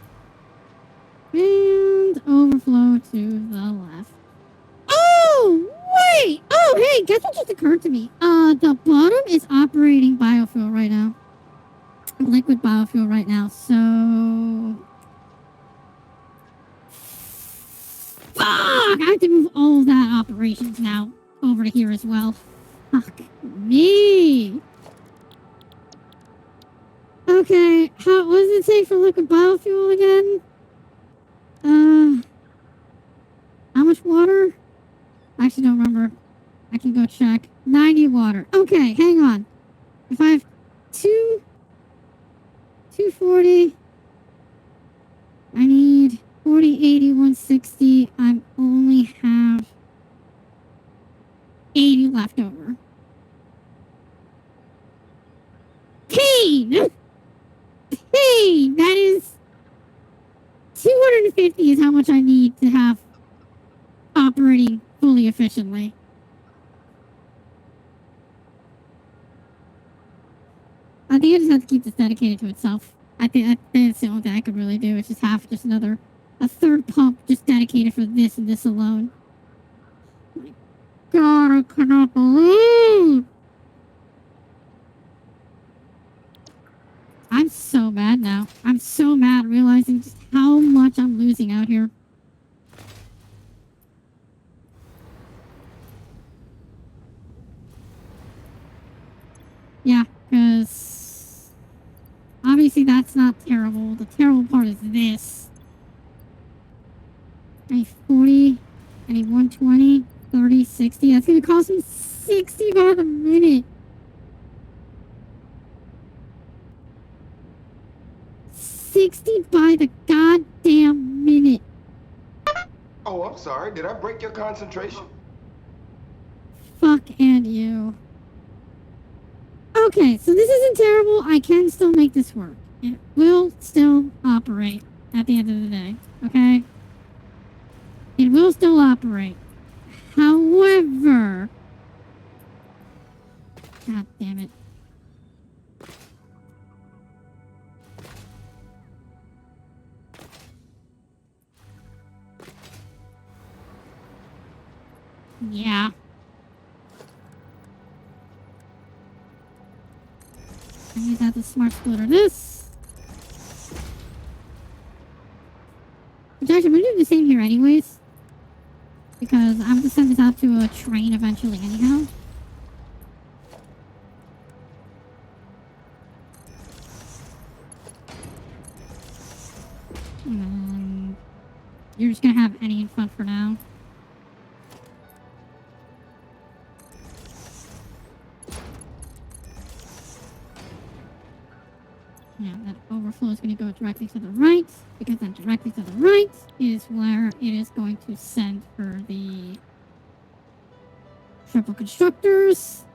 And overflow to the left. Oh, wait! Oh, hey, guess what just occurred to me? The bottom is operating biofuel right now. Liquid biofuel right now, so... Fuck! I have to move all of that operations now over to here as well. Fuck me! Okay, what does it say for liquid biofuel again? How much water? I actually don't remember. I can go check. 90 water. Okay, hang on. If I have 240, I need 40, 80, 160. I only have 80 left over. Pain! Pain! That is 250 is how much I need to have operating fully efficiently. I think I just have to keep this dedicated to itself. I think that's the only thing I could really do. It's just have a third pump just dedicated for this and this alone. Oh my god, I cannot believe! I'm so mad now. I'm so mad realizing just how much I'm losing out here. Yeah, because obviously that's not terrible. The terrible part is this. I need 40, I need 120, 30, 60. That's going to cost me 60 by the minute. 60 by the goddamn minute. Oh, I'm sorry. Did I break your concentration? Fuck and you. Okay, so this isn't terrible. I can still make this work. It will still operate at the end of the day. Okay? It will still operate. However... God damn it. Yeah. I need to have the smart splitter this. Which actually, I'm going to do the same here anyways. Because I'm going to send this out to a train eventually anyhow. And you're just gonna have any fun for now. Yeah, that overflow is going to go directly to the right, because then directly to the right is where it is going to send for the triple constructors.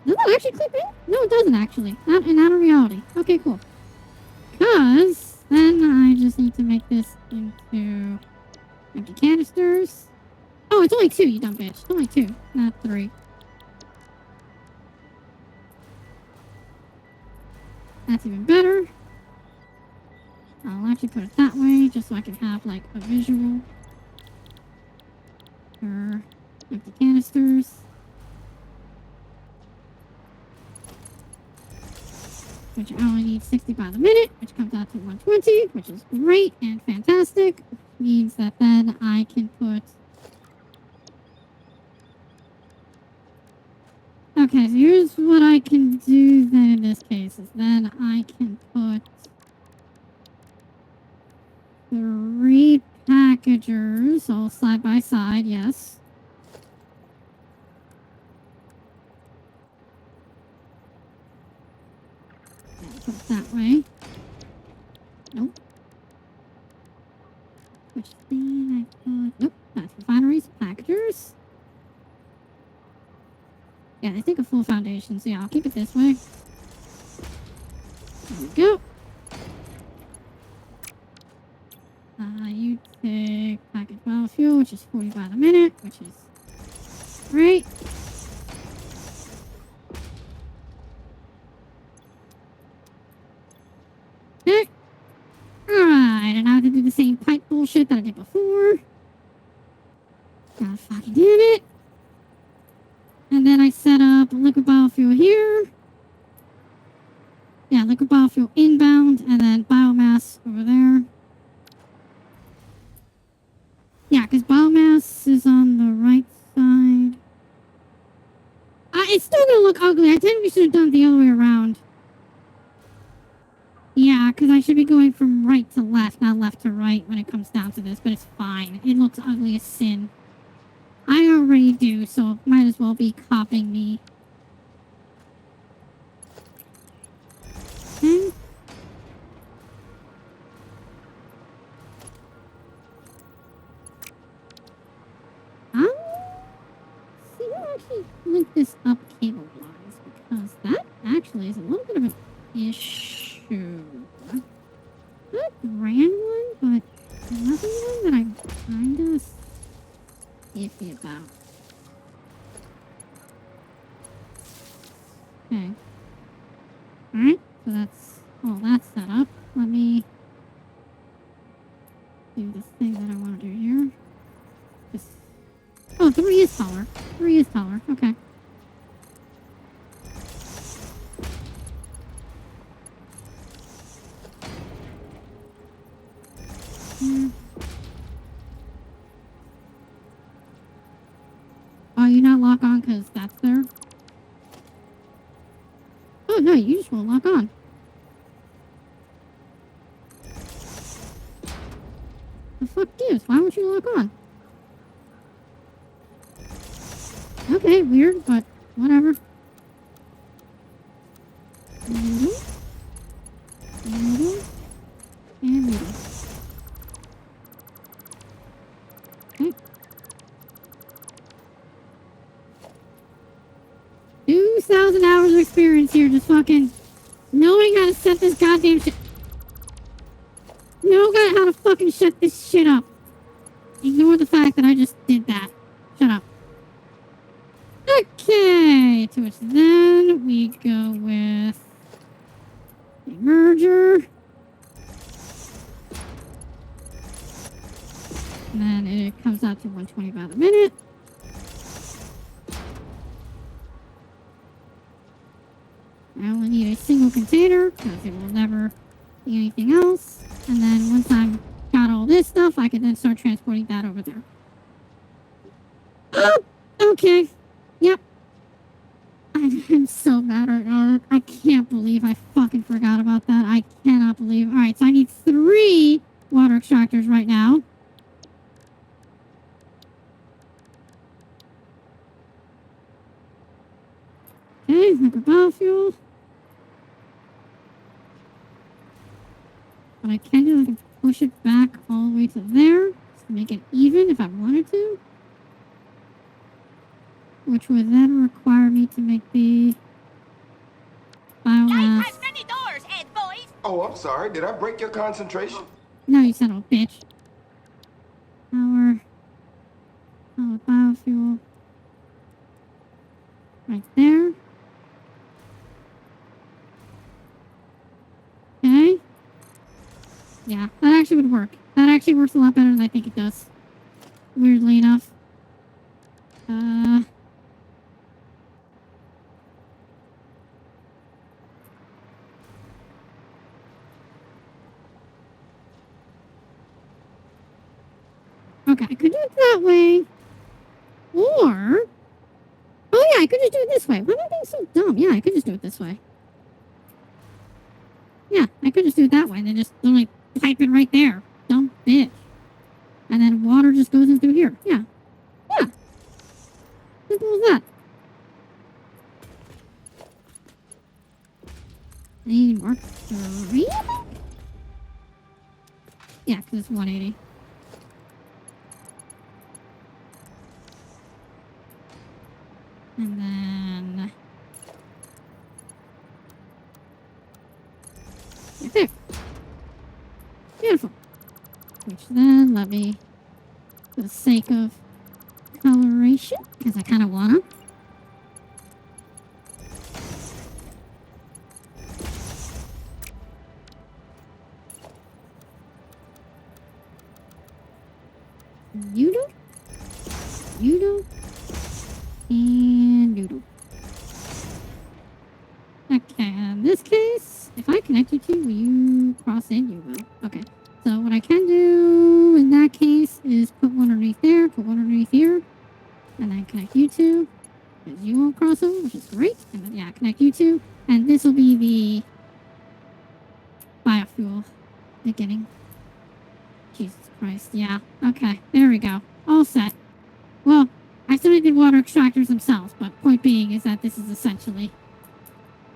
Does that actually clip in? No, it doesn't actually. Not in reality. Okay, cool. Because then I just need to make this into empty canisters. Oh, it's only 2, you dumb bitch. It's only 2, not 3. That's even better. I'll actually put it that way, just so I can have, like, a visual for empty canisters. Which I only need 60 by the minute, which comes out to 120, which is great and fantastic. Which means that then I can put... Okay, so here's what I can do then in this case, is then I can put 3 packagers all side by side, yes. Put it that way. Nope. Which then I put... Nope, that's refineries, packagers. Yeah, they think a full foundation, so yeah, I'll keep it this way. There we go. You take package biofuel, which is 40 by the minute, which is great. Okay. Alright, and I have to do the same pipe bullshit that I did before. God fucking damn it. And then I set up liquid biofuel here. Yeah, liquid biofuel inbound, and then biomass over there. Yeah, because biomass is on the right side. It's still gonna look ugly. I think we should have done it the other way around. Yeah, because I should be going from right to left, not left to right when it comes down to this, but it's fine. It looks ugly as sin. I already do, so might as well be copying me. Okay. See, I'll actually link this up cable-wise, because that actually is a little bit of an issue. Not a grand one, but another one that I'm kind of iffy about. Okay. Alright, so that's all that's set up. Let me do this thing that I want to do here. Just... Oh, 3 is taller. 3 is taller. Okay. Oh, you not lock on because that's there? Oh, no, you just won't lock on. The fuck gives? Why won't you lock on? Okay, weird, but whatever. Noodle. Noodle. And noodle. Okay. 2,000 hours of experience here, just fucking knowing how to set this goddamn shit. Knowing how to fucking shut this shit up. Ignore the fact that I just did that. Shut up. Okay, to which then we go with a merger. And then it comes out to 120 by the minute. I only need a single container because it will never be anything else. And then once I've got all this stuff, I can then start transporting that over there. Oh, okay. Yep. I'm so mad right now. I can't believe I fucking forgot about that. I cannot believe. All right, so I need 3 water extractors right now. Okay, liquid biofuel. What I can do, I can push it back all the way to there just to make it even if I wanted to. Which would then require me to make the biomass. Life has many doors, head boys. Oh, I'm sorry. Did I break your concentration? No, you son of a bitch. Power biofuel. Right there. Okay. Yeah, that actually would work. That actually works a lot better than I think it does. Weirdly enough. Okay, I could do it that way. Or... Oh yeah, I could just do it this way. Why am I being so dumb? Yeah, I could just do it this way. Yeah, I could just do it that way and then just literally pipe it right there. Dumb bitch. And then water just goes in through here. Yeah. Yeah. Simple as that. I need more 3? Yeah, because it's 180. And then... Right there. Beautiful. Which then let me, for the sake of coloration, because I kind of want to. Noodle, and noodle. Okay, in this case, if I connect you two, will you cross in? You will. Okay. So what I can do in that case is put one underneath there, put one underneath here, and then connect you two. Because you won't cross over, which is great. And then, yeah, connect you two. And this will be the biofuel beginning. Jesus Christ. Yeah. Okay. There we go. All set. Well, I still did water extractors themselves, but point being is that this is essentially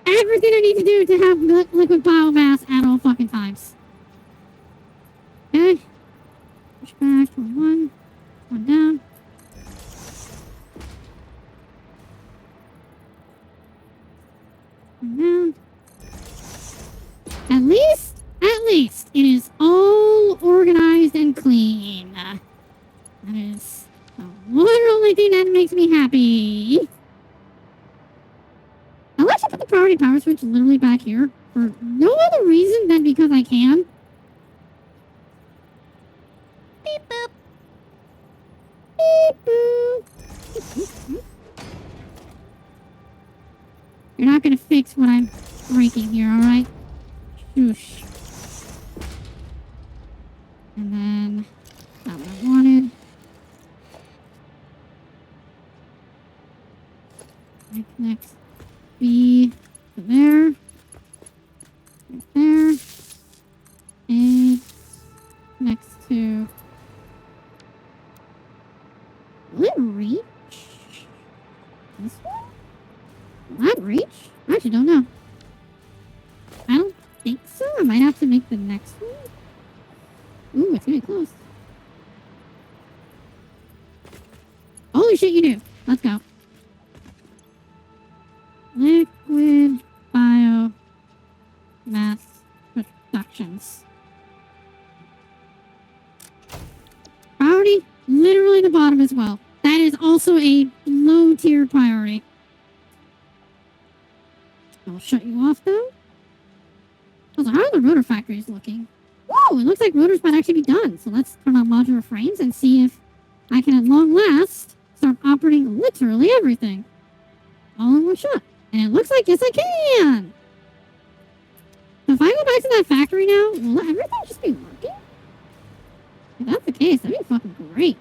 everything I need to do to have liquid biomass at all fucking times. Okay. Push back. One down. One down. At least, it is all organized and clean. That is the one and only thing that makes me happy. I'll actually put the priority power switch literally back here for no other reason than because I can. Beep boop. Beep boop. You're not gonna fix what I'm breaking here, alright? Shoosh. And then, not what I wanted. I connect B to there. Right there. A next to... Will it reach? This one? Will that reach? I actually don't know. I don't think so. I might have to make the next one. Ooh, it's getting close. Holy shit, you do. Let's go. Liquid biomass productions. Priority, literally the bottom as well. That is also a low tier priority. I'll shut you off though. Also, how are the rotor factories looking? Whoa, it looks like rotors might actually be done. So let's turn on modular frames and see if I can at long last start operating literally everything. All in one shot. And it looks like, yes, I can. So if I go back to that factory now, will everything just be working? If that's the case, that'd be fucking great.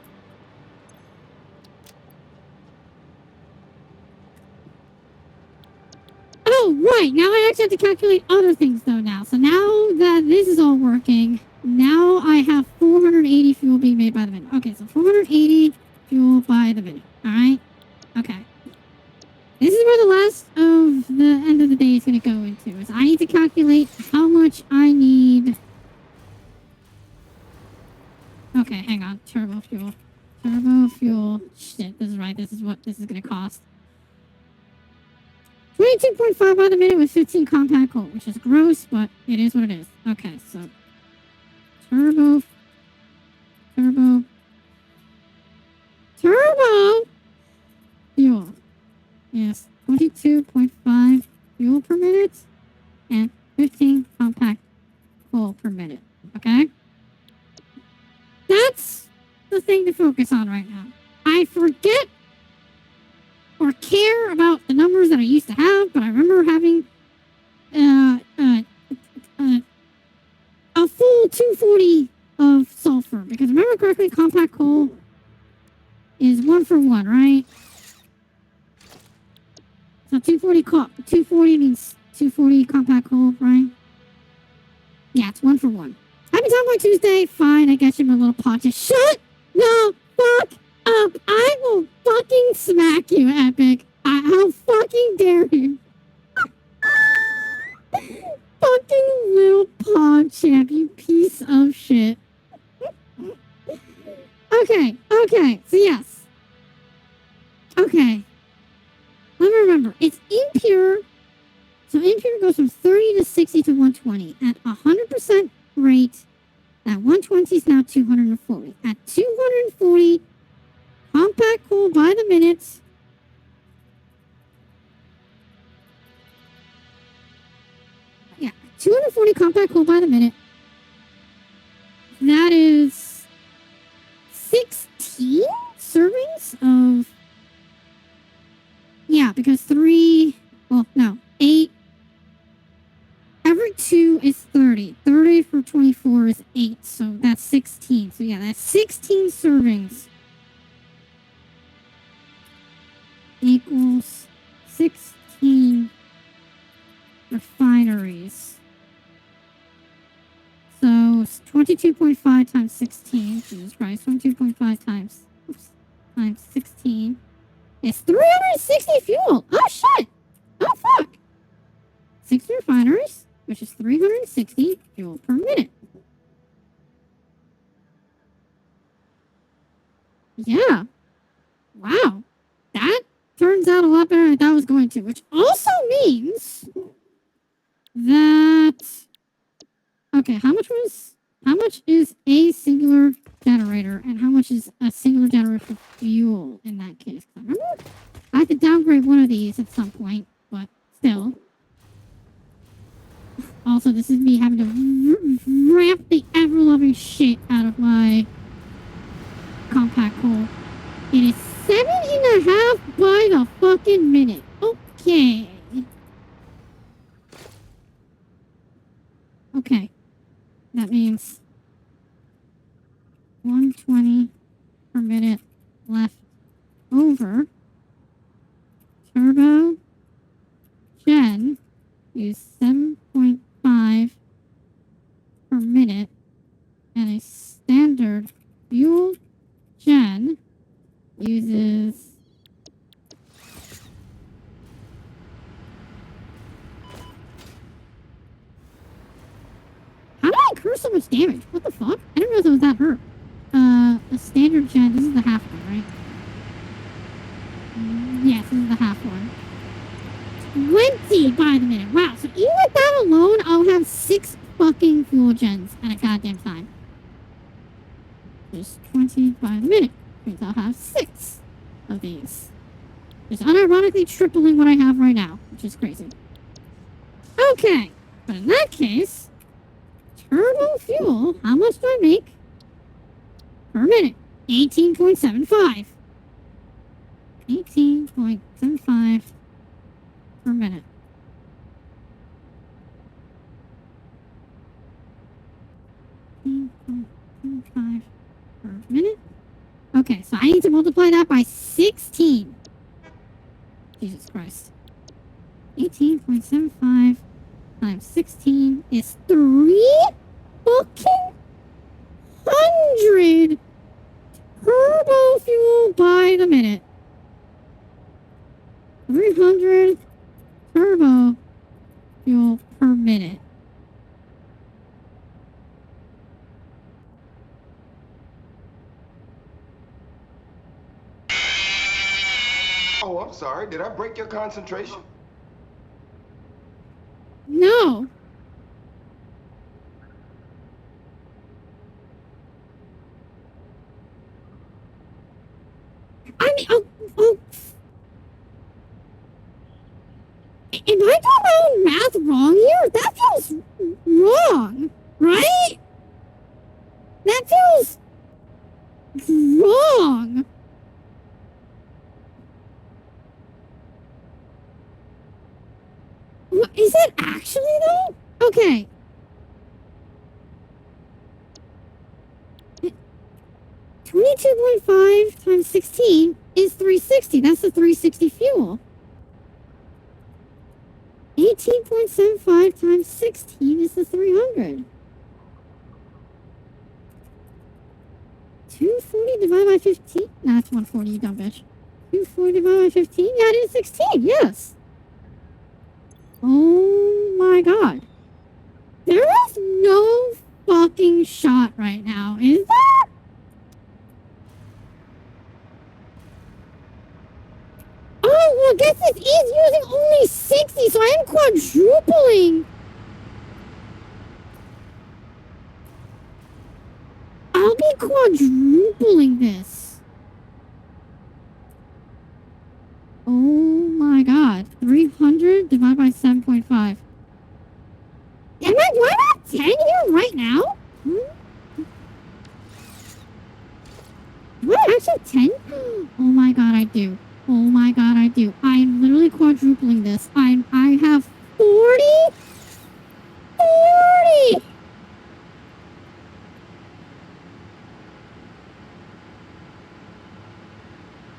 Right, now I actually have to calculate other things though now. So now that this is all working, now I have 480 fuel being made by the minute. Okay, so 480 fuel by the minute. Alright? Okay. This is where the last of the end of the day is going to go into. Is I need to calculate how much I need. Okay, hang on. Turbo fuel. Turbo fuel. Shit, this is right. This is what this is going to cost. 22.5 by the minute with 15 compact coal, which is gross, but it is what it is. Okay, so turbo fuel. Yes, 22.5 fuel per minute and 15 compact coal per minute. Okay? That's the thing to focus on right now. I forget or care about the numbers that I used to have, but I remember having a full 240 of sulfur. Because remember correctly, compact coal is 1 for 1, right? So 240 means 240 compact coal, right? Yeah, it's 1 for 1. Happy Time Boy Tuesday. Fine, I guess you're a little potty. Shut the fuck up. I will fucking smack you, Epic. How fucking dare you? Fucking little pawn champ, you piece of shit. Okay, so yes. Okay. Let me remember. It's impure. So impure goes from 30 to 60 to 120. At 100% rate, that 120 is now 240. At 240, compact coal by the minute. Yeah, 240 compact coal by the minute. That is 16 servings of... Yeah, because 8. Every 2 is 30. 30 for 24 is 8, so that's 16. So yeah, that's 16 servings. Equals 16 refineries. So 22.5 times 16, Jesus Christ, 22.5 times 16 is 360 fuel. Oh shit! Oh fuck! 6 refineries, which is 360 fuel per minute. Yeah. Wow. That turns out a lot better than I thought it was going to, which also means that... Okay, how much is a singular generator, and how much is a singular generator for fuel in that case? I remember I had to downgrade one of these at some point, but still. Also, this is me having to ramp the ever-loving shit out of my compact coal. It is 7.5 by the fucking minute. Okay. Okay. That means 120 per minute left over. Turbo gen use 7.5 per minute, and a standard fuel gen uses how did I incur so much damage? What the fuck? I didn't realize it was that hurt. A standard gen, this is the half one, right? Yes, this is the half one. 20 by the minute. Wow, so even with that alone, I'll have 6 fucking fuel gens at a goddamn time. Just 20 by the minute. Means I'll have 6 of these. Just unironically tripling what I have right now, which is crazy. Okay, but in that case, turbo fuel, how much do I make per minute? 18.75. 18.75 per minute. Per minute. Okay, so I need to multiply that by 16. Jesus Christ. 18.75 times 16 is 3 fucking hundred turbo fuel by the minute. 300 turbo fuel per minute. Oh, I'm sorry. Did I break your concentration? No. I mean, am I doing my own math wrong here? That feels wrong, right? That feels wrong. What, is it actually though? Okay. $22.5 times 16 is 360. That's the 360 fuel. 18.75 times 16 is the 300. 240 divided by 15? Nah, that's 140, you dumb bitch. 240 divided by 15? Yeah, it is 16, yes. Oh my god. There is no fucking shot right now, is there? Oh, well, I guess this is using only 60, so I am quadrupling. I'll be quadrupling this. Oh my god. 300 divided by 7.5. Am I, do I have 10 here right now? Do I actually have 10? Oh my god, I do. Oh my god, I do. I'm literally quadrupling this. I have 40? 40!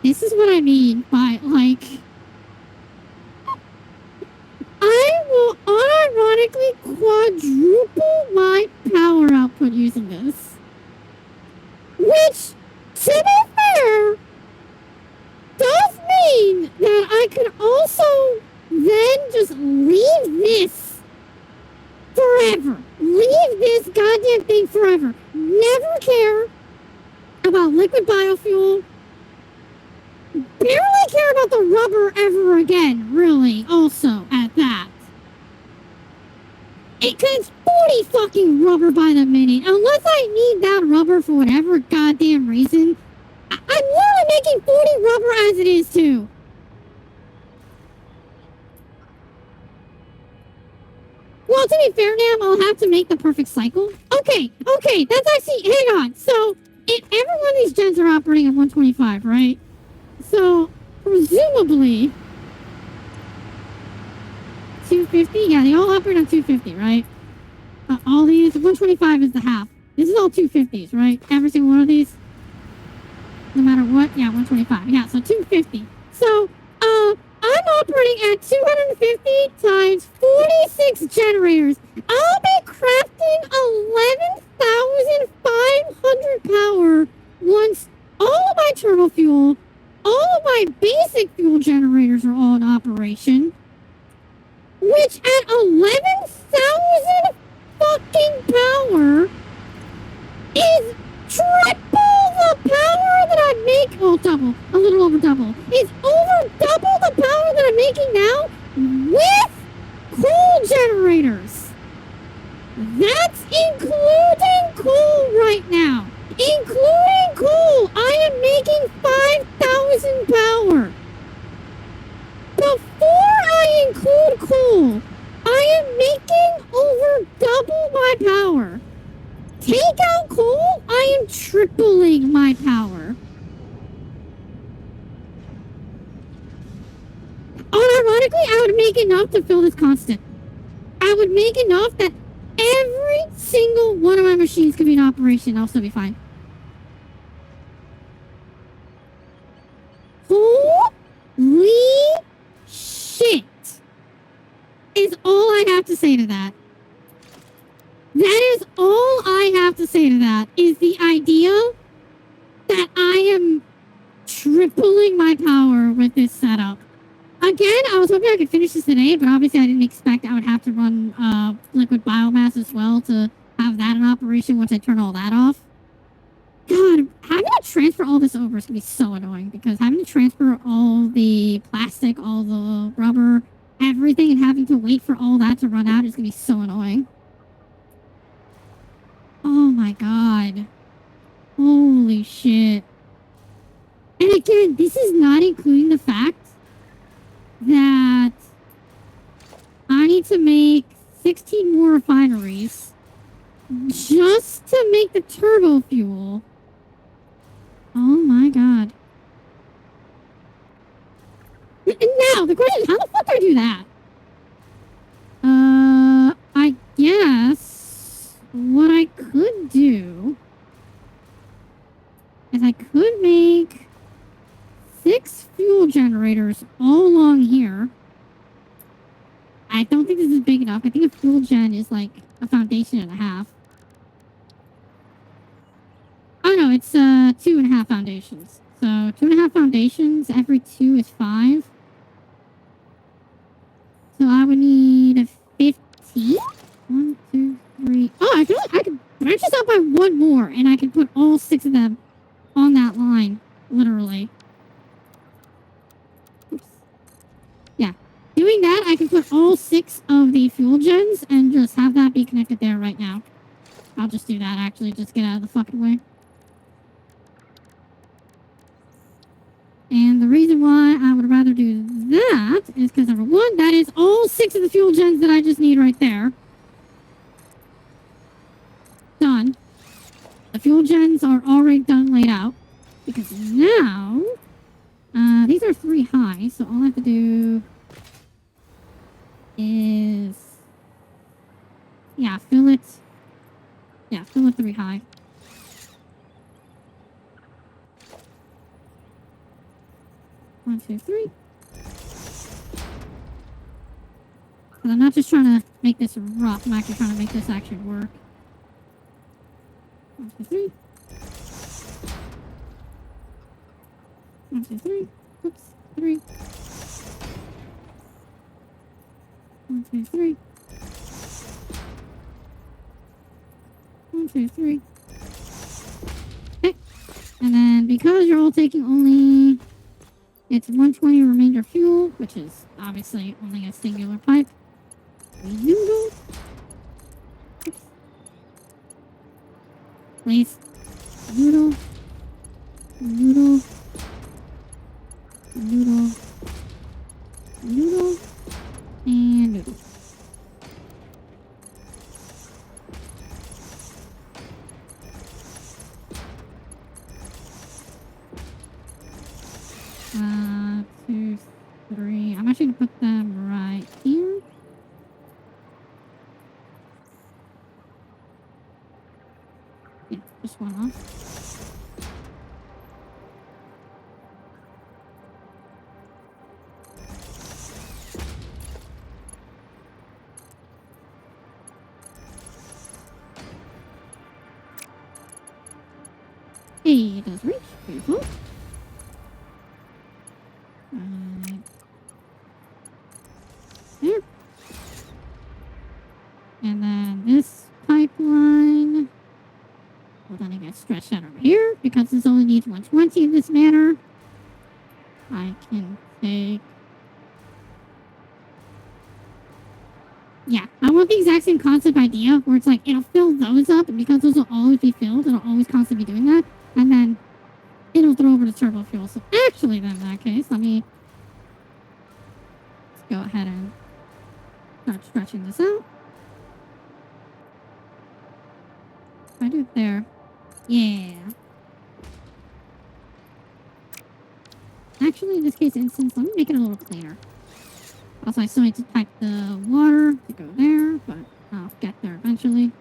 This is what I mean by, like... I will unironically quadruple my power output using this. Which, to be fair, does mean that I could also then just leave this forever. Leave this goddamn thing forever. Never care about liquid biofuel. Barely care about the rubber ever again, really, also, at that. Because 40 fucking rubber by the minute. Unless I need that rubber for whatever goddamn reason, I'm literally making 40 rubber as it is, too. Well, to be fair, Nam, I'll have to make the perfect cycle. Okay, that's actually, hang on. So, every one of these gens are operating at 125, right? So, presumably, 250? Yeah, they all operate on 250, right? All these, 125 is the half. This is all 250s, right? Every single one of these? No matter what? Yeah, 125. Yeah, so 250. So, I'm operating at 250 times 46 generators. I'll be crafting 11,500 power once all of my turbo fuel, all of my basic fuel generators are all in operation. Which at 11,000 fucking power is triple the power that I make. Well, double. A little over double. It's over double the power that I'm making now with coal generators. That's including coal right now. Including coal, I am making 5,000 power. Before I include coal, I am making over double my power. Take out coal, I am tripling my power. Unironically, I would make enough to fill this constant. I would make enough that every single one of my machines could be in operation. I'll still be fine. Holy shit. say to that. That is all I have to say to that, is the idea that I am tripling my power with this setup. Again, I was hoping I could finish this today, but obviously I didn't expect I would have to run liquid biomass as well to have that in operation once I turn all that off. God, having to transfer all this over is going to be so annoying, because having to transfer all the plastic, all the rubber, everything, and having to wait for all that to run out is going to be so annoying. Oh my god. Holy shit. And again, this is not including the fact that I need to make 16 more refineries just to make the turbo fuel. Oh my god. And now, the question is, how the fuck do I do that? I guess what I could do is I could make 6 fuel generators all along here. I don't think this is big enough. I think a fuel gen is like a foundation and a half. Oh no, it's 2.5 foundations. So 2.5 foundations, every 2 is 5. So I would need 15? 1, 2, 3. Oh, I can branch this out by 1 more, and I can put all 6 of them on that line, literally. Oops. Yeah. Doing that, I can put all 6 of the fuel gens and just have that be connected there right now. I'll just do that, actually. Just get out of the fucking way. And the reason why I would rather do that is because, number 1, that is all 6 of the fuel gens that I just need right there. Done. The fuel gens are already done laid out. Because now, these are 3 high, so all I have to do is, yeah, fill it 3 high. One, two, 3. Because I'm not just trying to make this rough, I'm actually trying to make this actually work. 1, 2, 3. 1, 2, 3. Oops, 3. 1, 2, 3. 1, 2, 3. Okay. And then because you're all taking only, it's 120 remainder fuel, which is obviously only a singular pipe. Noodle. Oops. Please. Noodle. Noodle. Noodle. Noodle. And noodle. Two, 3. I'm actually gonna put them right here. Yeah, just one off. Hey, it does reach. Beautiful. There. And then this pipeline will then get stretched out over here because this only needs 120 in this manner. I can take. Yeah, I want the exact same concept idea where it's like it'll fill those up, and because those will always be filled, it'll always constantly be doing that, and then it'll throw over the turbo fuel. So actually, then in that case, let's go ahead and start stretching this out. If I do it there, yeah. Actually, in this case, instance, let me make it a little cleaner. Also, I still need to pipe the water to go there, but I'll get there eventually.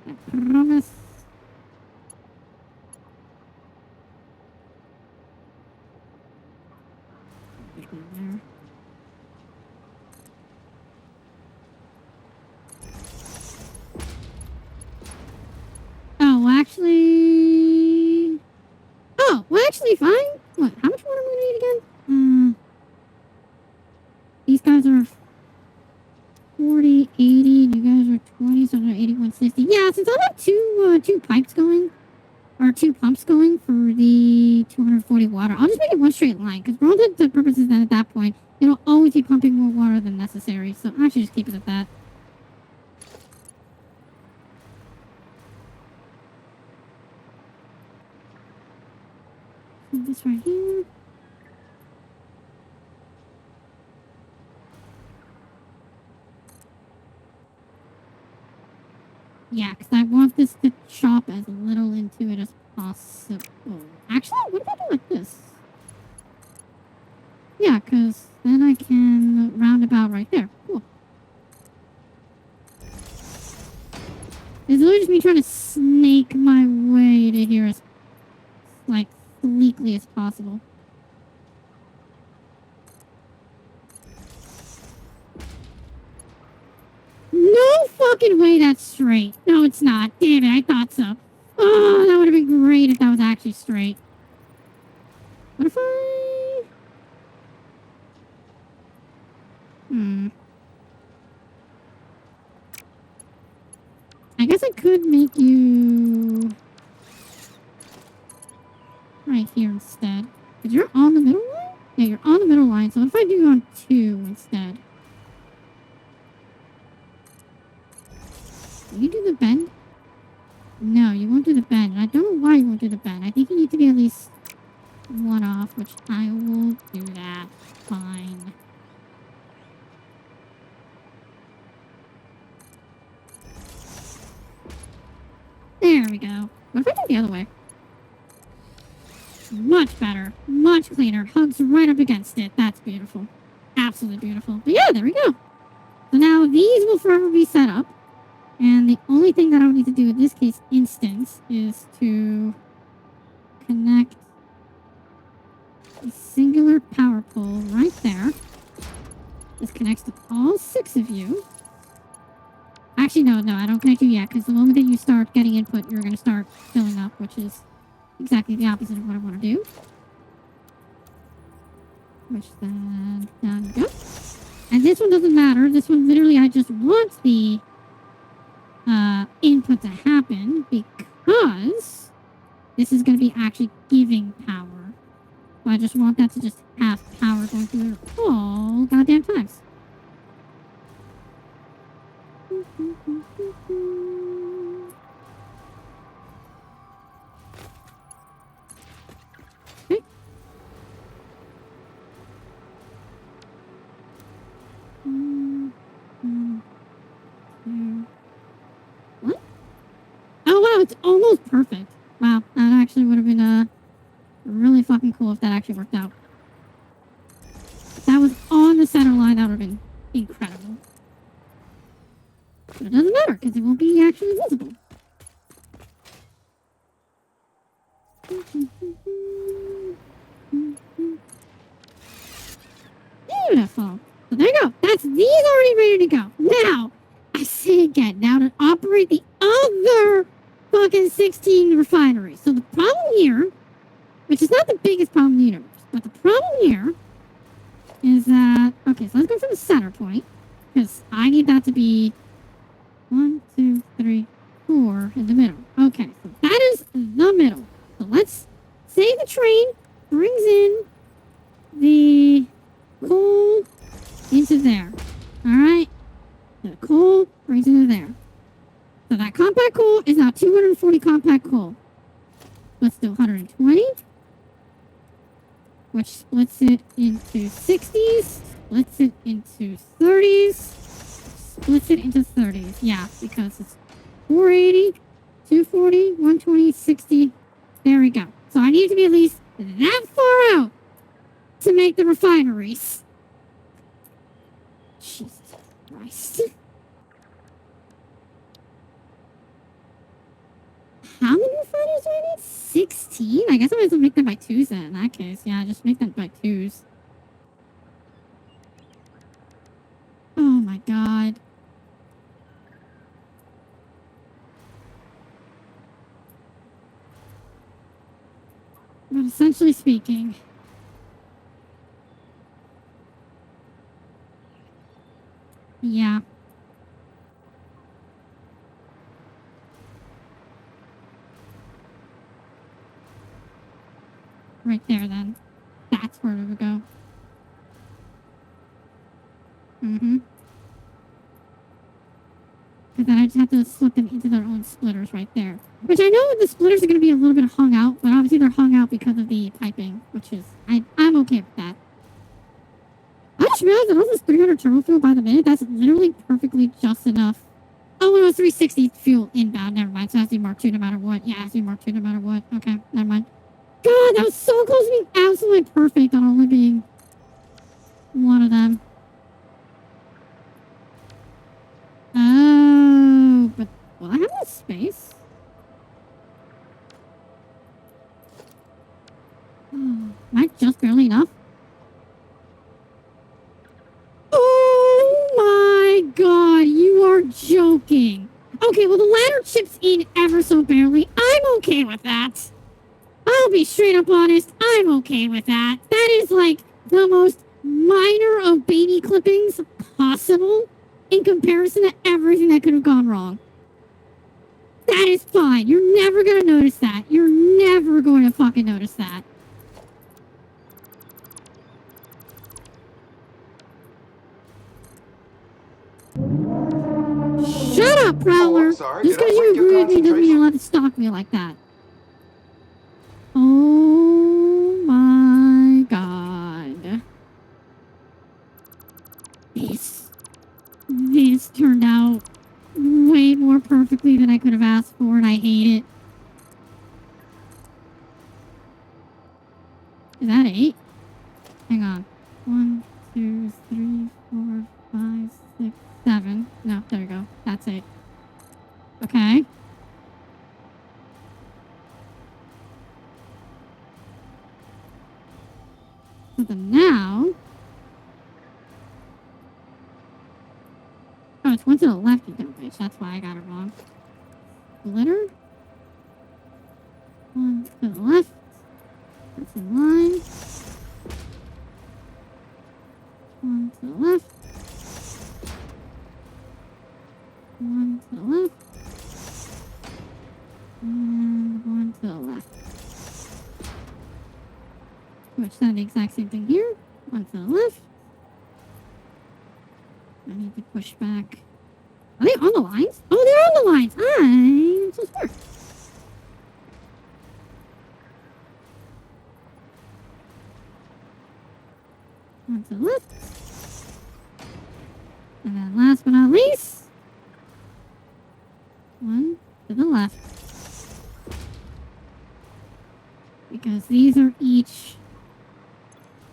I promise. There. actually... Oh, well, actually, fine. What, how much water am I gonna need again? These guys are 40, 80, and you guys are 20, so they're 81, 60. Yeah, since I'll have two pipes going, or two pumps going for the 240 water, I'll just make it one straight line, because for all the purposes then at that point, it'll always be pumping more water than necessary, so I should just keep it at that. So this right here. Yeah, because I want this to chop as little into it as possible. Actually, what if I do like this? Yeah, because then I can round about right there. Cool. It's literally just me trying to snake my way to here as, like, sleekly as possible. No fucking way that's straight. No, it's not. Damn it, I thought so. Oh, that would have been great if that was actually straight. What if I... I guess I could make you... right here instead. Because you're on the middle line? Yeah, you're on the middle line, so what if I do on 2 instead? Will you do the bend? No, you won't do the bend. And I don't know why you won't do the bend. I think you need to be at least 1 off, which I will do that. Fine. There we go. What if I do it the other way? Much better. Much cleaner. Hugs right up against it. That's beautiful. Absolutely beautiful. But yeah, there we go. So now these will forever be set up. And the only thing that I would need to do in this case instance is to connect a singular power pole right there. This connects to all 6 of you. Actually, no, I don't connect you yet, because the moment that you start getting input, you're going to start filling up, which is exactly the opposite of what I want to do. Which then, down you go. And this one doesn't matter. This one, literally, I just want the input to happen, because this is going to be actually giving power. So I just want that to just have power going through it all goddamn times. Okay. What? Oh wow, it's almost perfect. Wow, that actually would have been really fucking cool if that actually worked out. If that was on the center line, that would have been incredible. But it doesn't matter, because it won't be actually visible. Beautiful. So there you go. That's these already ready to go. Now, I say again, now to operate the other fucking 16 refineries. So the problem here, which is not the biggest problem in the universe, but the problem here is that, okay, so let's go from the center point, because I need that to be 1, 2, 3, 4 in the middle. Okay, so that is the middle. So let's say the train brings in the coal into there. Alright? The coal brings into there. So that compact coal is now 240 compact coal. Let's do 120. Which splits it into 60s. Splits it into 30s. Splits it into 30s. Yeah, because it's 480, 240, 120, 60. There we go. So I need to be at least that far out to make the refineries. Jesus Christ. How many refineries do I need? 16? I guess I might as well make them by 2s then in that case. Yeah, just make them by 2s. Oh my god. But essentially speaking... Yeah. Right there, then. That's where it would go. Mm-hmm. Because then I just have to slip them into their own splitters right there. Which I know the splitters are going to be a little bit hung out, but obviously they're hung out because of the piping, which is... I'm okay with that. I just realized that also 300 turbo fuel by the minute. That's literally perfectly just enough. Oh, no, it's 360 fuel inbound. Never mind. So it has to be Mark II no matter what. Yeah, it has to be Mark II no matter what. Okay, never mind. God, that was so close to being absolutely perfect on only being one of them. Oh, but will I have enough space? Oh, might just barely enough. Oh my god, you are joking. Okay, well the ladder chips in ever so barely. I'm okay with that. I'll be straight up honest, I'm okay with that. That is like the most minor of baby clippings possible in comparison to everything that could have gone wrong. That is fine. You're never going to notice that. You're never going to fucking notice that. Shut up, Prowler! sorry. Just Did I because you break your agree with me doesn't mean you're concentration? allowed to stalk me like that. Oh my god. This turned out way more perfectly than I could have asked for, and I hate it. Is that 8? Hang on. 1, 2, 3, 4, 5, 6, 7. No, there we go. That's 8. Okay. So then now... Oh, it's one to the left, you dumb bitch. That's why I got it wrong. Splitter. One to the left. That's in line. One to the left. One to the left. And one to the left. Which done the exact same thing here. One to the left. I need to push back. Are they on the lines? Oh, they're on the lines. I'm so smart. One to the left. And then last but not least, one to the left. Because these are each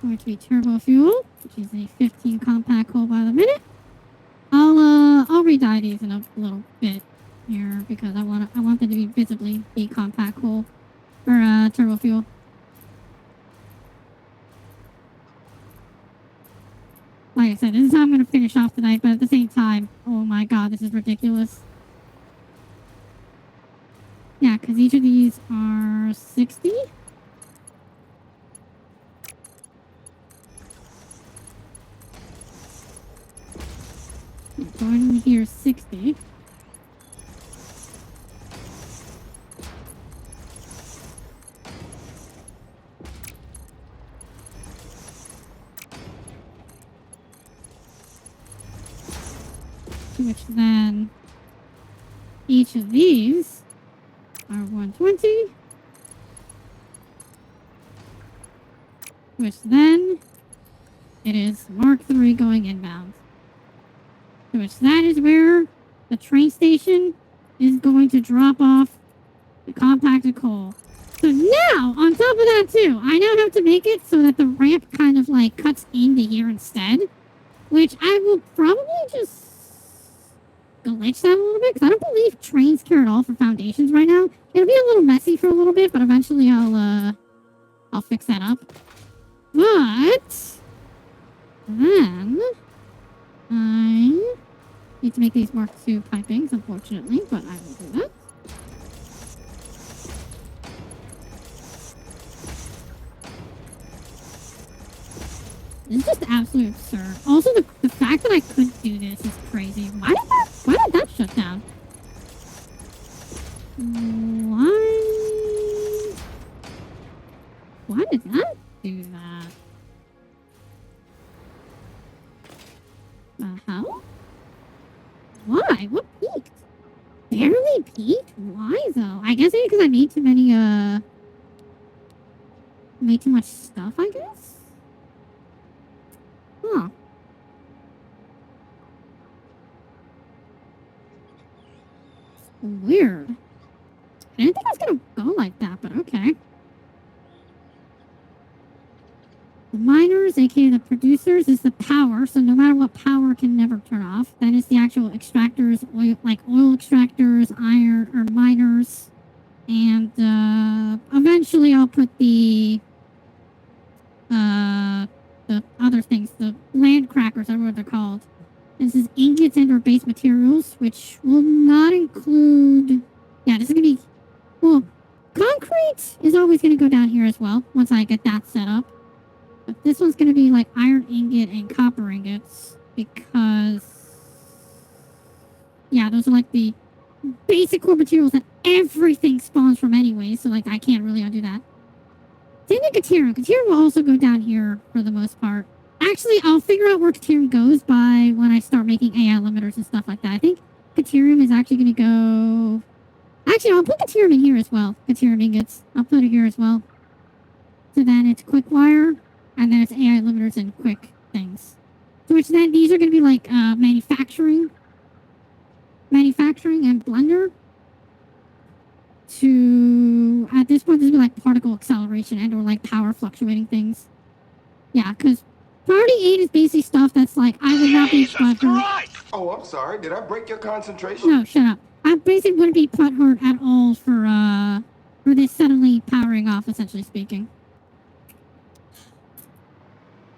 going to be turbo fuel, which is a 15 compact hole by the minute. I'll re-dye these in a little bit here because I want them to be visibly a compact hole for turbo fuel. Like I said, this is how I'm going to finish off tonight, but at the same time, oh my god, this is ridiculous. Yeah, because each of these are 60. Going in here 60. Which then each of these are 120. Which then it is Mark III going inbound. Which that is where the train station is going to drop off the compacted coal. So now, on top of that too, I now have to make it so that the ramp kind of like cuts into here instead. Which I will probably just glitch that a little bit, because I don't believe trains care at all for foundations right now. It'll be a little messy for a little bit, but eventually I'll fix that up. But then I need to make these Mark II pipings, unfortunately, but I will do that. This is just absolutely absurd. Also, the fact that I could do this is crazy. Why did that shut down? Why did that do that? The hell? Why? What peaked? Barely peaked? Why though? I guess maybe because I made too many, made too much stuff, I guess? Huh. Weird. I didn't think it was gonna go like that, but okay. The miners, aka the producers, is the power, so no matter what power can never turn off. Then it's the actual extractors, like oil extractors, iron, or miners. And eventually I'll put the other things, the land crackers, I don't know what they're called. This is ingots and or base materials, which will not include... Yeah, this is going to be... Well, concrete is always going to go down here as well, once I get that set up. But this one's going to be like iron ingot and copper ingots, because... Yeah, those are like the basic core materials that everything spawns from anyway, so like I can't really undo that. Same thing Katerium. Katerium will also go down here for the most part. Actually, I'll figure out where Katerium goes by when I start making AI limiters and stuff like that. I think Katerium is actually going to go... Actually, I'll put Katerium in here as well. Katerium ingots. I'll put it here as well. So then it's quick wire, and then it's AI limiters and quick things. So which then these are going to be like manufacturing and blender. To at this point, this would be like particle acceleration and or like power fluctuating things. Yeah, because priority 8 is basically stuff that's like I would not be butthurt. Oh, I'm sorry. Did I break your concentration? No, shut up. I basically wouldn't be butthurt at all for this suddenly powering off, essentially speaking.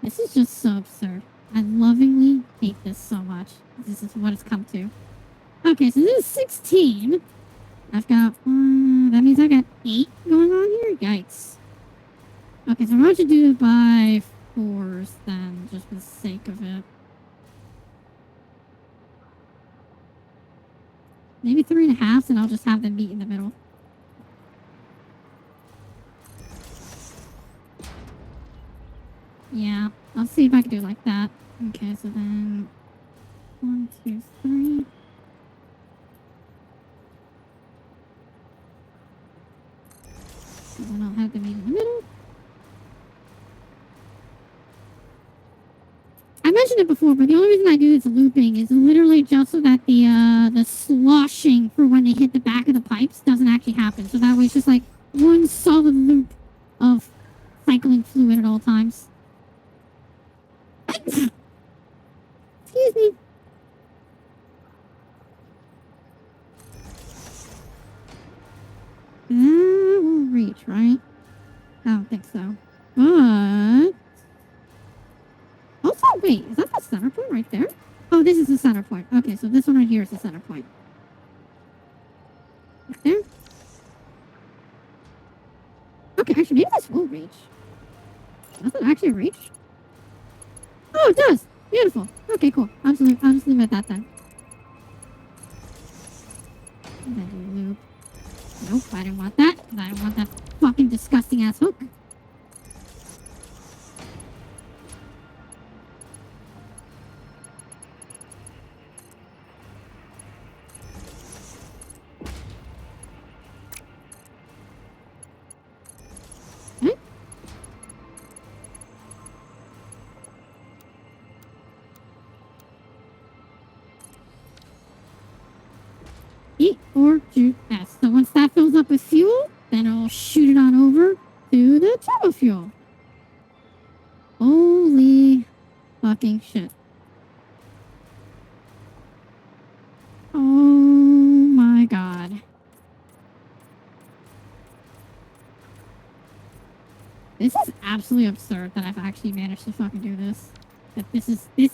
This is just so absurd. I lovingly hate this so much. This is what it's come to. Okay, so this is 16. I've got, that means I got 8 going on here? Yikes. Okay, so why don't you do it by 4s then, just for the sake of it. Maybe 3.5s, and I'll just have them meet in the middle. Yeah, I'll see if I can do it like that. Okay, so then 1, 2, 3. And then I'll have them meet in the middle. I mentioned it before, but the only reason I do this looping is literally just so that the sloshing for when they hit the back of the pipes doesn't actually happen. So that way it's just like one solid loop of cycling fluid at all times. Excuse me. That will reach, right? I don't think so. But... Also, wait, is that the center point right there? Oh, this is the center point. Okay, so this one right here is the center point. Right there? Okay, actually, maybe this will reach. Does it actually reach? Oh, it does! Beautiful. Okay, cool. I'll just leave it at that then. And then loop. Nope, I didn't want that. I don't want that fucking disgusting ass hook. Okay. Eat or shoot S. So once that fills up with fuel, then I'll shoot it on over to the turbo fuel. Holy fucking shit. Oh my god. This is absolutely absurd that I've actually managed to fucking do this. That this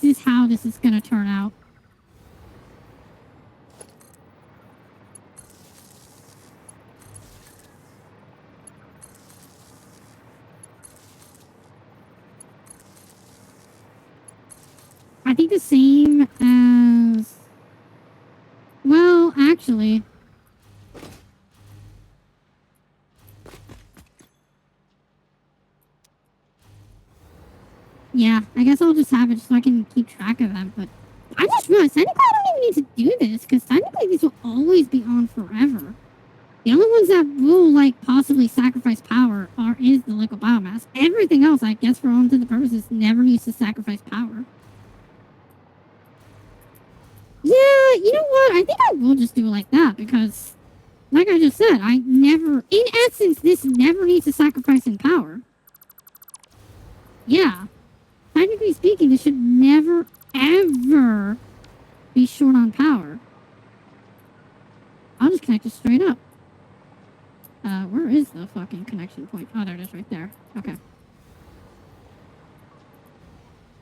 is how this is gonna turn out. I think the same as... Well, actually... Yeah, I guess I'll just have it so I can keep track of them, but... I just realized, technically I don't even need to do this, because technically these will always be on forever. The only ones that will, like, possibly sacrifice power is the liquid biomass. Everything else, I guess, for all intents and purposes, never needs to sacrifice power. Yeah, you know what? I think I will just do it like that, because, like I just said, in essence, this never needs to sacrifice in power. Yeah. Technically speaking, this should never, ever be short on power. I'll just connect it straight up. Where is the fucking connection point? Oh, there it is right there. Okay.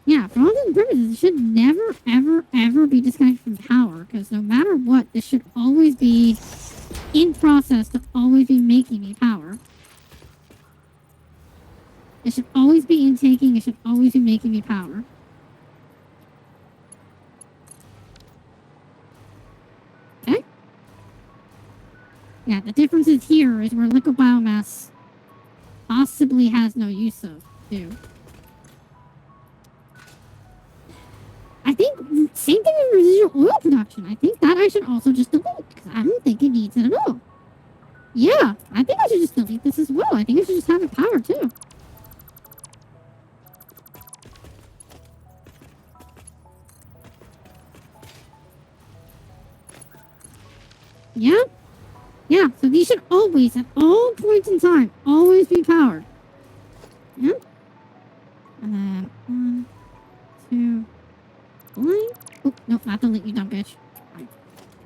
Yeah, for all intents and purposes, it should never, ever, ever be disconnected from power, because no matter what, this should always be in process to always be making me power. It should always be intaking, it should always be making me power. Okay? Yeah, the difference is here is where liquid biomass possibly has no use of, too. I think, same thing with residual oil production. I think that I should also just delete, because I don't think it needs it at all. Yeah, I think I should just delete this as well. I think I should just have it powered, too. Yeah? Yeah, so these should always, at all points in time, always be powered. Yeah? And then, 1, 2, 3. Oh, no, not delete, you dumb bitch.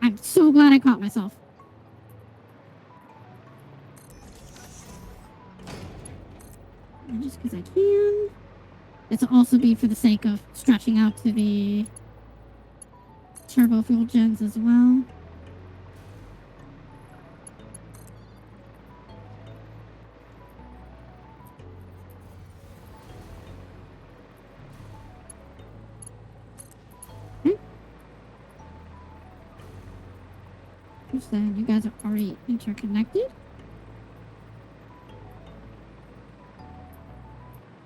I'm so glad I caught myself. And just because I can. This will also be for the sake of stretching out to the turbo fuel gens as well. Then you guys are already interconnected.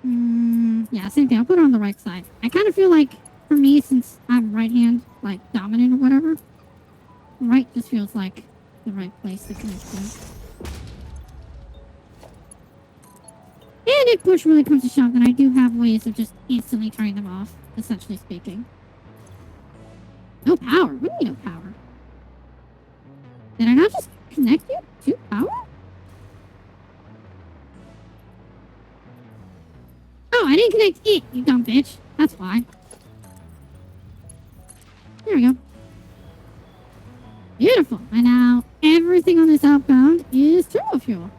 Yeah, same thing. I'll put it on the right side. I kind of feel like, for me, since I'm right hand, like, dominant or whatever, right just feels like the right place to connect to. And if push really comes to shove, then I do have ways of just instantly turning them off, essentially speaking. No power? What do you mean no power? Did I not just connect you to power? Oh, I didn't connect it, you dumb bitch. That's why. There we go. Beautiful. And now everything on this outbound is turbo fuel.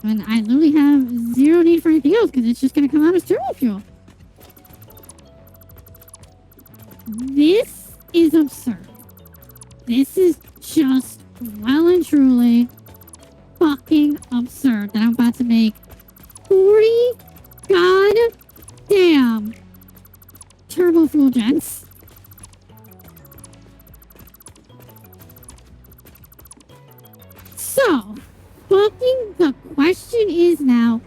And I literally have zero need for anything else because it's just going to come out as turbo fuel. This is absurd. This is just well and truly fucking absurd that I'm about to make 40 goddamn turbo fuel gens. So, fucking the question is now,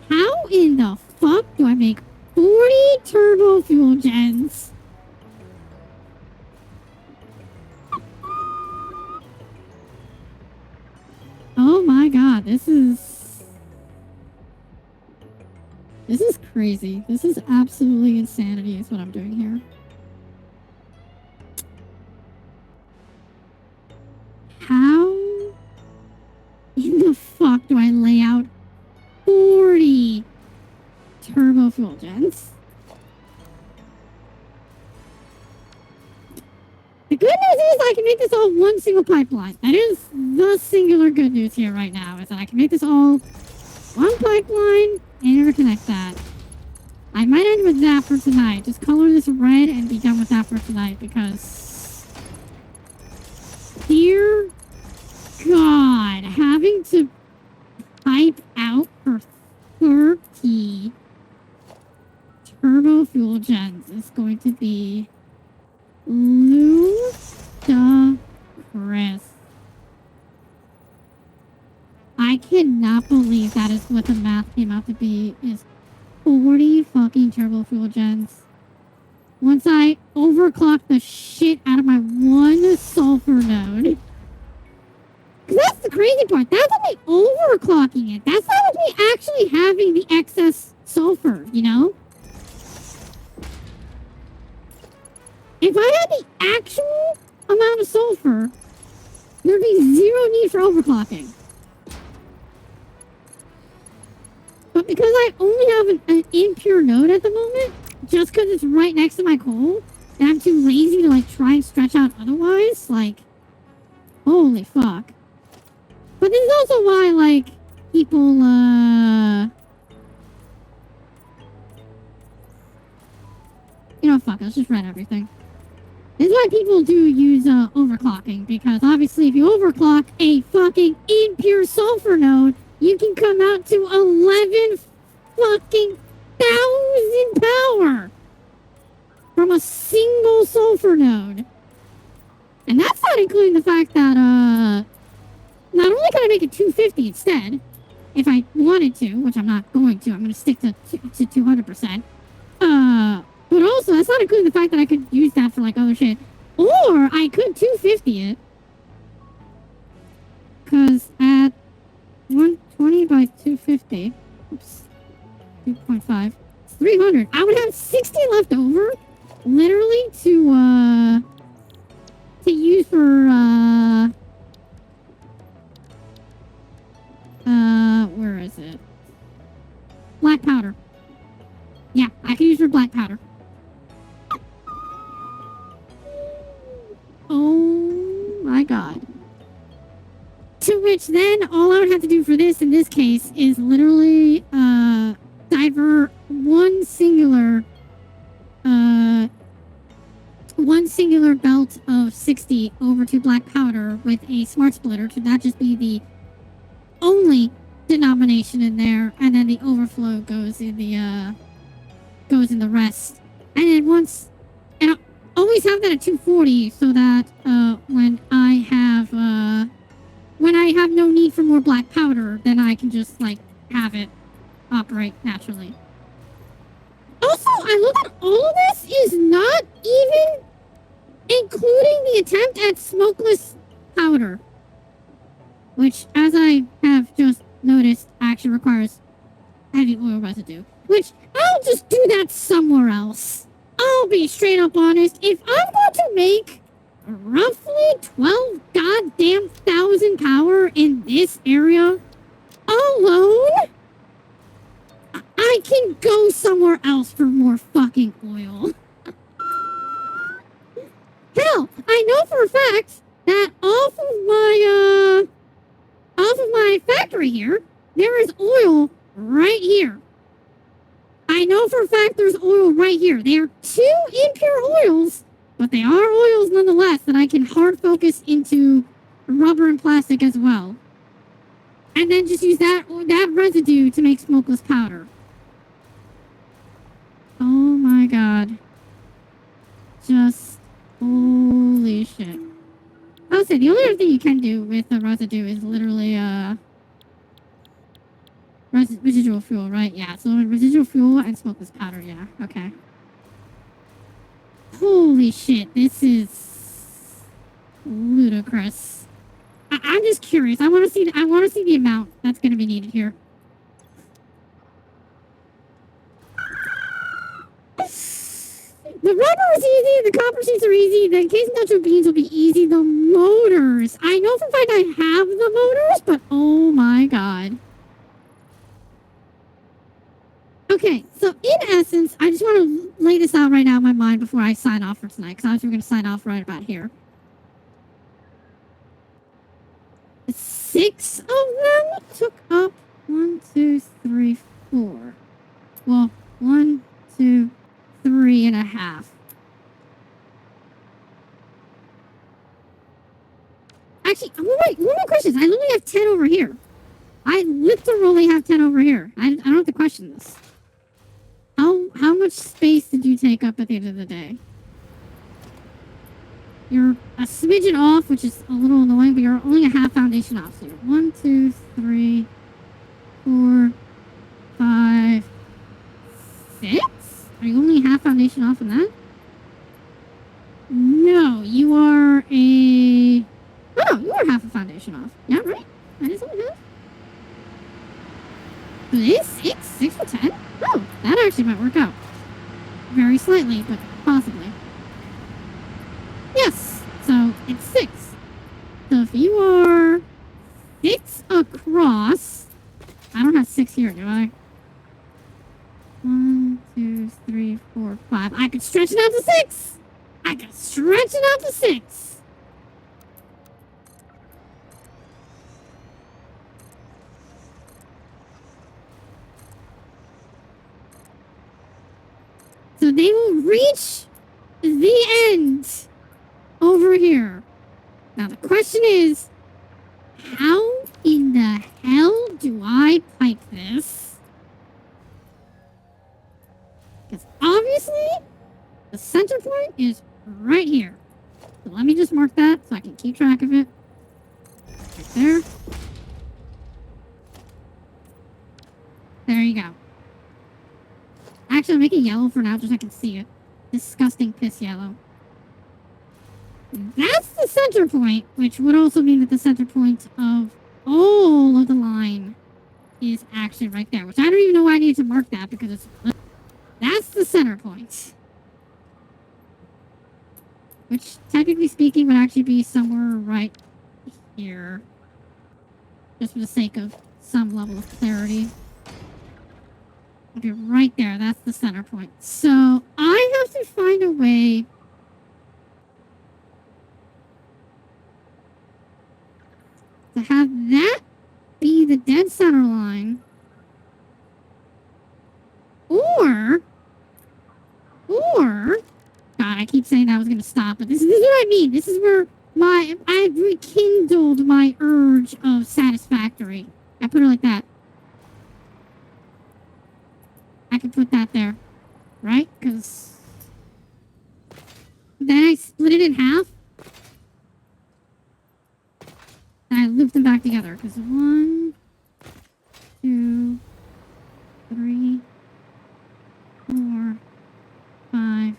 how in the fuck do I make 40 turbo fuel gens? Oh my god, this is crazy. This is absolutely insanity is what I'm doing here. How in the fuck do I lay out 40 turbo fuel gens? The good news is I can make this all one single pipeline. That is the singular good news here right now, is that I can make this all one pipeline and interconnect that. I might end with that for tonight. Just color this red and be done with that for tonight because... Dear God, having to pipe out for 30 turbo fuel gens is going to be ludicrous. I cannot believe that is what the math came out to be, is 40 fucking turbo fuel gens. Once I overclock the shit out of my one sulfur node. Because that's the crazy part. That's not me overclocking it. That's not me actually having the excess sulfur, you know? If I had the actual amount of sulfur, there'd be zero need for overclocking. But because I only have an impure node at the moment, just because it's right next to my coal, and I'm too lazy to like try and stretch out otherwise, like, holy fuck. But this is also why, like, people, you know, fuck, let's just run everything. This is why people do use, overclocking, because obviously if you overclock a fucking impure sulfur node, you can come out to 11 fucking thousand power from a single sulfur node. And that's not including the fact that, not only can I make it 250 instead, if I wanted to, which I'm not going to, I'm going to stick to 200%. But also, that's not including the fact that I could use that for, like, other shit. Or I could 250 it. Because at 120 by 250, oops, 2.5, it's 300. I would have 60 left over, literally, to use for, where is it? Black powder. Yeah, I can use for black powder. Oh my god. To which then, all I would have to do for this, in this case, is literally, divert one singular belt of 60 over to black powder with a smart splitter to not just be the only denomination in there, and then the overflow goes in the rest. And then once, and I'll always have that at 240 so that when I have no need for more black powder, then I can just like have it operate naturally. Also, I look at all of this is not even including the attempt at smokeless powder, which, as I have just noticed, actually requires heavy oil residue, which I'll just do that somewhere else. I'll be straight up honest. If I'm going to make roughly 12 goddamn thousand power in this area alone, I can go somewhere else for more fucking oil. Hell, I know for a fact that off of my factory here, there is oil right here. I know for a fact there's oil right here. They are two impure oils, but they are oils nonetheless that I can hard focus into rubber and plastic as well. And then just use that residue to make smokeless powder. Oh my god. Just holy shit. I'll say the only other thing you can do with the residue is literally residual fuel, right? Yeah, so residual fuel and smokeless powder, yeah, okay. Holy shit, this is ludicrous. I'm just curious. I want to see the amount that's going to be needed here. The rubber is easy, the copper sheets are easy, the encased natural beans will be easy. The motors, I know for a fact I have the motors, but oh my god. Okay, so in essence, I just want to lay this out right now in my mind before I sign off for tonight, because obviously we're going to sign off right about here. 6 of them took up 1, 2, 3, 4. Well, 1, 2, 3.5. Actually, wait, one more question. I literally have 10 over here. I literally have 10 over here. I don't have to question this. How how much space did you take up at the end of the day? You're a smidgen off, which is a little annoying, but you're only a half foundation off. So you're 1, 2, 3, 4, 5, 6? Are you only a half foundation off on that? No, you are a... Oh, you are half a foundation off. Yeah, right. That is only half. So it is 6? 6 for 10? Oh, that actually might work out. Very slightly, but possibly. Yes, so it's 6. So if you are 6 across... I don't have 6 here, do I? 1, 2, 3, 4, 5. I could stretch it out to 6! I could stretch it out to 6! So they will reach the end over here. Now the question is, how in the hell do I pipe this? Because obviously, the center point is right here. So let me just mark that so I can keep track of it. Right there. There you go. Actually, I'll make it yellow for now just so I can see it. Disgusting piss yellow. That's the center point, which would also mean that the center point of all of the line is actually right there, which I don't even know why I need to mark that because it's... That's the center point. Which, technically speaking, would actually be somewhere right here. Just for the sake of some level of clarity. Okay, right there. That's the center point. So, I have to find a way to have that be the dead center line. Or, God, I keep saying I was going to stop, but this is what I mean. This is where I've rekindled my urge of Satisfactory. I put it like that. I could put that there, right? Because then I split it in half. And I loop them back together. Because 1, 2, 3, 4, 5.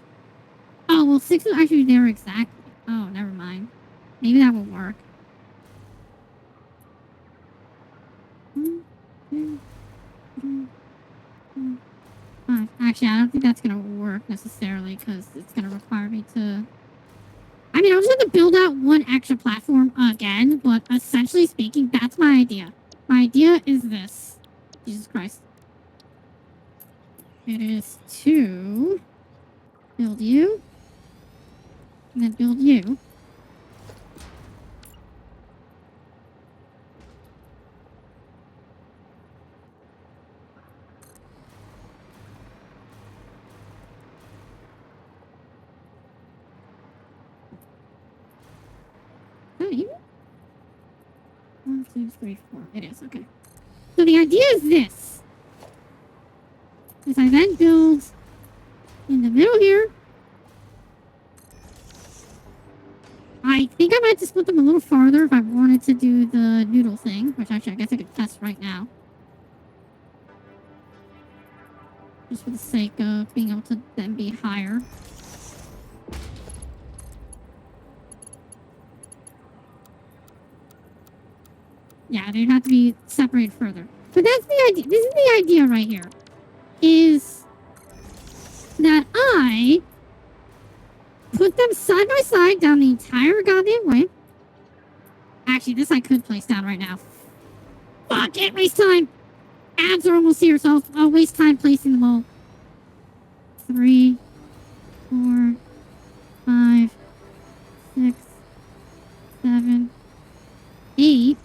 Oh, well, 6 is actually there exactly. Oh, never mind. Maybe that will work. 1, 2, 3, 4, 5. Actually, I don't think that's going to work necessarily because it's going to require me to... I mean, I'll just have to build out one extra platform again, but essentially speaking, that's my idea. My idea is this. Jesus Christ. It is to build you, and then build you. Oh, even? 1, 2, 3, 4. It is, okay. So the idea is this. Is I then build in the middle here. I think I might have to split them a little farther if I wanted to do the noodle thing, which actually I guess I could test right now. Just for the sake of being able to then be higher. Yeah, they'd have to be separated further. But that's the idea. This is the idea right here. Is that I put them side by side down the entire goddamn way. Actually, this I could place down right now. Fuck, can't waste time. Ads are almost here, so I'll waste time placing them all. 3, 4, 5, 6, 7, 8.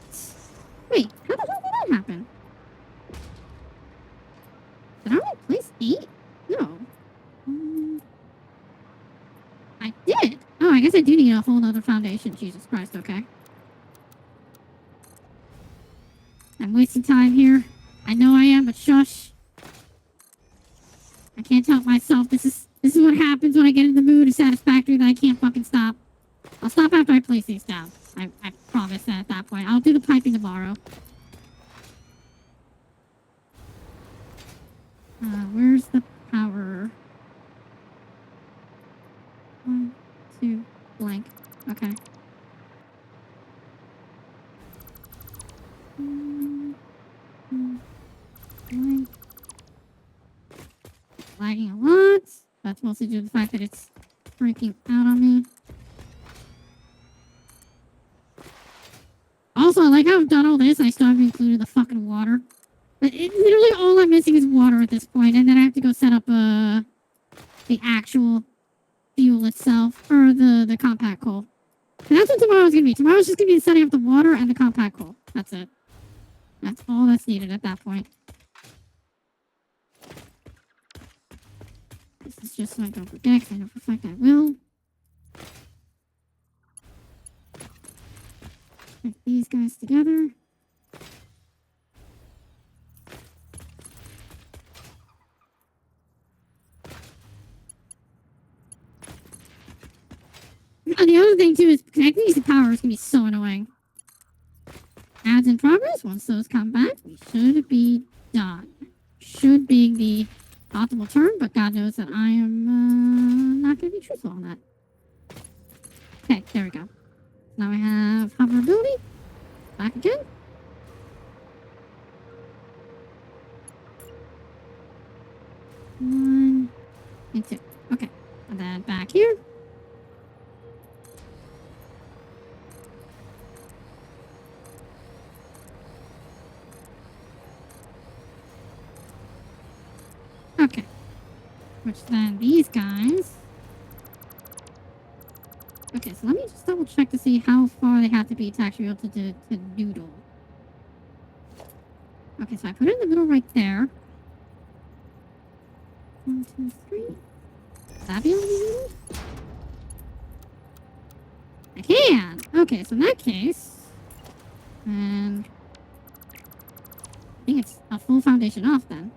Wait, how the hell did that happen? Did I only place 8? No. I did. Oh, I guess I do need a whole other foundation. Jesus Christ, okay. I'm wasting time here. I know I am, but shush. I can't can't help myself. This is what happens when I get in the mood of Satisfactory that I can't fucking stop. I'll stop after I place these down. I promise that at that point. I'll do the piping tomorrow. Where's the power? 1, 2, blank. Okay. Blank. Lagging a lot. That's mostly due to the fact that it's freaking out on me. Also, I like how I've done all this and I still haven't included the fucking water. But literally all I'm missing is water at this point, and then I have to go set up the actual fuel itself, or the compact coal. And that's what tomorrow's gonna be. Tomorrow's just gonna be setting up the water and the compact coal. That's it. That's all that's needed at that point. This is just so I don't forget, because I know for a fact I will. Put these guys together. And the other thing too is connecting these to power is gonna be so annoying. Ads in progress. Once those come back, we should be done. Should be the optimal term, but God knows that I am not gonna be truthful on that. Okay, there we go. Now we have hoverability. Back again. One and two. Okay, and then back here. Okay. Which then these guys. Okay, so let me just double check to see how far they have to be to actually be able to noodle. Okay, so I put it in the middle right there. 1, 2, 3. Will that be able to be noodled? I can! Okay, so in that case. And I think it's a full foundation off then.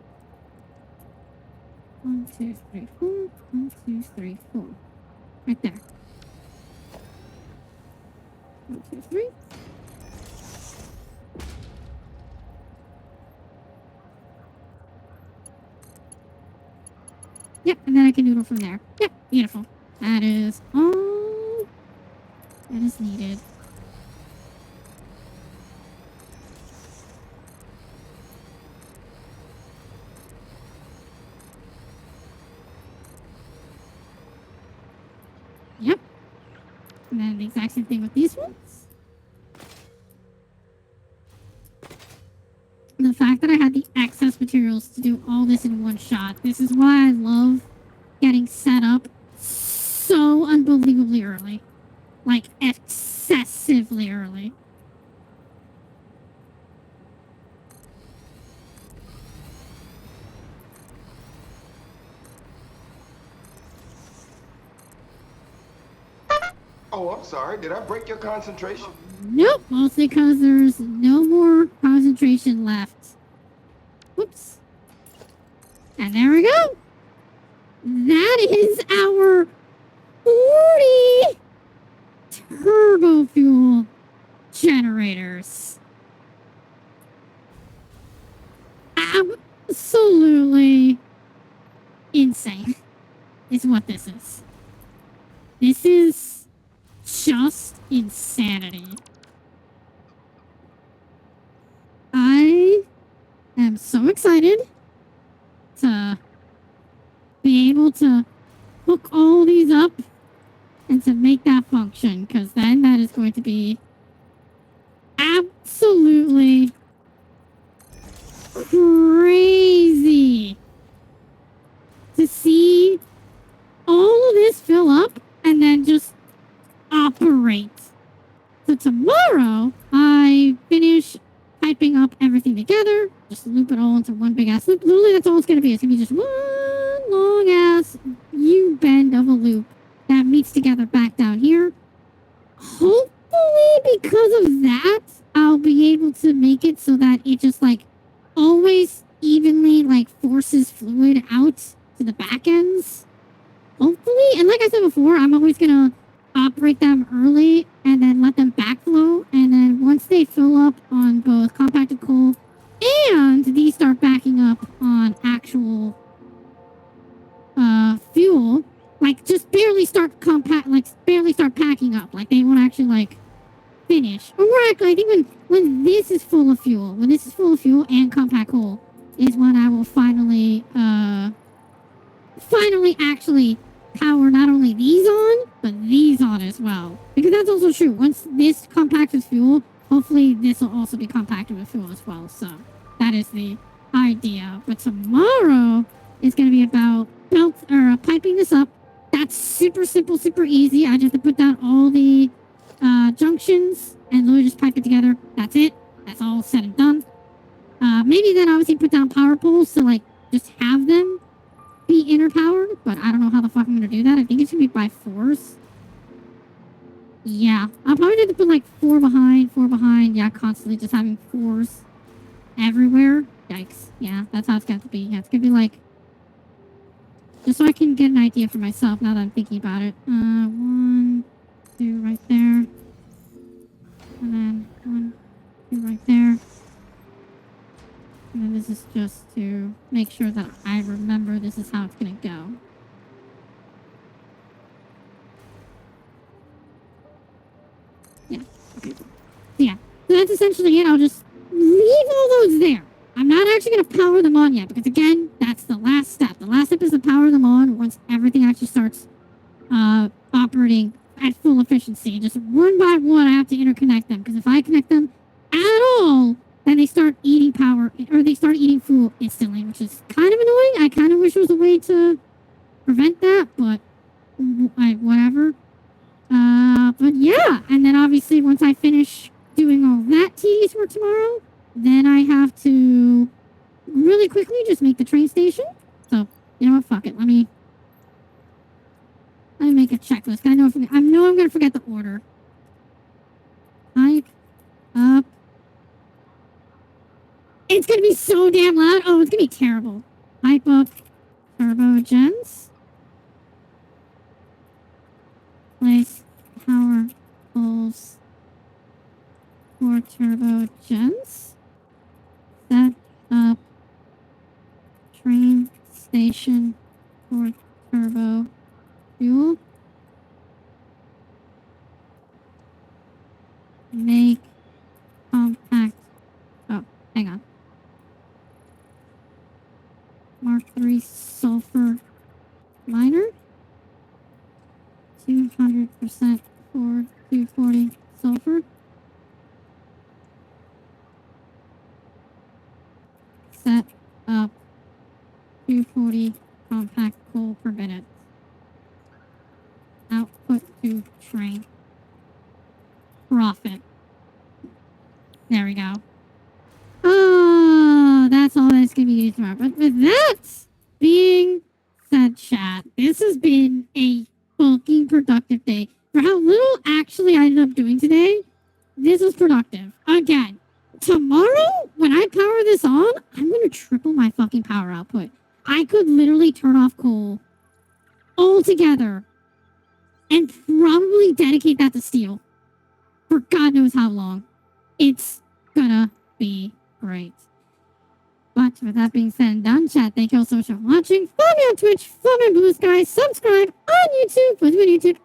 1, 2, 3, 4. 1, 2, 3, 4. Right there. 1, 2, 3. Yep, and then I can noodle from there. Yep, beautiful. That is all that is needed. Yep. And then the exact same thing with these ones. And the fact that I had the excess materials to do all this in one shot. This is why I love getting set up so unbelievably early. Like, excessively early. Oh, I'm sorry. Did I break your concentration? Nope, mostly because there's no more concentration left. Whoops. And there we go. That is our 40 turbo fuel generators. Absolutely insane is what this is. This is just insanity. I am so excited to be able to hook all these up and to make that function, because then that is going to be absolutely crazy to see all of this fill up and then just operate. So tomorrow I finish piping up everything together, just loop it all into one big ass loop. Literally, that's all it's gonna be. It's gonna be just one long ass U-bend of a loop that meets together back down here. Hopefully, because of that, I'll be able to make it so that it just like always evenly like forces fluid out to the back actual fuel, like just barely start packing up. Like they won't actually like finish. Or more actually, I think when this is full of fuel, and compact coal is when I will finally actually power not only these on, but these on as well. Because that's also true. Once this compacts with fuel, hopefully this will also be compacted with fuel as well. So that is the idea. But tomorrow is going to be about piping this up. That's super simple, super easy. I just have to put down all the junctions and literally just pipe it together. That's it. That's all said and done. Maybe then obviously put down power poles to like just have them be interpowered, but I don't know how the fuck I'm gonna do that. I think it's gonna be by 4s. Yeah, I'll probably have to put like 4 behind. Yeah, constantly just having 4s everywhere. Yikes. Yeah, that's how it's got to be. Yeah, it's gonna be like, just so I can get an idea for myself now that I'm thinking about it. 1, 2 right there. And then 1, 2 right there. And then this is just to make sure that I remember this is how it's gonna go. Yeah, okay. So yeah, so that's essentially it. I'll just leave all those there. I'm not actually gonna power them on yet because again, that's the last step. The last step is to power them on once everything actually starts operating at full efficiency. Just one by one, I have to interconnect them because if I connect them at all, then they start eating power, or they start eating fuel instantly, which is kind of annoying. I kind of wish there was a way to prevent that, but whatever. But yeah, and then obviously once I finish doing all that tedious work tomorrow, then I have to really quickly just make the train station. So, you know what, fuck it. Let me make a checklist. I know I'm going to forget the order. Pipe up. It's going to be so damn loud. Oh, it's going to be terrible. Pipe up turbo gens. Place power poles for turbo gens. Set up train station for turbo fuel. Make compact. Oh, hang on. Mark 3 sulfur miner. 200% for 240 sulfur. Set up 240 compact coal per minute. Output to train. Profit. There we go. Oh, that's all that's going to be used tomorrow. But with that being said, chat, this has been a fucking productive day. For how little actually I ended up doing today, this was productive. Again, tomorrow, when I power this on, I'm going to triple my fucking power output. I could literally turn off coal altogether and probably dedicate that to steel for God knows how long. It's gonna be great. But with that being said and done, chat, thank you all so much for watching. Follow me on Twitch, follow me on Blue Sky, subscribe on YouTube, follow me on YouTube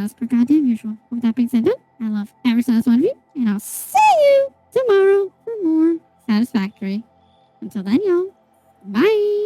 as per goddamn usual. With that being said and done, I love every single one of you, and I'll see you tomorrow for more Satisfactory. Until then, y'all, bye!